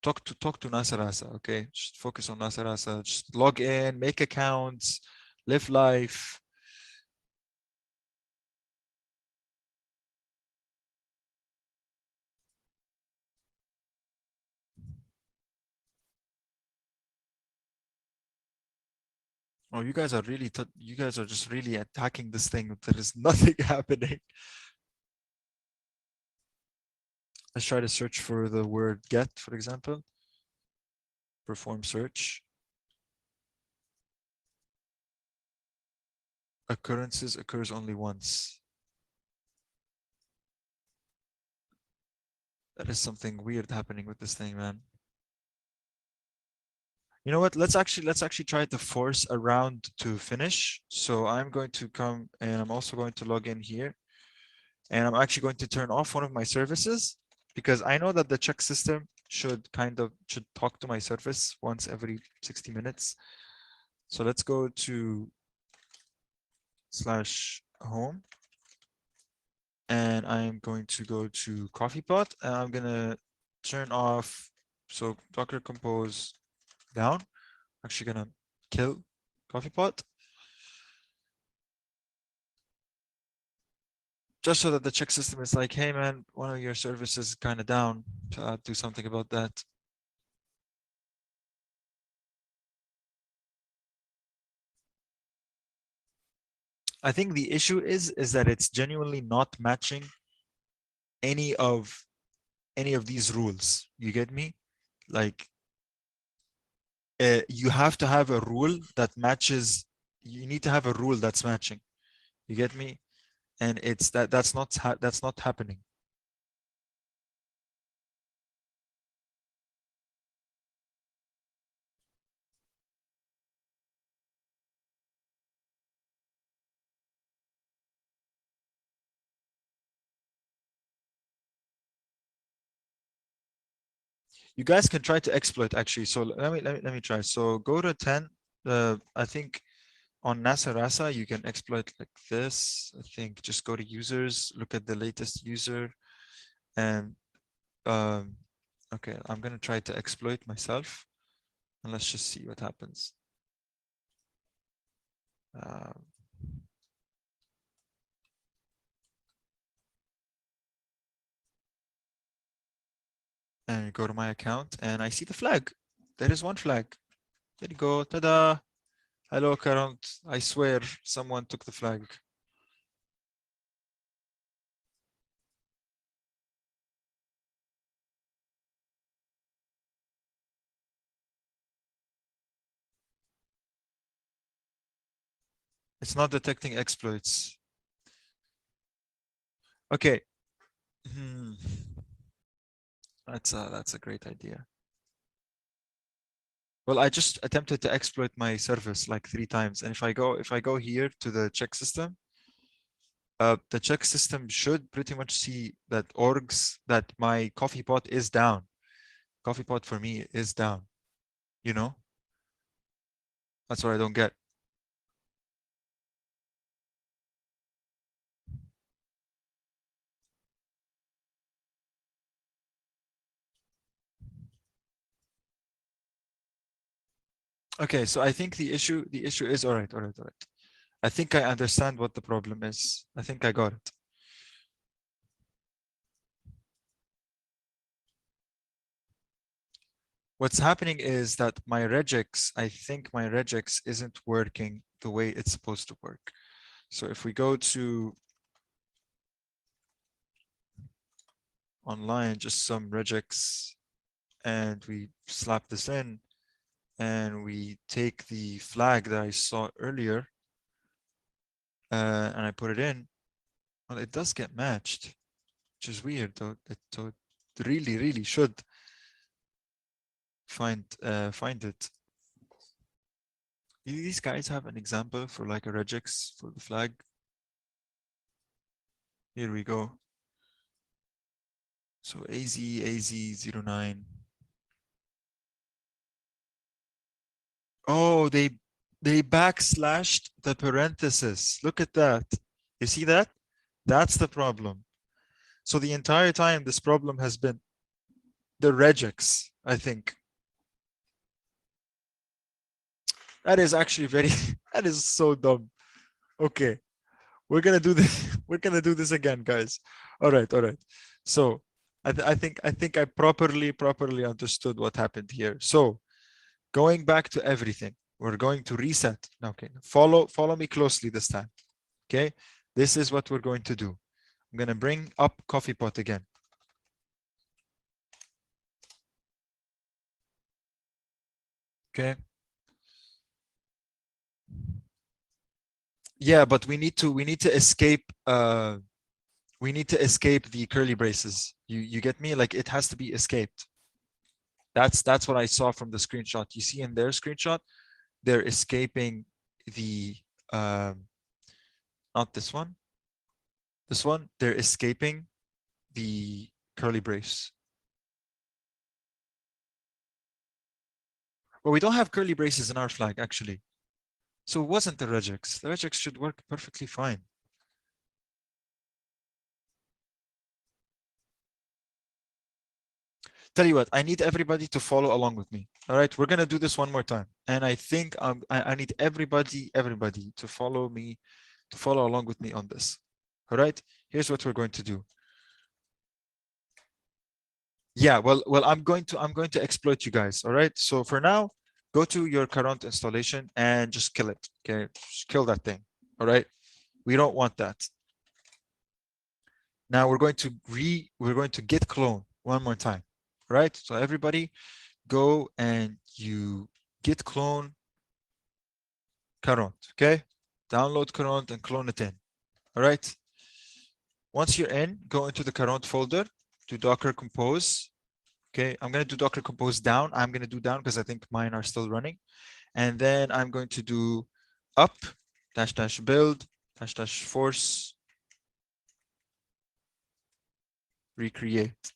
talk to Nasarasa. Okay, just focus on Nasarasa. Just log in, make accounts, live life. Oh, you guys are really, you guys are just really attacking this thing. There is nothing happening. Let's try to search for the word get, for example. Perform search. Occurrences occurs only once. That is something weird happening with this thing, man. You know what? Let's actually try to force a round to finish. So I'm going to come and I'm also going to log in here. And I'm actually going to turn off one of my services because I know that the check system should talk to my service once every 60 minutes. So let's go to /home. And I'm going to go to coffee pot and I'm gonna turn off. So Docker compose down. Actually gonna kill coffee pot. Just so that the check system is like, hey man, one of your services is kind of down. Do something about that. I think the issue is that it's genuinely not matching any of these rules. You get me? Like you have to have a rule that matches. You need to have a rule that's matching. You get me? And it's that's not happening. You guys can try to exploit actually. So let me try. So go to 10. I think on NASA Rasa you can exploit like this. I think just go to users, look at the latest user, and okay, I'm gonna try to exploit myself, and let's just see what happens. And go to my account, and I see the flag. There is one flag. There you go. Ta-da! Hello, current. I swear someone took the flag. It's not detecting exploits. Okay. That's a great idea. Well, I just attempted to exploit my service like 3 times, and if I go here to the check system, the check system should pretty much see that that my coffee pot is down. Coffee pot for me is down. You know, that's what I don't get. Okay, so I think the issue is all right. I think I understand what the problem is. I think I got it. What's happening is that my regex, I think my regex isn't working the way it's supposed to work. So if we go to online, just some regex, and we slap this in, and we take the flag that I saw earlier, and I put it in, well, it does get matched, which is weird though. It really should find it. Do these guys have an example for like a regex for the flag? Here we go. So AZ09. Oh, they They backslashed the parenthesis. Look at that. You see that? That's the problem. So the entire time, this problem has been the regex, I think. That is actually very, that is so dumb. Okay, we're gonna do this. We're gonna do this again, guys. All right, all right. So I think I properly understood what happened here. So going back to everything, we're going to reset. Okay, follow me closely this time. Okay, this is what we're going to do. I'm gonna bring up coffee pot again. Okay. Yeah, but we need to escape we need to escape the curly braces. You get me? Like it has to be escaped. That's what I saw from the screenshot. You see in their screenshot, they're escaping the not this one. This one, they're escaping the curly brace. Well, we don't have curly braces in our flag actually. So it wasn't the regex. The regex should work perfectly fine. Tell you what, I need everybody to follow along with me. All right, we're gonna do this one more time, and I think I need everybody to follow me, to follow along with me on this. All right, here's what we're going to do. Yeah, well, I'm going to exploit you guys. All right, so for now, go to your current installation and just kill it. Okay, just kill that thing. All right, we don't want that. Now we're going to git clone one more time. All right, so everybody go and you git clone current. Okay, download current and clone it in. All right, once you're in, go into the current folder, do docker compose. Okay, I'm going to do docker compose down. I'm going to do down because I think mine are still running. And then I'm going to do up -- build -- force recreate.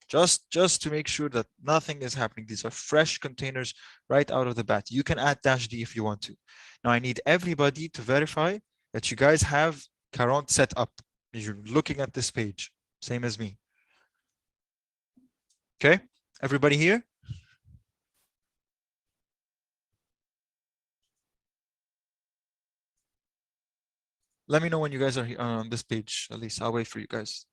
Just to make sure that nothing is happening. These are fresh containers right out of the bat. You can add -d if you want to. Now I need everybody to verify that you guys have current set up. You're looking at this page, same as me. Okay, everybody here? Let me know when you guys are on this page. At least I'll wait for you guys.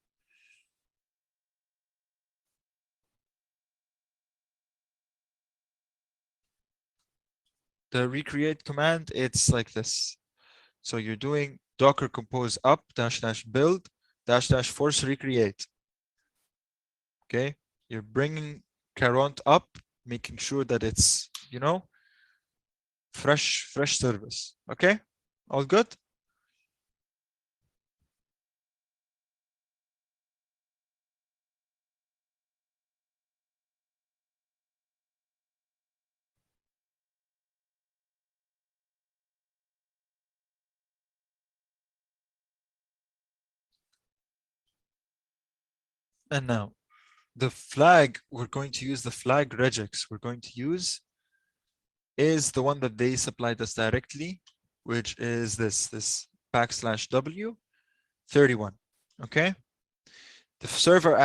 The recreate command, it's like this. So you're doing docker compose up -- build -- force recreate. Okay, you're bringing current up, making sure that it's, you know, fresh service. Okay, all good. And now the flag we're going to use, the flag regex we're going to use is the one that they supplied us directly, which is this \w 31. Okay, the server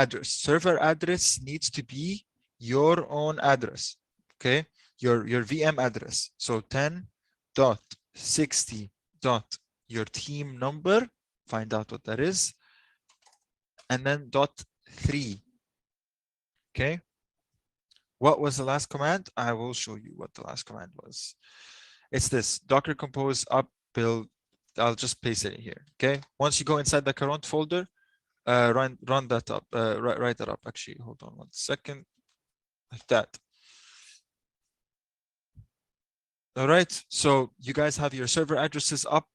address needs to be your own address. Okay, your VM address. So 10.60. your team number, find out what that is, and then .3. Okay, what was the last command? I will show you what the last command was. It's this docker compose up build. I'll just paste it in here. Okay, once you go inside the current folder, run that up, write that up. Actually, hold on 1 second, like that. All right, so you guys have your server addresses up.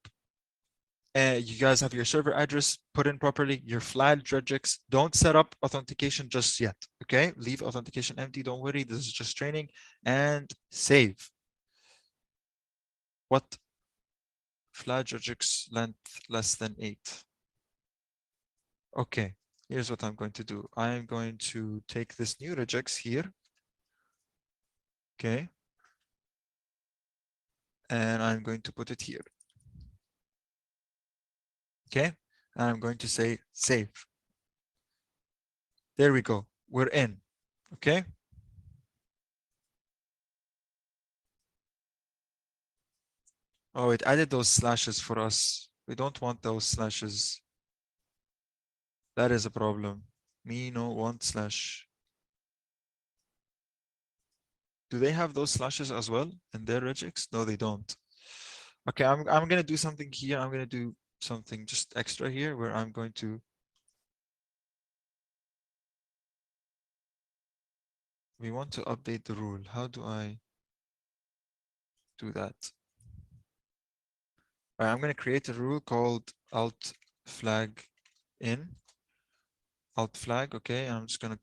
You guys have your server address put in properly, your flag regex. Don't set up authentication just yet. Okay, leave authentication empty. Don't worry, this is just training. And save. What? Flag regex length less than 8. Okay, here's what I'm going to do. I'm going to take this new regex here. Okay. and I'm going to put it here. Okay, and I'm going to say save. There we go. We're in. Okay. Oh, it added those slashes for us. We don't want those slashes. That is a problem. Me no want slash. Do they have those slashes as well in their regex? No, they don't. Okay, I'm gonna do something here. I'm gonna do something just extra here where I'm going to. We want to update the rule. How do I do that? All right, I'm gonna create a rule called alt flag in. Alt flag, okay, and I'm just gonna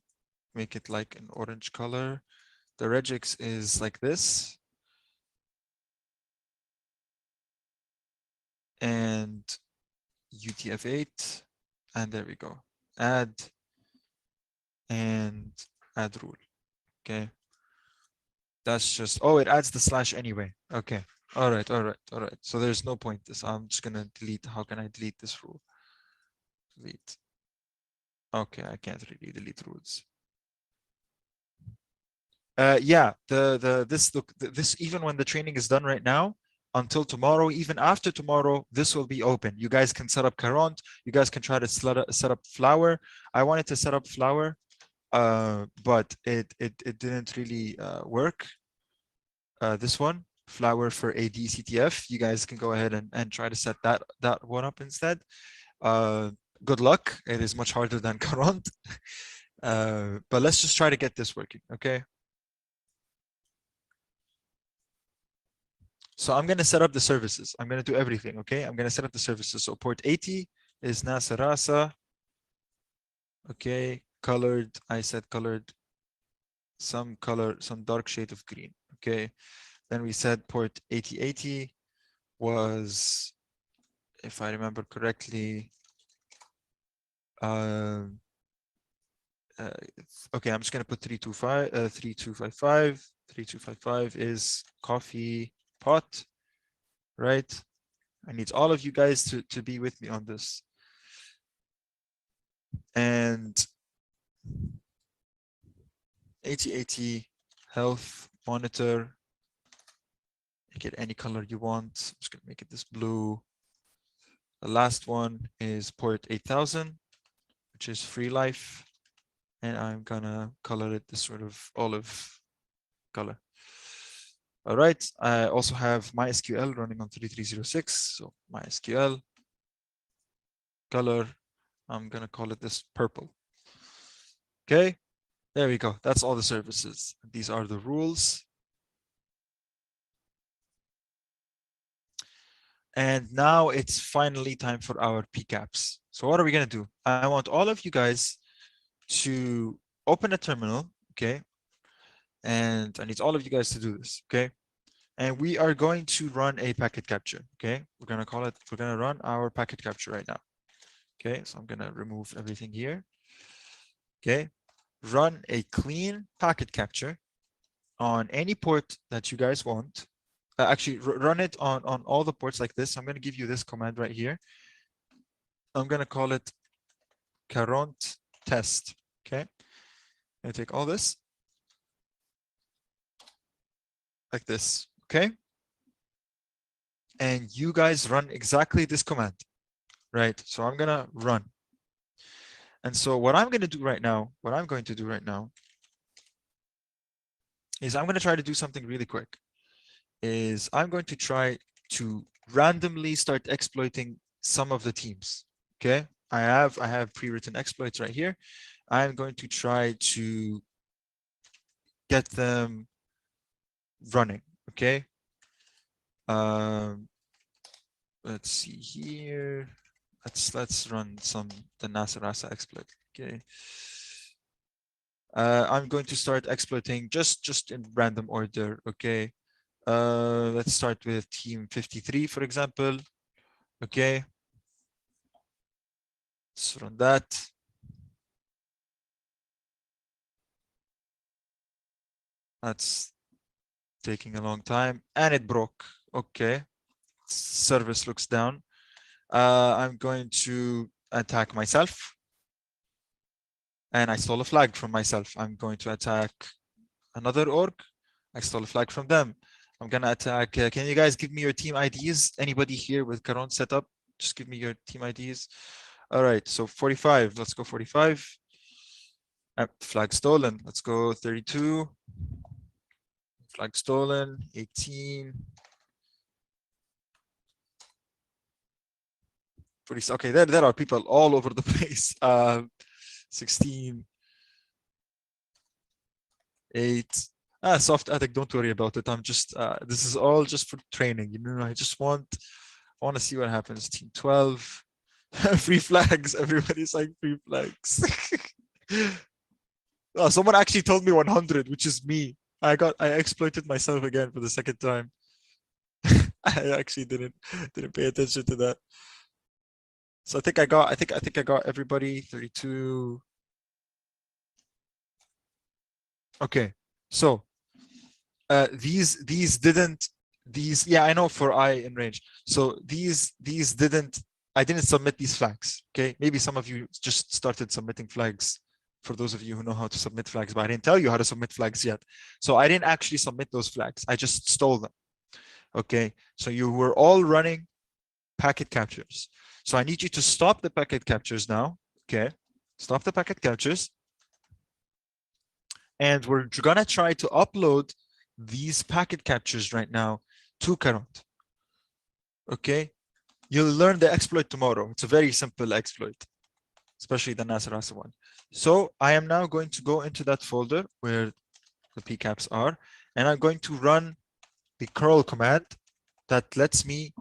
make it like an orange color. The regex is like this. And UTF-8, and there we go. Add and add rule. Okay. That's just, oh, it adds the slash anyway. Okay. All right, all right, all right. So there's no point this. I'm just gonna delete. How can I delete this rule? Delete. Okay, I can't really delete rules. Yeah, this even when the training is done right now, until tomorrow, even after tomorrow, this will be open. You guys can set up Current. You guys can try to set up Flower. I wanted to set up Flower, but it didn't really work. This one, Flower for AD CTF. You guys can go ahead and try to set that one up instead. Good luck. It is much harder than Current. But let's just try to get this working, okay? So I'm going to set up the services. I'm going to do everything, okay? I'm going to set up the services. So port 80 is Nasa Rasa. Okay, colored, I said colored, some color, some dark shade of green, okay? Then we said port 8080 was, if I remember correctly, okay, I'm just going to put 3255. 3255 is coffee pot, right? I need all of you guys to be with me on this. And 8080 health monitor. Make it any color you want. I'm just going to make it this blue. The last one is port 8000, which is free life. And I'm going to color it this sort of olive color. All right. I also have MySQL running on 3306. So MySQL color, I'm going to call it this purple. Okay. There we go. That's all the services. These are the rules. And now it's finally time for our PCAPs. So what are we going to do? I want all of you guys to open a terminal, okay? And I need all of you guys to do this, okay? And we are going to run a packet capture, okay? We're going to call it, we're going to run our packet capture right now. Okay, so I'm going to remove everything here. Okay, run a clean packet capture on any port that you guys want. Actually, run it on all the ports like this. I'm going to give you this command right here. I'm going to call it current test. Okay, I take all this like this. Okay, and you guys run exactly this command, right? So I'm going to run. And so what I'm going to do right now, is I'm going to try to do something really quick. Is I'm going to try to randomly start exploiting some of the teams. Okay, I have pre-written exploits right here. I'm going to try to get them running. Okay. Let's see here. Let's run the NASA Rasa exploit. Okay. I'm going to start exploiting just in random order. Okay. Let's start with team 53, for example. Okay. Let's run that. That's taking a long time, and it broke. Okay. Service looks down. I'm going to attack myself. And I stole a flag from myself. I'm going to attack another org. I stole a flag from them. I'm going to attack. Can you guys give me your team IDs? Anybody here with Caron set up? Just give me your team IDs. All right. So 45. Let's go 45. Flag stolen. Let's go 32. Flag stolen. 18. 40. Okay, there are people all over the place. 16. 8. Soft attic, don't worry about it. I'm just this is all just for training, you know. I want to see what happens. Team 12. Free flags. Everybody's like free flags. Oh, someone actually told me 100, which is me. I exploited myself again for the second time. I actually didn't pay attention to that. So I think I got everybody. 32. Okay, so yeah, I know for I in range. So I didn't submit these flags. Okay, maybe some of you just started submitting flags. For those of you who know how to submit flags, but I didn't tell you how to submit flags yet. So I didn't actually submit those flags. I just stole them. Okay, so you were all running packet captures. So I need you to stop the packet captures now. Okay, stop the packet captures. And we're gonna try to upload these packet captures right now to Caron. Okay, you'll learn the exploit tomorrow. It's a very simple exploit, especially the Nasrasa one. So I am now going to go into that folder where the PCAPs are, and I'm going to run the curl command that lets me.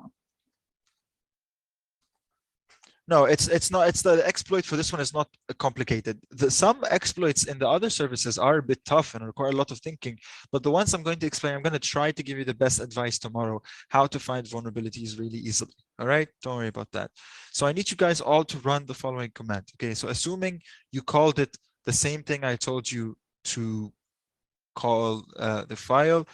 No, it's not. It's the exploit for this one is not complicated. Some exploits in the other services are a bit tough and require a lot of thinking. But the ones I'm going to explain, I'm going to try to give you the best advice tomorrow, how to find vulnerabilities really easily. All right, don't worry about that. So I need you guys all to run the following command. Okay, so assuming you called it the same thing I told you to call the file.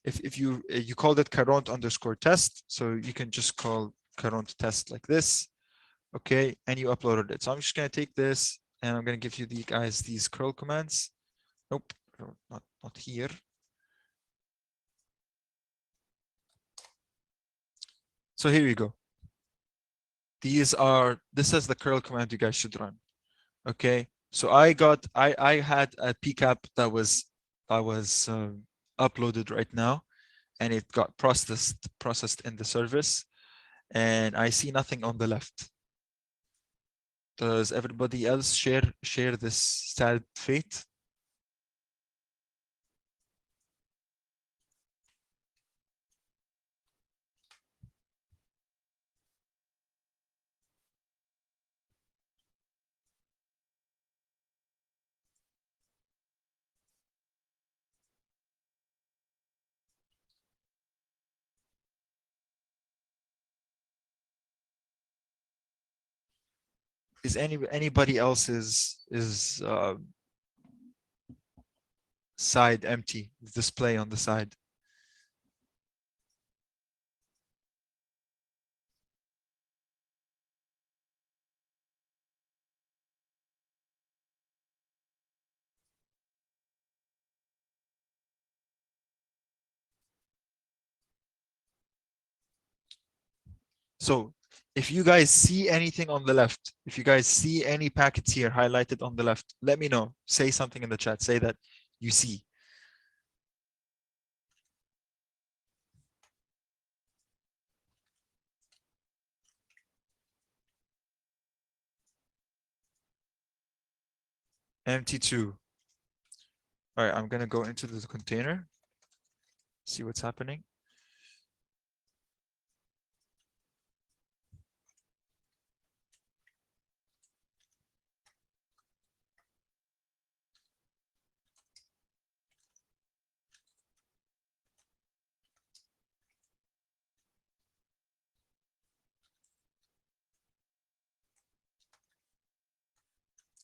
If you called it Caron_test, so you can just call Caron test like this. Okay, and you uploaded it. So I'm just going to take this and I'm going to give you these curl commands. Nope, not here. So here you go. This is the curl command you guys should run. Okay, so I had a PCAP that was uploaded right now, and it got processed in the service, and I see nothing on the left. Does everybody else share this sad fate? Is anybody else's side empty? Display on the side. So if you guys see anything on the left, if you guys see any packets here highlighted on the left, let me know. Say something in the chat. Say that you see. Empty too. All right, I'm going to go into the container, see what's happening.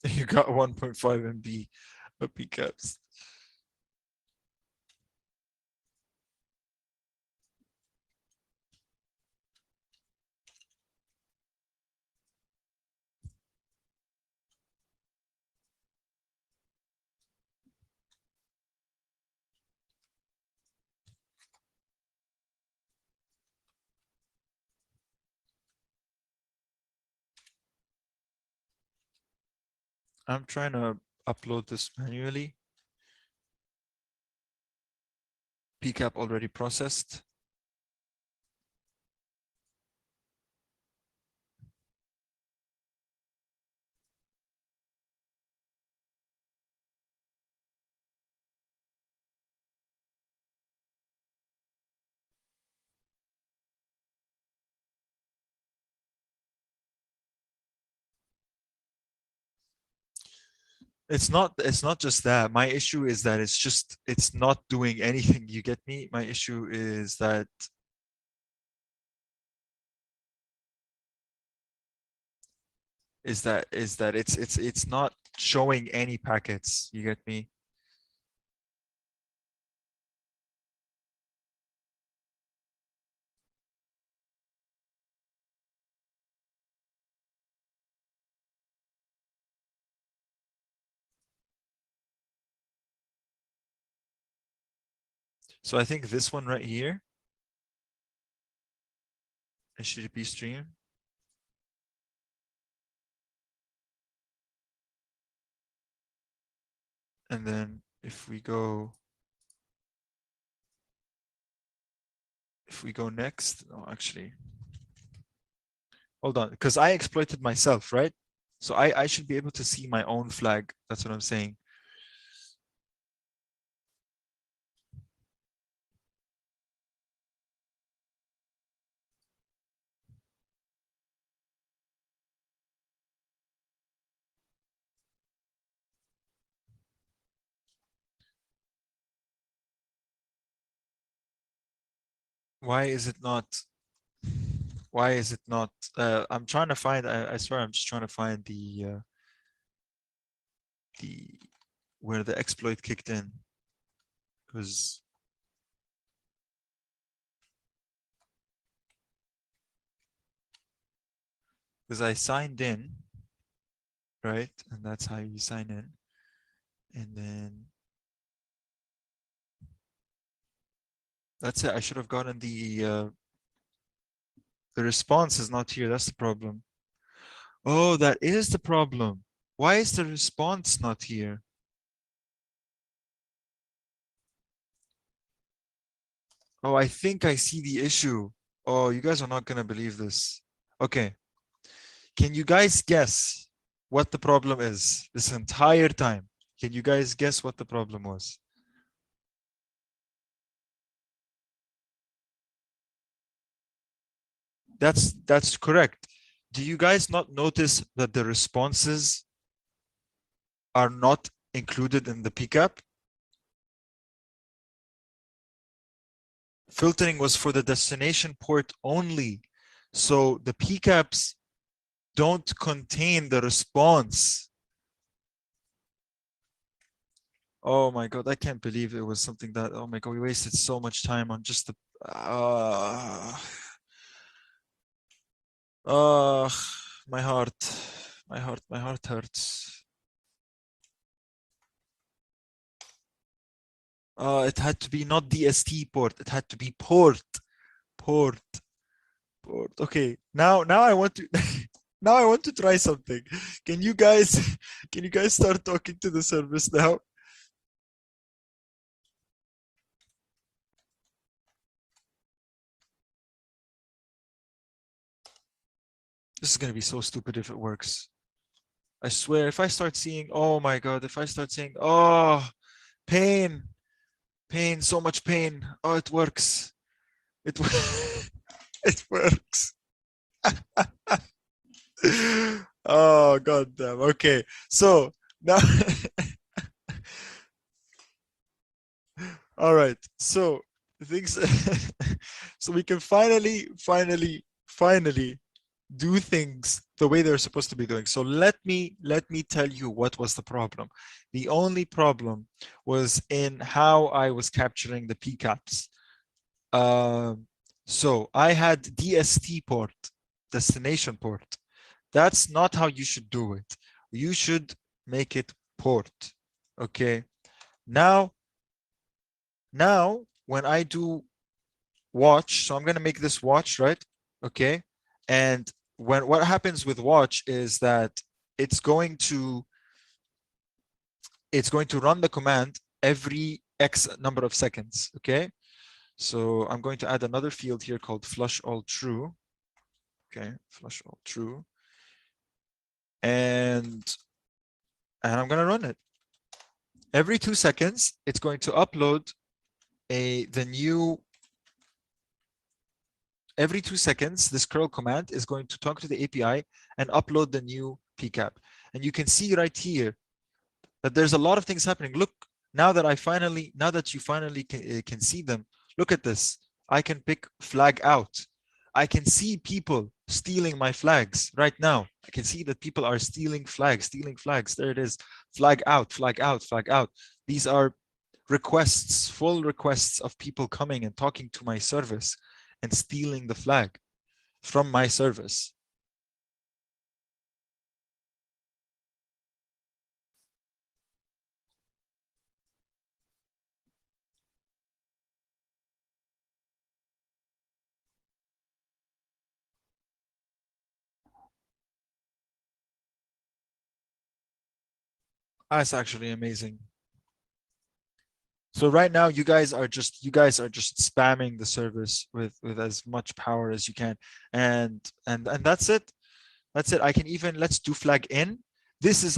You got 1.5 MB of PCAPs. I'm trying to upload this manually. PCAP already processed. It's not just that. My issue is that it's not doing anything. You get me? My issue is that it's not showing any packets. You get me? So I think this one right here, HTTP stream. And then if we go next, oh, actually, hold on, because I exploited myself, right? So I should be able to see my own flag. That's what I'm saying. Why is it not? Why is it not? I'm trying to find. I swear, I'm just trying to find the where the exploit kicked in, because I signed in, right? And that's how you sign in. And then that's it. I should have gotten the response is not here. That's the problem. Oh, that is the problem. Why is the response not here? Oh, I think I see the issue. Oh, you guys are not going to believe this. Okay. Can you guys guess what the problem is this entire time? Can you guys guess what the problem was? That's correct. Do you guys not notice that the responses are not included in the PCAP? Filtering was for the destination port only. So the PCAPs don't contain the response. Oh my God, I can't believe it was something that, oh my God, we wasted so much time on just the, my heart hurts. It had to be not DST port, it had to be port. Okay, now I want to, now I want to try something. Can you guys start talking to the service now? This is gonna be so stupid if it works. I swear, if I start seeing, oh my God, if I start seeing, oh, pain, so much pain. Oh, it works. It it works. Oh God damn. Okay, so now, all right. So things, so we can finally do things the way they're supposed to be doing. So let me tell you what was the problem. The only problem was in how I was capturing the PCAPs. So I had DST port, destination port. That's not how you should do it. You should make it port. Okay. Now when I do watch, so I'm going to make this watch, right? Okay. And what happens with watch is that it's going to it's going to run the command every X number of seconds, okay? So I'm going to add another field here called flush all true. Okay, flush all true. And I'm going to run it. Every 2 seconds, it's going to upload the new. Every 2 seconds, this curl command is going to talk to the API and upload the new PCAP. And you can see right here that there's a lot of things happening. Look, now that you finally can see them, look at this. I can pick flag out. I can see people stealing my flags right now. I can see that people are stealing flags. There it is. Flag out, flag out, flag out. These are requests, full requests of people coming and talking to my service and stealing the flag from my service. That's actually amazing. So right now, you guys are just spamming the service with as much power as you can, and that's it. That's it. I can even, let's do flag in.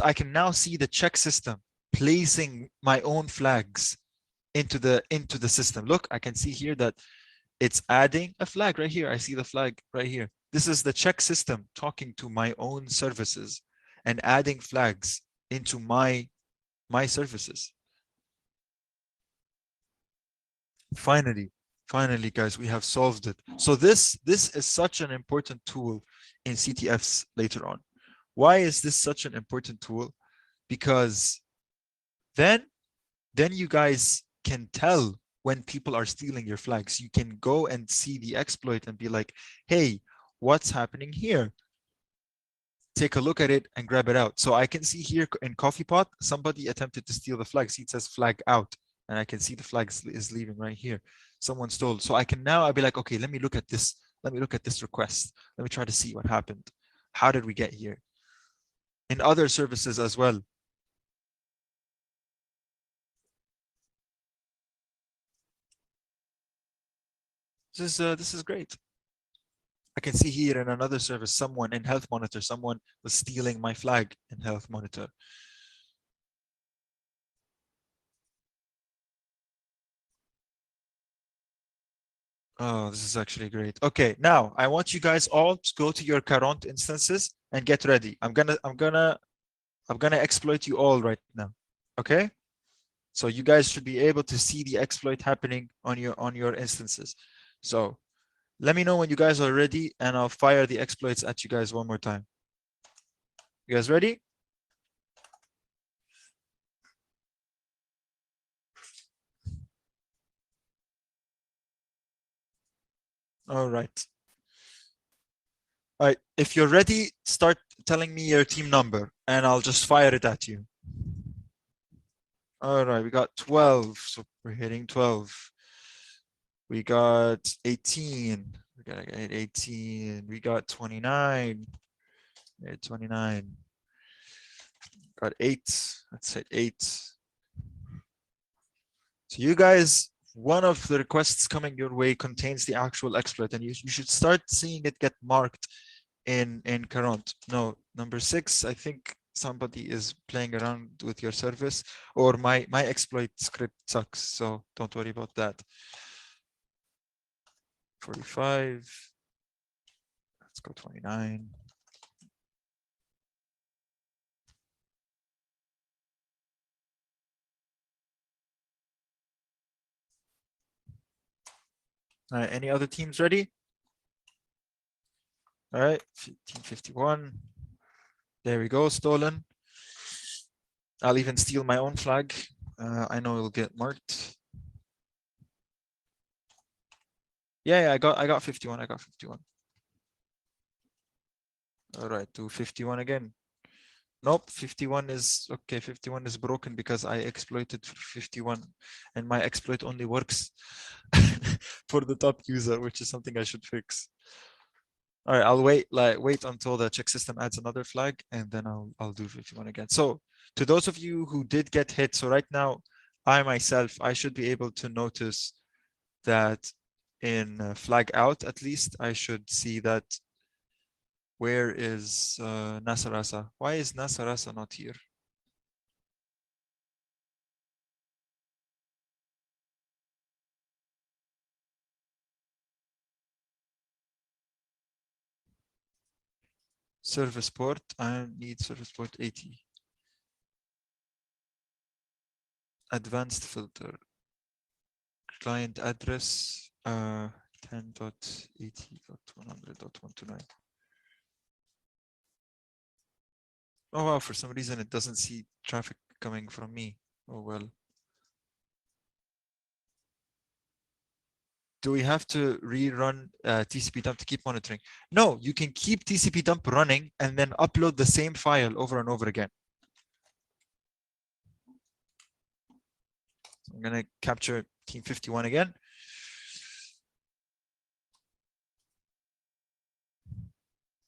I can now see the check system placing my own flags into the system. Look, I can see here that it's adding a flag right here. I see the flag right here. This is the check system talking to my own services and adding flags into my services. Finally, guys, we have solved it. So this is such an important tool in CTFs later on. Why is this such an important tool? Because then you guys can tell when people are stealing your flags. You can go and see the exploit and be like, hey, what's happening here? Take a look at it and grab it out. So I can see here in Coffee Pot, somebody attempted to steal the flag. See, it says flag out. And I can see the flag is leaving right here. Someone stole. So I can now, I'll be like, okay, let me look at this. Let me look at this request. Let me try to see what happened. How did we get here? In other services as well. This is great. I can see here in another service, someone in Health Monitor, someone was stealing my flag in Health Monitor. Oh, this is actually great. Okay, now I want you guys all to go to your current instances and get ready. I'm gonna exploit you all right now. Okay? So you guys should be able to see the exploit happening on your instances. So let me know when you guys are ready and I'll fire the exploits at you guys one more time. You guys ready? All right. All right. If you're ready, start telling me your team number and I'll just fire it at you. All right. We got 12. So we're hitting 12. We got 18. We got 18. We got 29. 29. Got 8. Let's hit 8. So you guys, one of the requests coming your way contains the actual exploit, and you should start seeing it get marked in current. No, number 6, I think somebody is playing around with your service, or my exploit script sucks, so don't worry about that. 45. Let's go 29. All right, any other teams ready? All right, team 51. There we go, stolen. I'll even steal my own flag. I know it'll get marked. Yeah, I got 51. I got 51. All right, do 51 again. Nope, 51 is okay. 51 is broken because I exploited 51, and my exploit only works for the top user, which is something I should fix. All right, I'll wait until the check system adds another flag, and then I'll do 51 again. So to those of you who did get hit, so right now, I should be able to notice that in flag out, at least, I should see that. Where is Nasarasa? Why is Nasarasa not here? Service port, I need service port 80. Advanced filter. Client address 10.80.100.129. Oh wow, for some reason it doesn't see traffic coming from me. Oh well. Do we have to rerun TCP dump to keep monitoring? No, you can keep TCP dump running and then upload the same file over and over again. So I'm gonna capture team 51 again.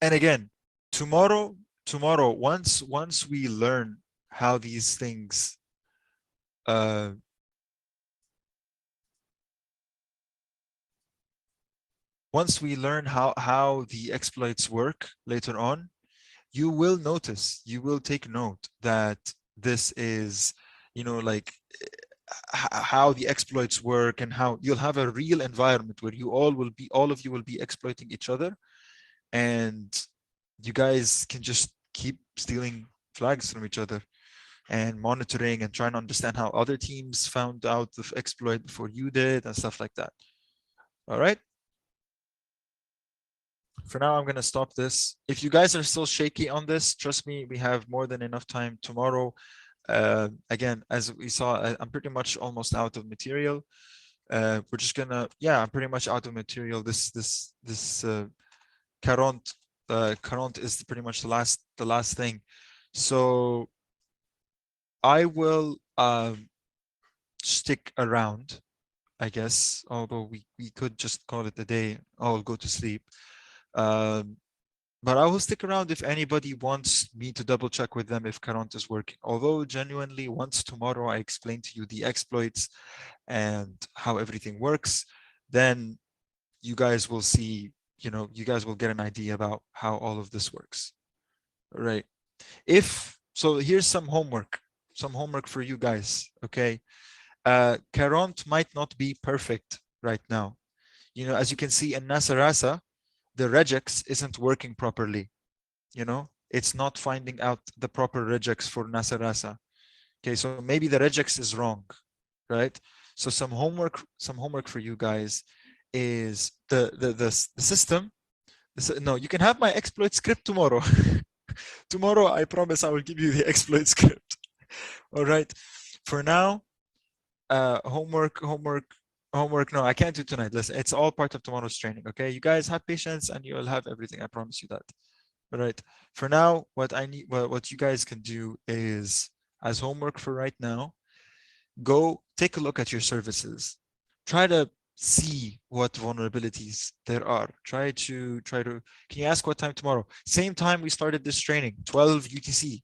And again, tomorrow, once we learn how these things once we learn how the exploits work later on, you will notice, you will take note that this is, you know, like how the exploits work, and how you'll have a real environment where all of you will be exploiting each other, and you guys can just keep stealing flags from each other and monitoring and trying to understand how other teams found out the exploit before you did and stuff like that. All right. For now, I'm going to stop this. If you guys are still shaky on this, trust me, we have more than enough time tomorrow. Again, as we saw, I'm pretty much almost out of material. We're just gonna, yeah, I'm pretty much out of material. This current is pretty much the last thing. So I will stick around, I guess, although we could just call it a day. I'll go to sleep. But I will stick around if anybody wants me to double check with them if current is working. Although genuinely, once tomorrow I explain to you the exploits and how everything works, then you guys will see, you know, you guys will get an idea about how all of this works. All right. So here's some homework for you guys. Okay. Current might not be perfect right now. You know, as you can see in Nasarasa, the regex isn't working properly. You know, it's not finding out the proper regex for Nasarasa. Okay, so maybe the regex is wrong, right? So some homework for you guys is the system. No, you can have my exploit script tomorrow. Tomorrow, I promise I will give you the exploit script. All right. For now, homework. No, I can't do tonight. Listen, it's all part of tomorrow's training. Okay, you guys have patience, and you will have everything. I promise you that. All right. For now, what you guys can do is, as homework for right now, go take a look at your services. Try to see what vulnerabilities there are. Try to. Can you ask what time tomorrow? Same time we started this training, 12 UTC.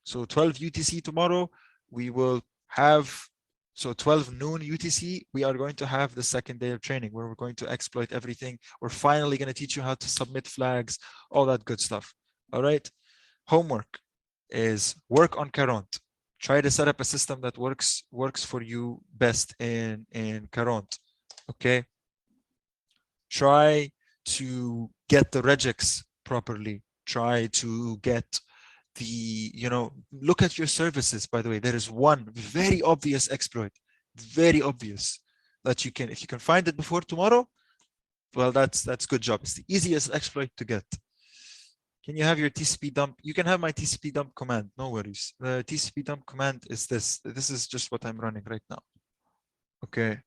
So 12 UTC tomorrow, we will have. So 12 noon UTC, we are going to have the second day of training where we're going to exploit everything. We're finally going to teach you how to submit flags, all that good stuff. All right. Homework is work on Current. Try to set up a system that works for you best in Current. Okay. Try to get the regex properly. Try to get look at your services. By the way, there is one very obvious exploit, very obvious, that you can, if you can find it before tomorrow, well, that's good job. It's the easiest exploit to get. Can you have your TCP dump? You can have my TCP dump command, no worries. The TCP dump command is this is just what I'm running right now. Okay.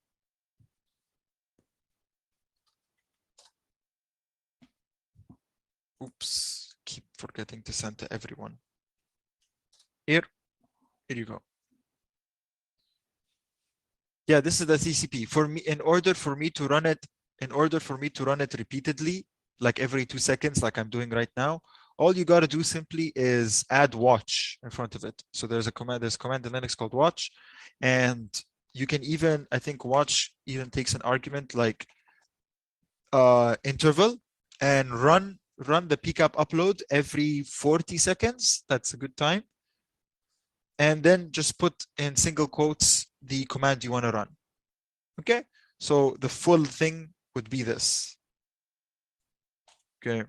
Oops, keep forgetting to send to everyone. Here you go. Yeah, this is the TCP. For me, in order for me to run it repeatedly, like every 2 seconds, like I'm doing right now, all you got to do simply is add watch in front of it. So there's a command in Linux called watch, and you can even, I think watch even takes an argument like interval, and run the pcap upload every 40 seconds. That's a good time. And then just put in single quotes the command you want to run. Okay, so the full thing would be this. Okay,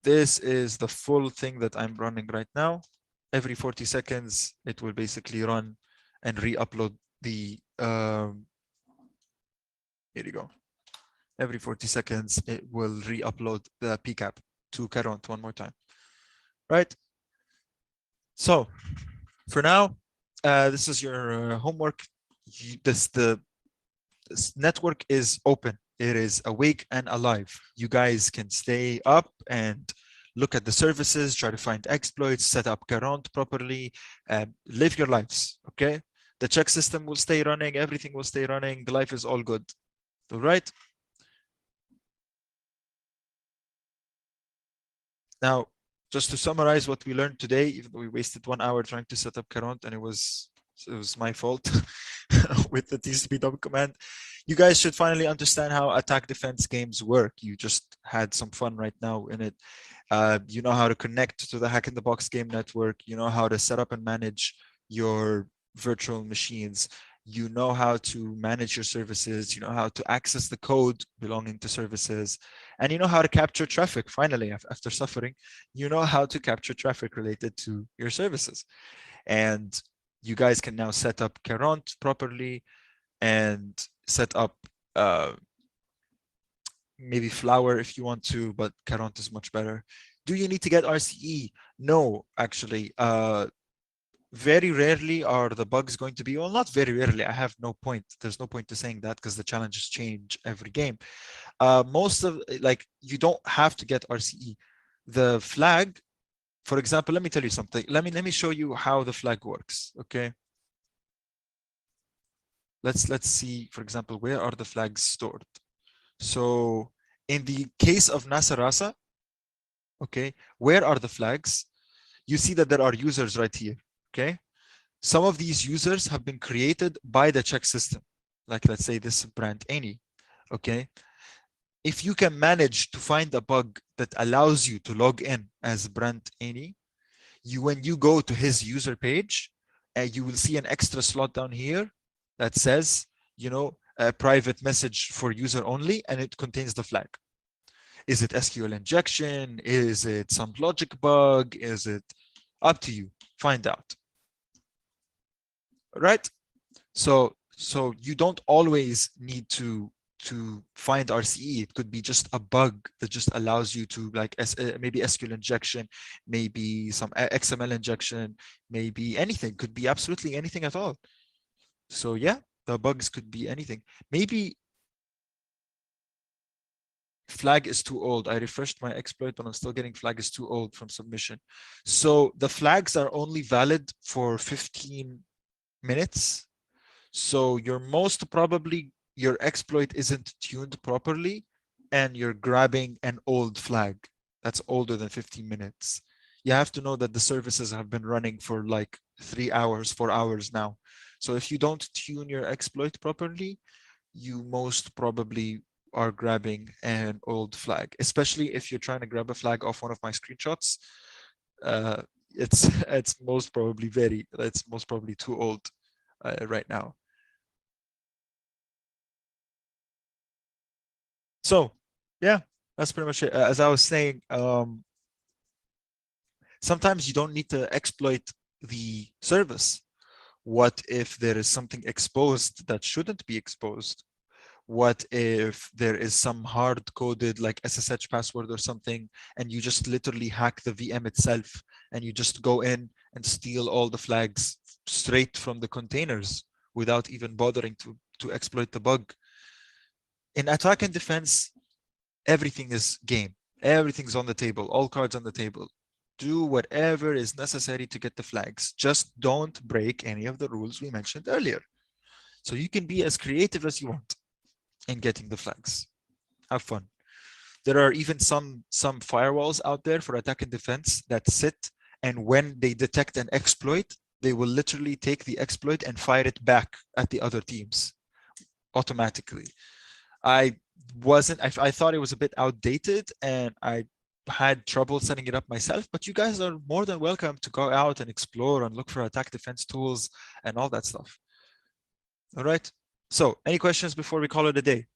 this is the full thing that I'm running right now. Every 40 seconds, it will basically run and re-upload the, here you go. Every 40 seconds, it will re-upload the pcap to Caron one more time, right? So for now, this is your homework. This network is open. It is awake and alive. You guys can stay up and look at the services, try to find exploits, set up Garant properly, live your lives, okay? The check system will stay running, everything will stay running, the life is all good, all right? Now, just to summarize what we learned today, even though we wasted 1 hour trying to set up Garant and it was my fault with the tcp command. You guys should finally understand how attack defense games work. You just had some fun right now in it. You know how to connect to the Hack in the Box game network. You know how to set up and manage your virtual machines. You know how to manage your services. You know how to access the code belonging to services. And you know how to capture traffic. Finally, after suffering, you know how to capture traffic related to your services. And you guys can now set up Garant properly and set up maybe Flower if you want to, but Garant is much better. Do you need to get RCE? No, actually. Very rarely are the bugs going to be, well, not very rarely. I have no point. There's no point to saying that because the challenges change every game. Most of, like, you don't have to get RCE. The flag, for example, let me tell you something. Let me show you how the flag works, okay? Let's see, for example, where are the flags stored? So in the case of Nasarasa, okay, where are the flags? You see that there are users right here, okay? Some of these users have been created by the check system, like let's say this brand any, okay? If you can manage to find a bug that allows you to log in as brand any, when you go to his user page, you will see an extra slot down here that says, you know, a private message for user only, and it contains the flag. Is it SQL injection? Is it some logic bug? Is it up to you? Find out. Right? So you don't always need to find RCE. It could be just a bug that just allows you to, like, maybe SQL injection, maybe some XML injection, maybe anything. Could be absolutely anything at all. So yeah, the bugs could be anything. Maybe flag is too old. I refreshed my exploit, but I'm still getting flag is too old from submission. So the flags are only valid for 15 minutes. So you're most probably, your exploit isn't tuned properly and you're grabbing an old flag that's older than 15 minutes. You have to know that the services have been running for like 3 hours, 4 hours now. So if you don't tune your exploit properly, you most probably are grabbing an old flag, especially if you're trying to grab a flag off one of my screenshots. It's most probably too old right now. So yeah, that's pretty much it. As I was saying, sometimes you don't need to exploit the service. What if there is something exposed that shouldn't be exposed? What if there is some hard-coded like SSH password or something, and you just literally hack the VM itself, and you just go in and steal all the flags straight from the containers without even bothering to exploit the bug? In attack and defense, everything is game. Everything's on the table, all cards on the table. Do whatever is necessary to get the flags. Just don't break any of the rules we mentioned earlier. So you can be as creative as you want in getting the flags. Have fun. There are even some firewalls out there for attack and defense that sit, and when they detect an exploit, they will literally take the exploit and fire it back at the other teams automatically. I thought it was a bit outdated, and I had trouble setting it up myself, but you guys are more than welcome to go out and explore and look for attack defense tools and all that stuff. All right. So any questions before we call it a day?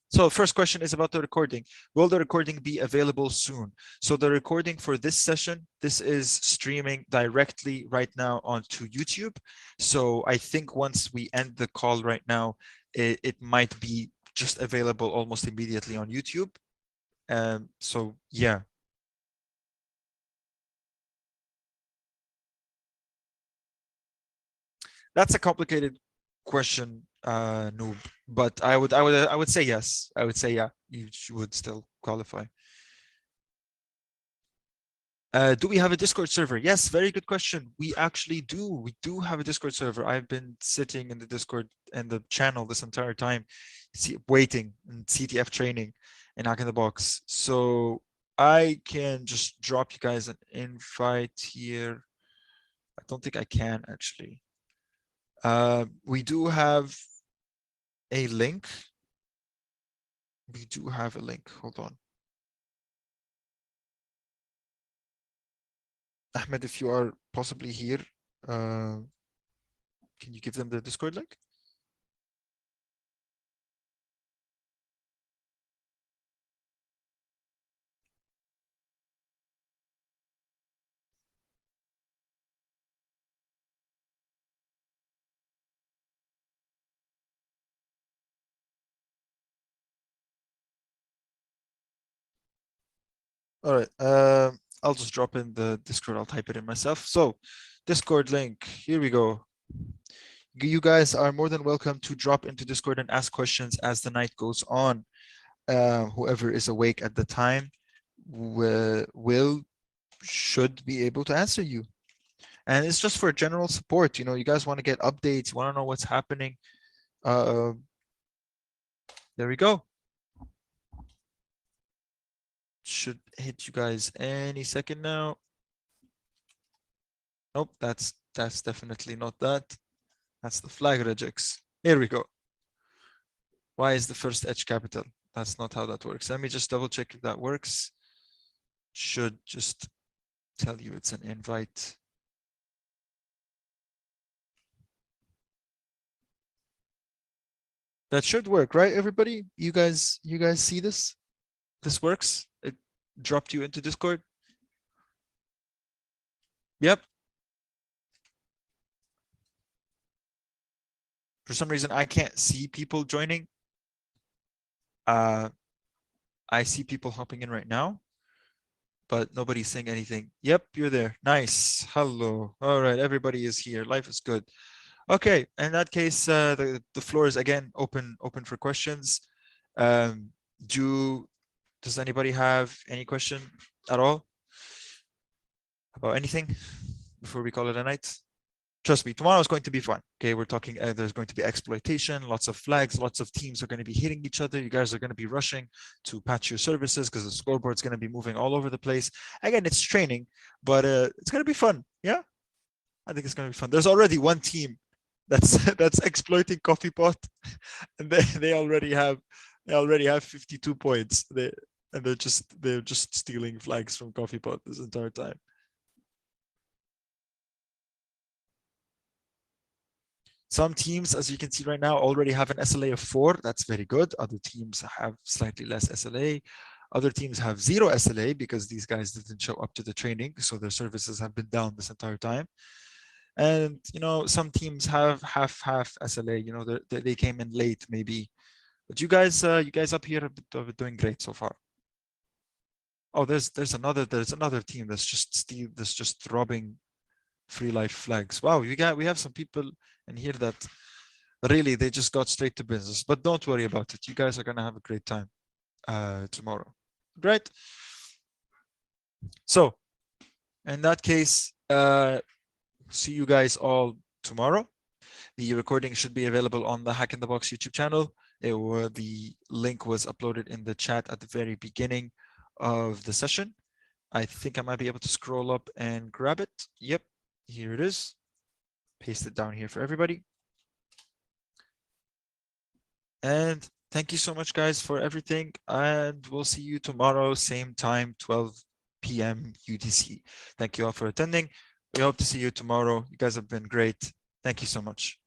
So first question is about the recording. Will the recording be available soon? So the recording for this session, this is streaming directly right now onto YouTube. So I think once we end the call right now, it might be just available almost immediately on YouTube. So yeah. That's a complicated question, Noob, but I would say yes. I would say yeah, you would still qualify. Do we have a Discord server? Yes, very good question. We actually do. We do have a Discord server. I've been sitting in the Discord and the channel this entire time, waiting in CTF training and Hack in the Box. So I can just drop you guys an invite here. I don't think I can actually. We do have a link. We do have a link. Hold on. Ahmed, if you are possibly here, can you give them the Discord link? All right. I'll just drop in the Discord. I'll type it in myself. So Discord link, here we go. You guys are more than welcome to drop into Discord and ask questions as the night goes on. Whoever is awake at the time should be able to answer you. And it's just for general support. You know, you guys want to get updates, want to know what's happening. There we go. Should hit you guys any second now. Nope, that's definitely not that. That's the flag regex. Here we go. Why is the first edge capital? That's not how that works. Let me just double check if that works. Should just tell you it's an invite. That should work, right, everybody? You guys see this? This works? It dropped you into Discord? Yep. For some reason, I can't see people joining. I see people hopping in right now, but nobody's saying anything. Yep, you're there. Nice. Hello. All right, everybody is here. Life is good. Okay, in that case, the floor is again open for questions. Does anybody have any question at all about anything before we call it a night? Trust me, tomorrow is going to be fun. Okay, we're talking, there's going to be exploitation, lots of flags, lots of teams are going to be hitting each other. You guys are going to be rushing to patch your services because the scoreboard's going to be moving all over the place. Again, it's training, but it's going to be fun. Yeah, I think it's going to be fun. There's already one team that's exploiting Coffee Pot, and they already have 52 points. They're just stealing flags from Coffee Pot this entire time. Some teams, as you can see right now, already have an SLA of 4. That's very good. Other teams have slightly less SLA. Other teams have 0 SLA because these guys didn't show up to the training, so their services have been down this entire time. And you know, some teams have half SLA. You know, they came in late maybe, but you guys up here are doing great so far. Oh, there's another team that's just robbing free life flags. Wow, we have some people in here that really they just got straight to business. But don't worry about it. You guys are gonna have a great time tomorrow. Great. So in that case, see you guys all tomorrow. The recording should be available on the Hack in the Box YouTube channel. The link was uploaded in the chat at the very beginning of the session. I think I might be able to scroll up and grab it. Yep, here it is. Paste it down here for everybody. And thank you so much, guys, for everything. And we'll see you tomorrow, same time, 12 p.m. UTC. Thank you all for attending. We hope to see you tomorrow. You guys have been great. Thank you so much.